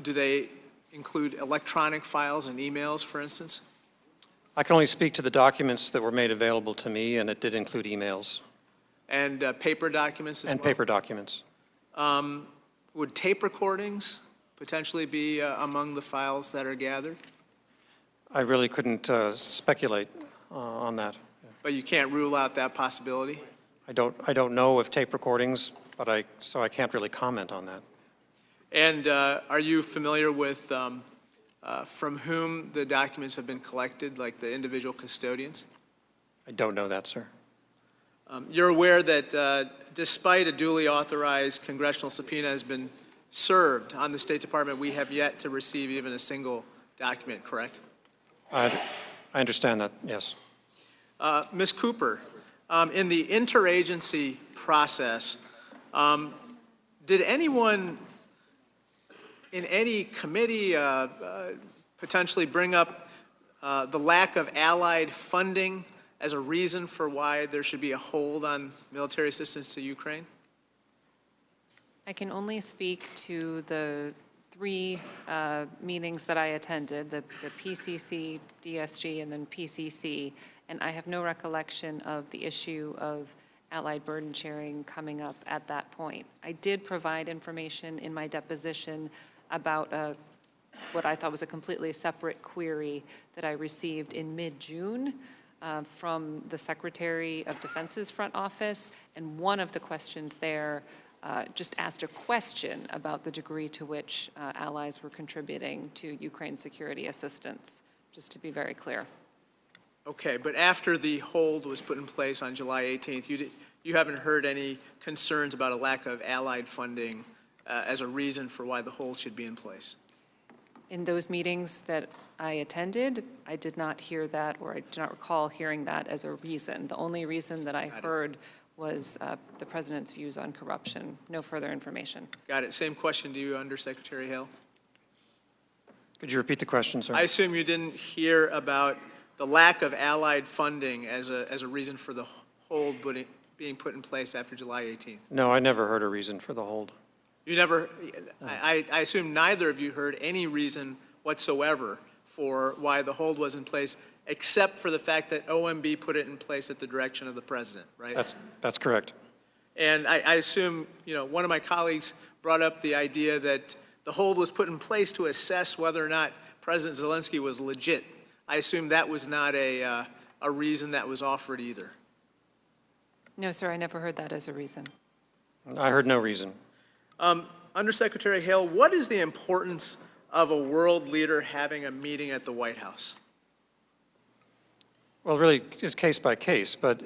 do they include electronic files and emails, for instance? I can only speak to the documents that were made available to me, and it did include emails. And paper documents as well? And paper documents. Would tape recordings potentially be among the files that are gathered? I really couldn't speculate on that. But you can't rule out that possibility? I don't know of tape recordings, but so I can't really comment on that. And are you familiar with from whom the documents have been collected, like the individual custodians? I don't know that, sir. You're aware that despite a duly authorized congressional subpoena has been served on the State Department, we have yet to receive even a single document, correct? I understand that, yes. Ms. Cooper, in the interagency process, did anyone in any committee potentially bring up the lack of allied funding as a reason for why there should be a hold on military assistance to Ukraine? I can only speak to the three meetings that I attended, the PCC, DSG, and then PCC, and I have no recollection of the issue of allied burden sharing coming up at that point. I did provide information in my deposition about what I thought was a completely separate query that I received in mid-June from the Secretary of Defense's front office, and one of the questions there just asked a question about the degree to which allies were contributing to Ukraine's security assistance, just to be very clear. Okay, but after the hold was put in place on July 18th, you haven't heard any concerns about a lack of allied funding as a reason for why the hold should be in place? In those meetings that I attended, I did not hear that, or I do not recall hearing that as a reason. The only reason that I heard was the President's views on corruption. No further information. Got it. Same question to you, Undersecretary Hale. Could you repeat the question, sir? I assume you didn't hear about the lack of allied funding as a reason for the hold being put in place after July 18th. No, I never heard a reason for the hold. You never, I assume neither of you heard any reason whatsoever for why the hold was in place, except for the fact that OMB put it in place at the direction of the President, right? That's correct. And I assume, one of my colleagues brought up the idea that the hold was put in place to assess whether or not President Zelensky was legit. I assume that was not a reason that was offered either. No, sir, I never heard that as a reason. I heard no reason. Undersecretary Hale, what is the importance of a world leader having a meeting at the White House? Well, really, it's case by case, but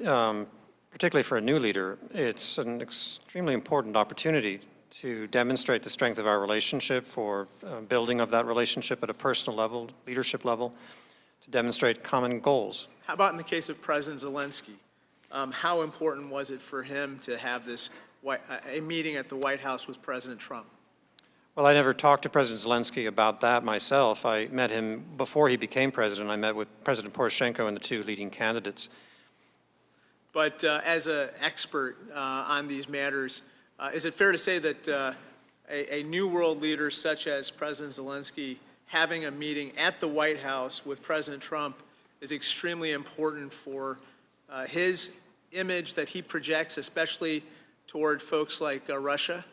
particularly for a new leader, it's an extremely important opportunity to demonstrate the strength of our relationship, for building of that relationship at a personal level, leadership level, to demonstrate common goals. How about in the case of President Zelensky? How important was it for him to have a meeting at the White House with President Trump? Well, I never talked to President Zelensky about that myself. I met him before he became president. I met with President Poroshenko and the two leading candidates. But as an expert on these matters, is it fair to say that a new world leader such as President Zelensky having a meeting at the White House with President Trump is extremely important for his image that he projects, especially toward folks like Russia?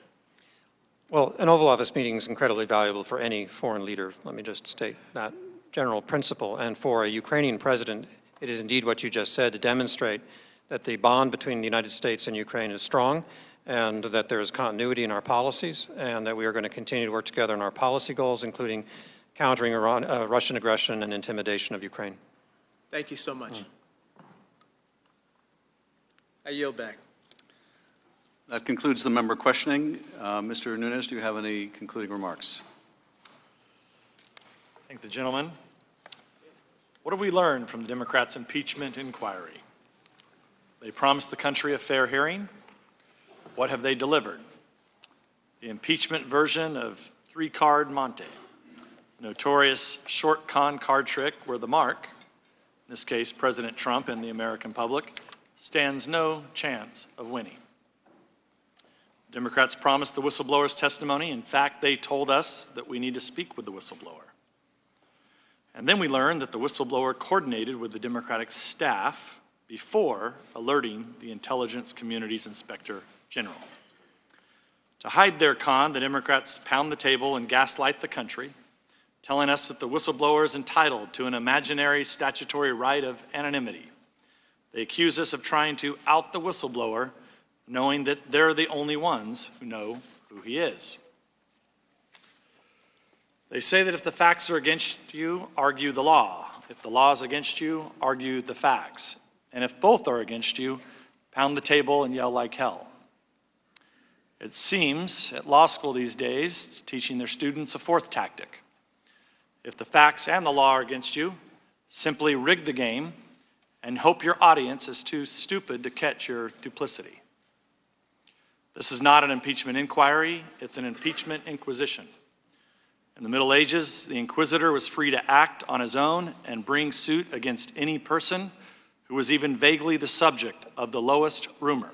Well, an Oval Office meeting is incredibly valuable for any foreign leader. Let me just state that general principle. And for a Ukrainian president, it is indeed what you just said, to demonstrate that the bond between the United States and Ukraine is strong, and that there is continuity in our policies, and that we are going to continue to work together on our policy goals, including countering Russian aggression and intimidation of Ukraine. Thank you so much. I yield back. That concludes the member questioning. Mr. Nunes, do you have any concluding remarks? Thank the gentleman. What have we learned from the Democrats' impeachment inquiry? They promised the country a fair hearing. What have they delivered? The impeachment version of three-card Monte, the notorious short con card trick where the mark, in this case President Trump and the American public, stands no chance of winning. Democrats promised the whistleblower's testimony. In fact, they told us that we need to speak with the whistleblower. And then we learned that the whistleblower coordinated with the Democratic staff before alerting the intelligence community's Inspector General. To hide their con, the Democrats pound the table and gaslight the country, telling us that the whistleblower is entitled to an imaginary statutory right of anonymity. They accuse us of trying to out the whistleblower, knowing that they're the only ones who know who he is. They say that if the facts are against you, argue the law. If the law is against you, argue the facts. And if both are against you, pound the table and yell like hell. It seems at law school these days, it's teaching their students a fourth tactic. If the facts and the law are against you, simply rig the game and hope your audience is too stupid to catch your duplicity. This is not an impeachment inquiry, it's an impeachment inquisition. In the Middle Ages, the inquisitor was free to act on his own and bring suit against any person who was even vaguely the subject of the lowest rumor.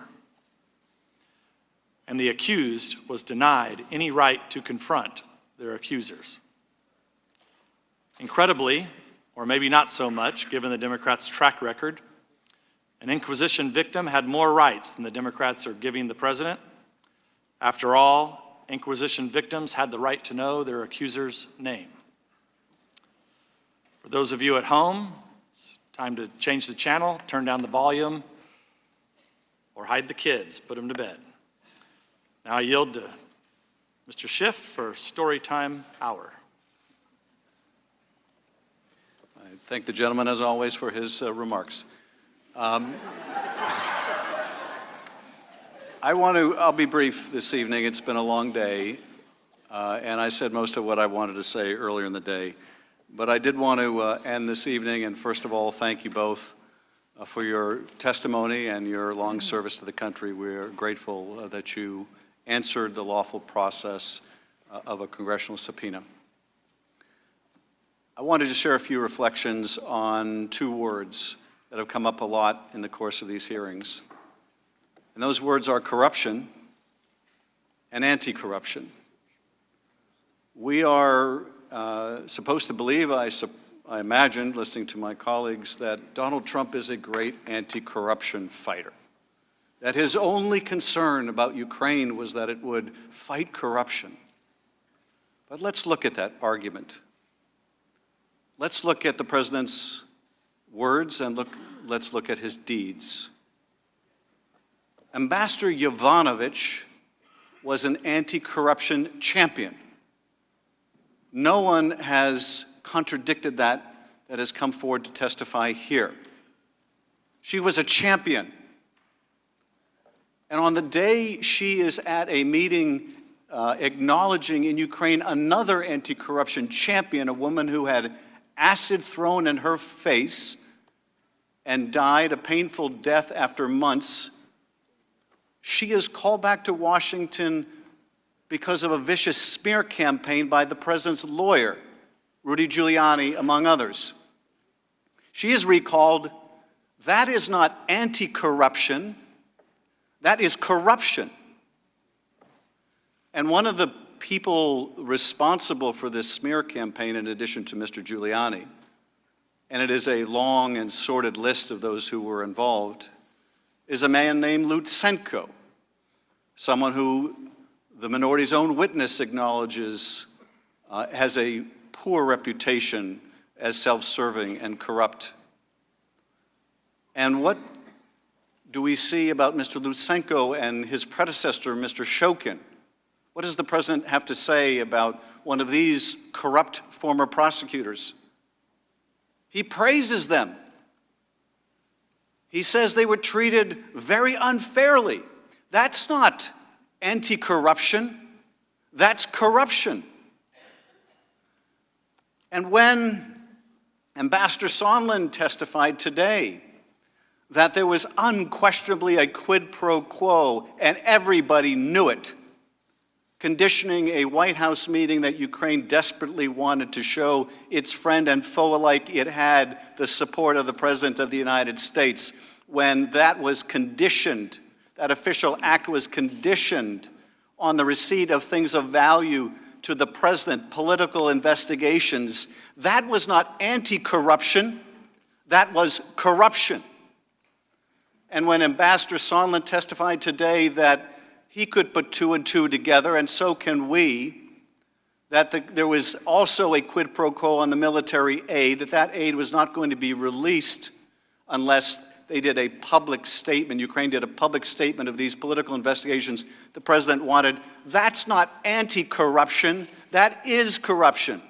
And the accused was denied any right to confront their accusers. Incredibly, or maybe not so much, given the Democrats' track record, an Inquisition victim had more rights than the Democrats are giving the president. After all, Inquisition victims had the right to know their accuser's name. For those of you at home, it's time to change the channel, turn down the volume, or hide the kids, put them to bed. Now I yield to Mr. Schiff for story time hour. I thank the gentleman, as always, for his remarks. I'll be brief this evening. It's been a long day, and I said most of what I wanted to say earlier in the day. But I did want to end this evening, and first of all, thank you both for your testimony and your long service to the country. We're grateful that you answered the lawful process of a congressional subpoena. I wanted to share a few reflections on two words that have come up a lot in the course of these hearings. And those words are corruption and anti-corruption. We are supposed to believe, I imagine, listening to my colleagues, that Donald Trump is a great anti-corruption fighter, that his only concern about Ukraine was that it would fight corruption. But let's look at that argument. Let's look at the president's words and let's look at his deeds. Ambassador Yovanovitch was an anti-corruption champion. No one has contradicted that has come forward to testify here. She was a champion. And on the day she is at a meeting acknowledging in Ukraine another anti-corruption champion, a woman who had acid thrown in her face and died a painful death after months, she is called back to Washington because of a vicious smear campaign by the president's lawyer, Rudy Giuliani, among others. She is recalled. That is not anti-corruption. That is corruption. And one of the people responsible for this smear campaign, in addition to Mr. Giuliani, and it is a long and sordid list of those who were involved, is a man named Lutsenko, someone who the minority's own witness acknowledges has a poor reputation as self-serving and corrupt. And what do we see about Mr. Lutsenko and his predecessor, Mr. Shokin? What does the president have to say about one of these corrupt former prosecutors? He praises them. He says they were treated very unfairly. That's not anti-corruption. That's corruption. And when Ambassador Sondland testified today that there was unquestionably a quid pro quo, and everybody knew it, conditioning a White House meeting that Ukraine desperately wanted to show its friend and foe alike it had the support of the President of the United States, when that was conditioned, that official act was conditioned on the receipt of things of value to the President, political investigations, that was not anti-corruption, that was corruption. And when Ambassador Sondland testified today that he could put two and two together, and so can we, that there was also a quid pro quo on the military aid, that aid was not going to be released unless they did a public statement. Ukraine did a public statement of these political investigations the president wanted. That's not anti-corruption, that is corruption.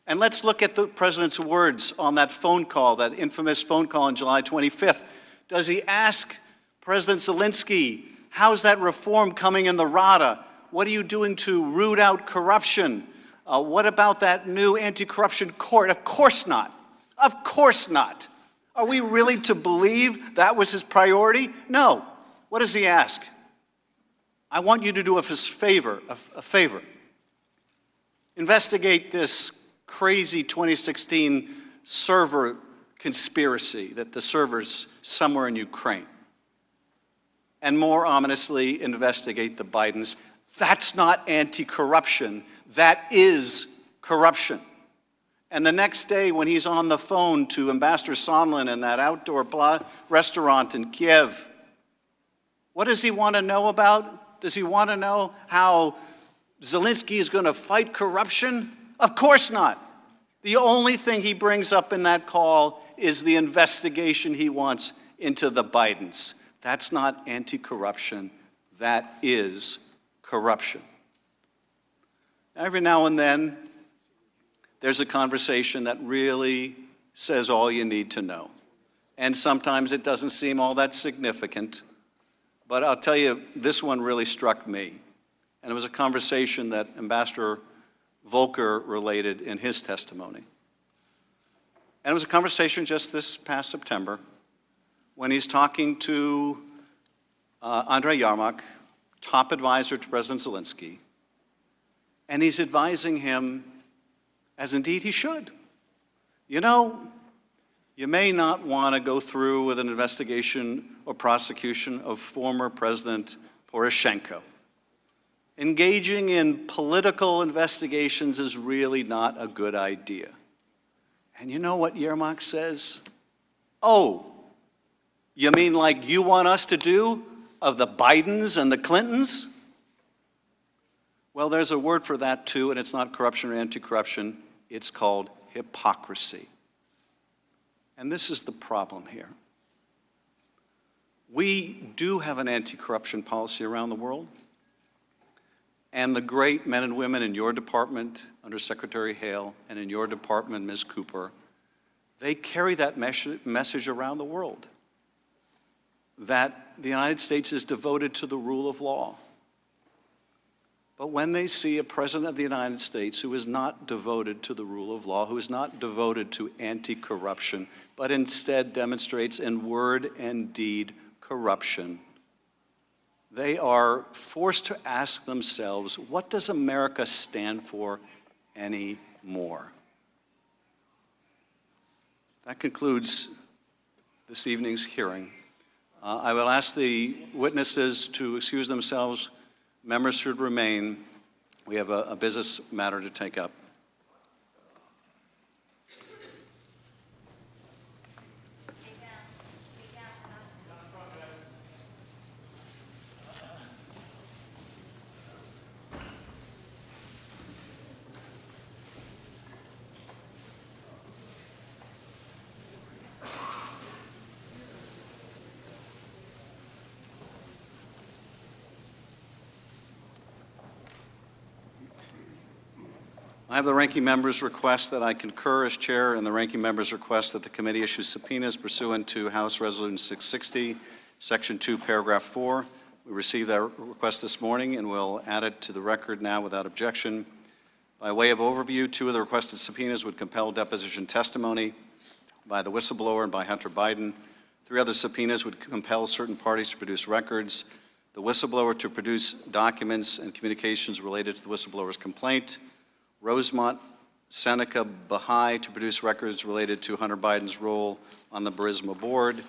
And let's look at the president's words on that phone call, that infamous phone call on July 25th. Does he ask President Zelensky, how's that reform coming in the Rada? What are you doing to root out corruption? What about that new anti-corruption court? Of course not. Of course not. Are we really to believe that was his priority? No. What does he ask? I want you to do us a favor. Investigate this crazy 2016 server conspiracy, that the server's somewhere in Ukraine, and more ominously investigate the Bidens. That's not anti-corruption. That is corruption. And the next day when he's on the phone to Ambassador Sondland in that outdoor restaurant in Kiev, what does he want to know about? Does he want to know how Zelensky is going to fight corruption? Of course not. The only thing he brings up in that call is the investigation he wants into the Bidens. That's not anti-corruption. That is corruption. Every now and then, there's a conversation that really says all you need to know. And sometimes it doesn't seem all that significant. But I'll tell you, this one really struck me. And it was a conversation that Ambassador Volker related in his testimony. And it was a conversation just this past September when he's talking to Andrei Yermak, top advisor to President Zelensky, and he's advising him, as indeed he should. You know, you may not want to go through with an investigation or prosecution of former President Poroshenko. Engaging in political investigations is really not a good idea. And you know what Yermak says? Oh, you mean like you want us to do of the Bidens and the Clintons? Well, there's a word for that too, and it's not corruption or anti-corruption. It's called hypocrisy. And this is the problem here. We do have an anti-corruption policy around the world. And the great men and women in your department, Undersecretary Hale, and in your department, Ms. Cooper, they carry that message around the world, that the United States is devoted to the rule of law. But when they see a president of the United States who is not devoted to the rule of law, who is not devoted to anti-corruption, but instead demonstrates in word and deed corruption, they are forced to ask themselves, what does America stand for anymore? That concludes this evening's hearing. I will ask the witnesses to excuse themselves. Members should remain. We have a business matter to take up. I have the ranking member's request that I concur as chair and the ranking member's request that the committee issue subpoenas pursuant to House Resolution 660, Section 2, Paragraph 4. We received that request this morning and will add it to the record now without objection. By way of overview, 2 of the requested subpoenas would compel deposition testimony by the whistleblower and by Hunter Biden. 3 other subpoenas would compel certain parties to produce records, the whistleblower to produce documents and communications related to the whistleblower's complaint, Rosemont Seneca Baha'i to produce records related to Hunter Biden's role on the Burisma board,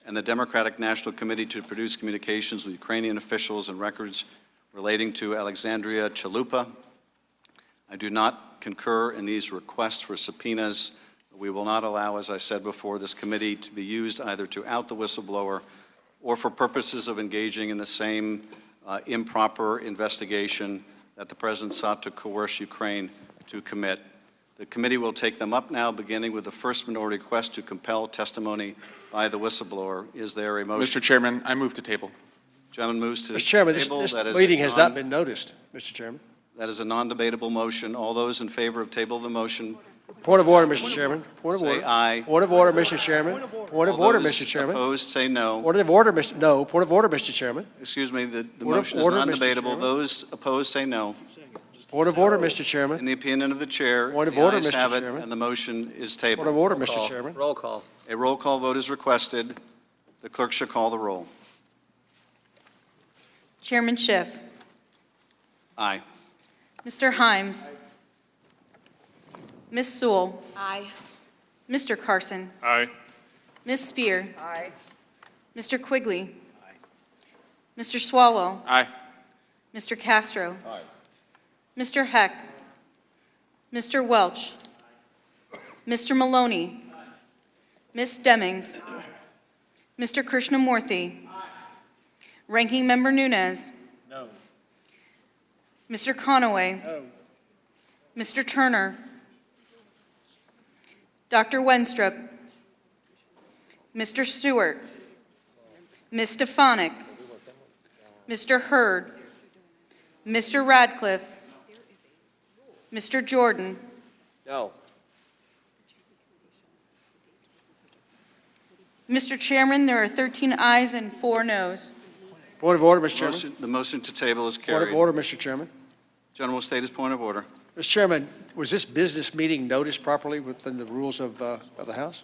and the Democratic National Committee to produce communications with Ukrainian officials and records relating to Alexandria Chalupa. I do not concur in these requests for subpoenas. We will not allow, as I said before, this committee to be used either to out the whistleblower or for purposes of engaging in the same improper investigation that the President sought to coerce Ukraine to commit. The committee will take them up now, beginning with the first minority request to compel testimony by the whistleblower. Is there a motion? Mr. Chairman, I move to table. Gentleman moves to Mr. Chairman, table. this That is meeting has not been noticed, Mr. Chairman. That is a non-debatable motion. All those in favor of table the motion, Point of order, Mr. Chairman. Point of say order. aye. Point of order, Mr. Chairman. Point of All order, those Mr. Chairman. opposed, say no. Point of order, Mr. No. Point of order, Mr. Chairman. Excuse me, the Point of motion is order, Mr. non-debatable. Chairman. Those opposed, say no. Point of order, Mr. Chairman. In the opinion of the chair, Point of the order, ayes Mr. have it, Chairman. and the motion is Point of tabled. order, Mr. Chairman. Roll call. A roll call vote is requested. The clerk shall call the roll. Chairman Schiff, Aye. Mr. Himes, Ms. Sewell, Aye. Mr. Carson. Aye. Ms. Spear. Aye. Mr. Quigley. Mr. Swalwell. Aye. Mr. Castro. Mr. Heck. Mr. Welch. Mr. Maloney. Ms. Demings. Mr. Krishnamurthy. Ranking Member Nunes. No. Mr. Conaway. No. Mr. Turner. Dr. Wenstrup. Mr. Stewart. Ms. Stefanik. Mr. Hurd. Mr. Radcliffe. Mr. Jordan. No. Mr. Chairman, there are 13 ayes and 4 noes. Point of order, Mr. Chairman. The motion to table is Point carried. of order, Mr. Chairman. Gentleman will state his point of order. Mr. Chairman, was this business meeting noticed properly within the rules of the House?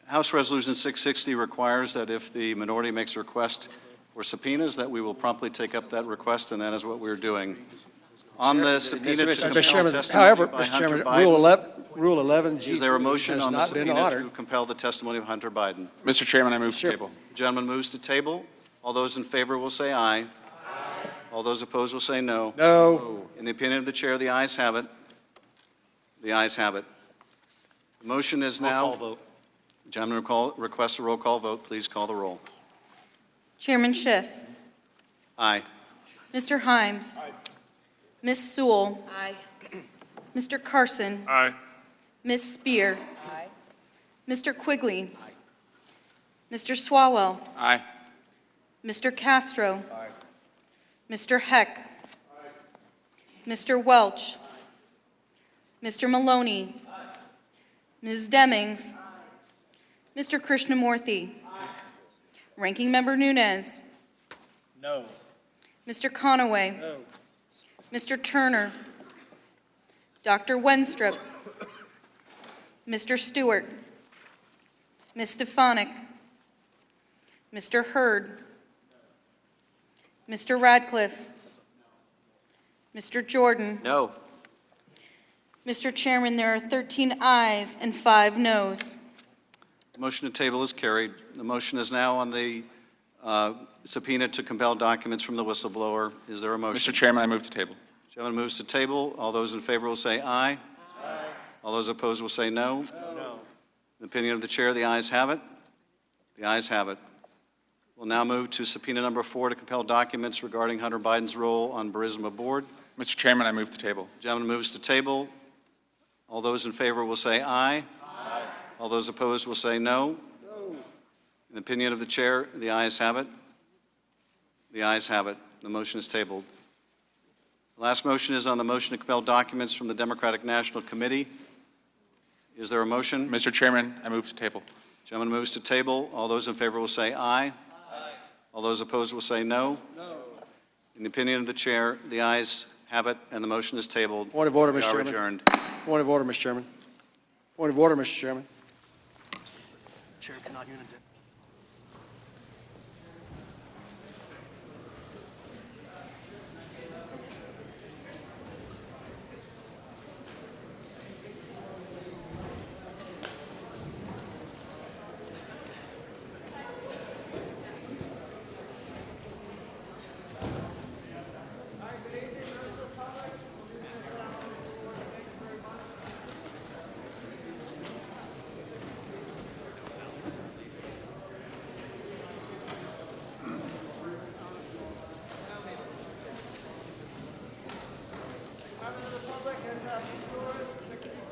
House Resolution 660 requires that if the minority makes a request for subpoenas, that we will promptly take up that request, and that is what we're doing. On the subpoena to compel Mr. Chairman, testimony however, by Mr. Hunter Chairman, Biden. Rule 11 Is there a motion has on the not been subpoena honored. to compel the testimony of Hunter Biden? Mr. Chairman, I move to Sure. table. The gentleman moves to table. All those in favor will say aye. All those opposed will say no. No. In the opinion of the chair, the ayes have it. The ayes have it. The motion is now. Roll call vote. The gentleman requests a roll call vote. Please call the roll. Chairman Schiff. Aye. Mr. Himes. Ms. Sewell. Aye. Mr. Carson. Aye. Ms. Spear. Aye. Mr. Quigley. Mr. Swalwell. Aye. Mr. Castro. Mr. Heck. Mr. Welch. Mr. Maloney. Ms. Demings. Mr. Krishnamurthy. Ranking Member Nunes. No. Mr. Conaway. No. Mr. Turner. Dr. Wenstrup. Mr. Stewart. Ms. Stefanik. Mr. Hurd. Mr. Radcliffe. Mr. Jordan. No. Mr. Chairman, there are 13 ayes and 5 noes. The motion to table is carried. The motion is now on the subpoena to compel documents from the whistleblower. Is there a motion? Mr. Chairman, I move to table. Gentleman moves to table. All those in favor will say aye. Aye. All those opposed will say no. No. In the opinion of the chair, the ayes have it. The ayes have it. We'll now move to subpoena number 4 to compel documents regarding Hunter Biden's role on Burisma board. Mr. Chairman, I move to table. Gentleman moves to table. All those in favor will say aye. Aye. All those opposed will say no. No. In the opinion of the chair, the ayes have it. The ayes have it. The motion is tabled. The last motion is on the motion to compel documents from the Democratic National Committee. Is there a motion? Mr. Chairman, I move to table. Gentleman moves to table. All those in favor will say aye. Aye. All those opposed will say no. No. In the opinion of the chair, the ayes have it, and the motion is tabled. Point of order, We Mr. are Chairman. adjourned. Point of order, Mr. Chairman. Point of order, Mr. Chairman. Chair cannot unit